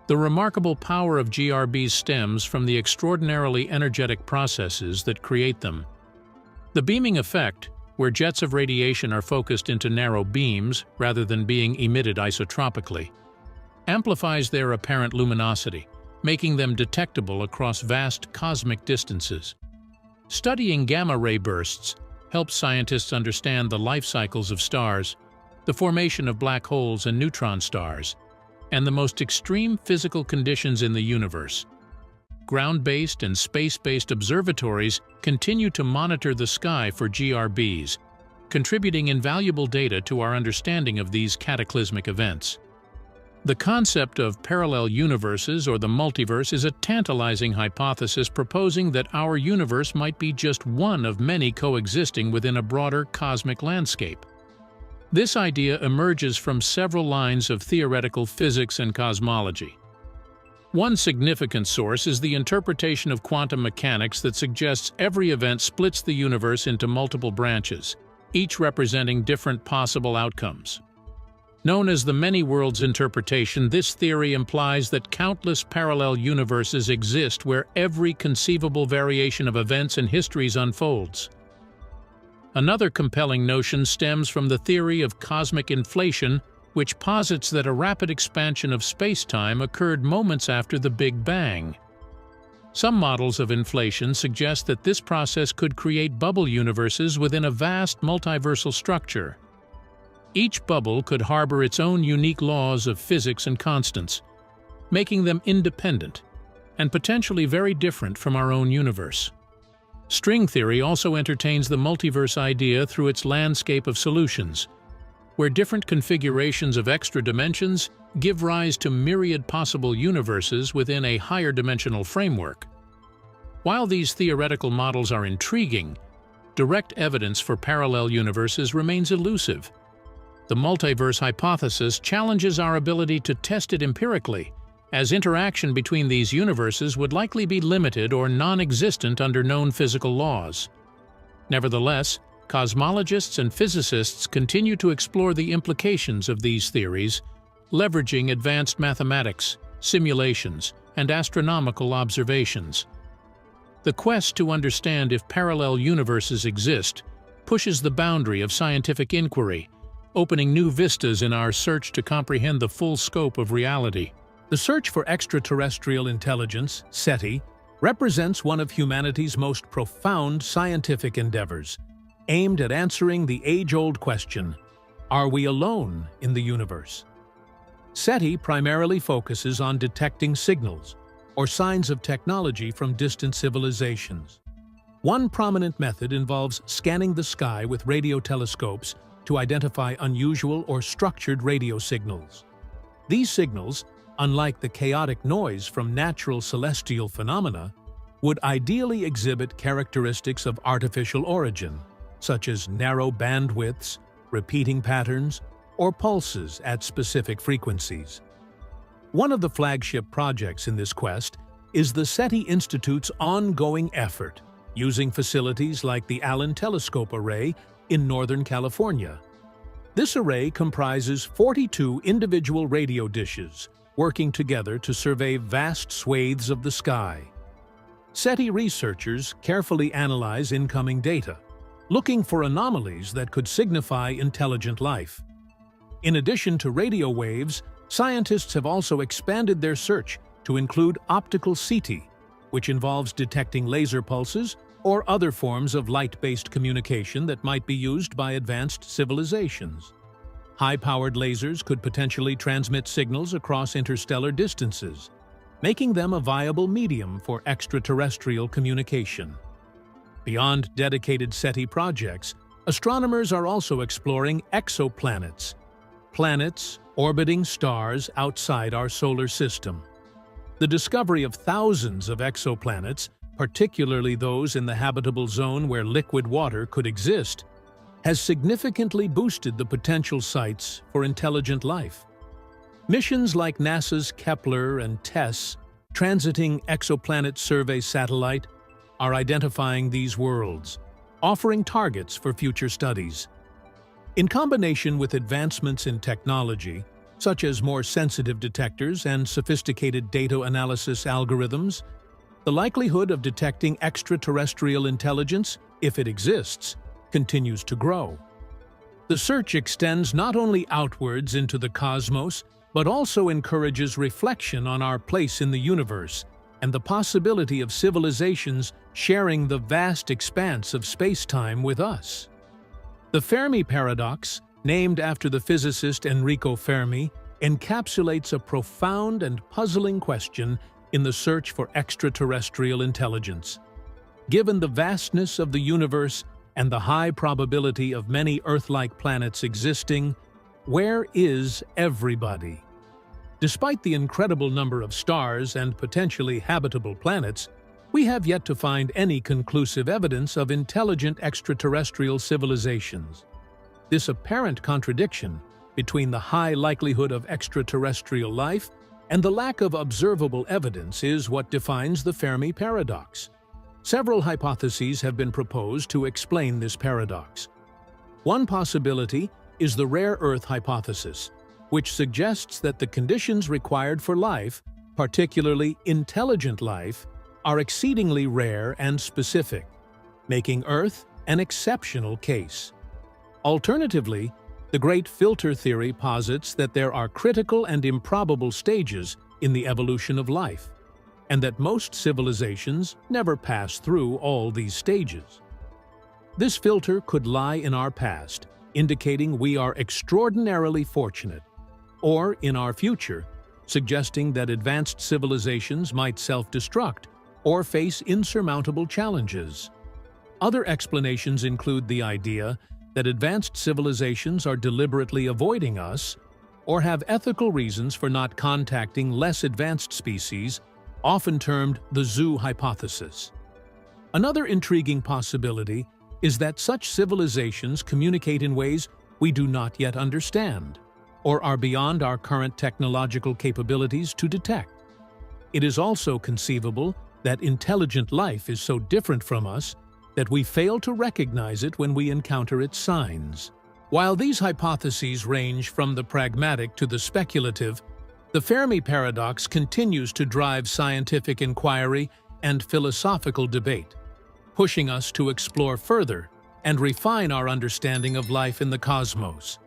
The remarkable power of GRBs stems from the extraordinarily energetic processes that create them. The beaming effect, where jets of radiation are focused into narrow beams rather than being emitted isotropically, amplifies their apparent luminosity, making them detectable across vast cosmic distances. Studying gamma-ray bursts, helps scientists understand the life cycles of stars, the formation of black holes and neutron stars, and the most extreme physical conditions in the universe. Ground-based and space-based observatories continue to monitor the sky for GRBs, contributing invaluable data to our understanding of these cataclysmic events. The concept of parallel universes or the multiverse is a tantalizing hypothesis proposing that our universe might be just one of many coexisting within a broader cosmic landscape. This idea emerges from several lines of theoretical physics and cosmology. One significant source is the interpretation of quantum mechanics that suggests every event splits the universe into multiple branches, each representing different possible outcomes. Known as the many worlds interpretation, this theory implies that countless parallel universes exist where every conceivable variation of events and histories unfolds. Another compelling notion stems from the theory of cosmic inflation, which posits that a rapid expansion of space-time occurred moments after the Big Bang. Some models of inflation suggest that this process could create bubble universes within a vast multiversal structure. Each bubble could harbor its own unique laws of physics and constants, making them independent and potentially very different from our own universe. String theory also entertains the multiverse idea through its landscape of solutions, where different configurations of extra dimensions give rise to myriad possible universes within a higher dimensional framework. While these theoretical models are intriguing, direct evidence for parallel universes remains elusive. The multiverse hypothesis challenges our ability to test it empirically, as interaction between these universes would likely be limited or non-existent under known physical laws. Nevertheless, cosmologists and physicists continue to explore the implications of these theories, leveraging advanced mathematics, simulations, and astronomical observations. The quest to understand if parallel universes exist pushes the boundary of scientific inquiry, opening new vistas in our search to comprehend the full scope of reality. The search for extraterrestrial intelligence, SETI, represents one of humanity's most profound scientific endeavors, aimed at answering the age-old question, are we alone in the universe? SETI primarily focuses on detecting signals or signs of technology from distant civilizations. One prominent method involves scanning the sky with radio telescopes to identify unusual or structured radio signals. These signals, unlike the chaotic noise from natural celestial phenomena, would ideally exhibit characteristics of artificial origin, such as narrow bandwidths, repeating patterns, or pulses at specific frequencies. One of the flagship projects in this quest is the SETI Institute's ongoing effort, using facilities like the Allen Telescope Array in Northern California. This array comprises 42 individual radio dishes, working together to survey vast swathes of the sky. SETI researchers carefully analyze incoming data, looking for anomalies that could signify intelligent life. In addition to radio waves, scientists have also expanded their search to include optical CT, which involves detecting laser pulses or other forms of light-based communication that might be used by advanced civilizations. High-powered lasers could potentially transmit signals across interstellar distances, making them a viable medium for extraterrestrial communication. Beyond dedicated SETI projects, astronomers are also exploring exoplanets, planets orbiting stars outside our solar system. The discovery of thousands of exoplanets, particularly those in the habitable zone where liquid water could exist, has significantly boosted the potential sites for intelligent life. Missions like NASA's Kepler and TESS, Transiting Exoplanet Survey Satellite, are identifying these worlds, offering targets for future studies. In combination with advancements in technology, such as more sensitive detectors and sophisticated data analysis algorithms, the likelihood of detecting extraterrestrial intelligence, if it exists, continues to grow. The search extends not only outwards into the cosmos, but also encourages reflection on our place in the universe, and the possibility of civilizations sharing the vast expanse of space-time with us. The Fermi paradox, named after the physicist Enrico Fermi, encapsulates a profound and puzzling question in the search for extraterrestrial intelligence. Given the vastness of the universe and the high probability of many Earth-like planets existing, where is everybody? Despite the incredible number of stars and potentially habitable planets, we have yet to find any conclusive evidence of intelligent extraterrestrial civilizations. This apparent contradiction between the high likelihood of extraterrestrial life and the lack of observable evidence is what defines the Fermi paradox. Several hypotheses have been proposed to explain this paradox. One possibility is the rare Earth hypothesis, which suggests that the conditions required for life, particularly intelligent life, are exceedingly rare and specific, making Earth an exceptional case. Alternatively, the Great Filter theory posits that there are critical and improbable stages in the evolution of life, and that most civilizations never pass through all these stages. This filter could lie in our past, indicating we are extraordinarily fortunate, or in our future, suggesting that advanced civilizations might self-destruct or face insurmountable challenges. Other explanations include the idea that advanced civilizations are deliberately avoiding us or have ethical reasons for not contacting less advanced species, often termed the zoo hypothesis. Another intriguing possibility is that such civilizations communicate in ways we do not yet understand, or are beyond our current technological capabilities to detect. It is also conceivable that intelligent life is so different from us that we fail to recognize it when we encounter its signs. While these hypotheses range from the pragmatic to the speculative, the Fermi paradox continues to drive scientific inquiry and philosophical debate, pushing us to explore further and refine our understanding of life in the cosmos.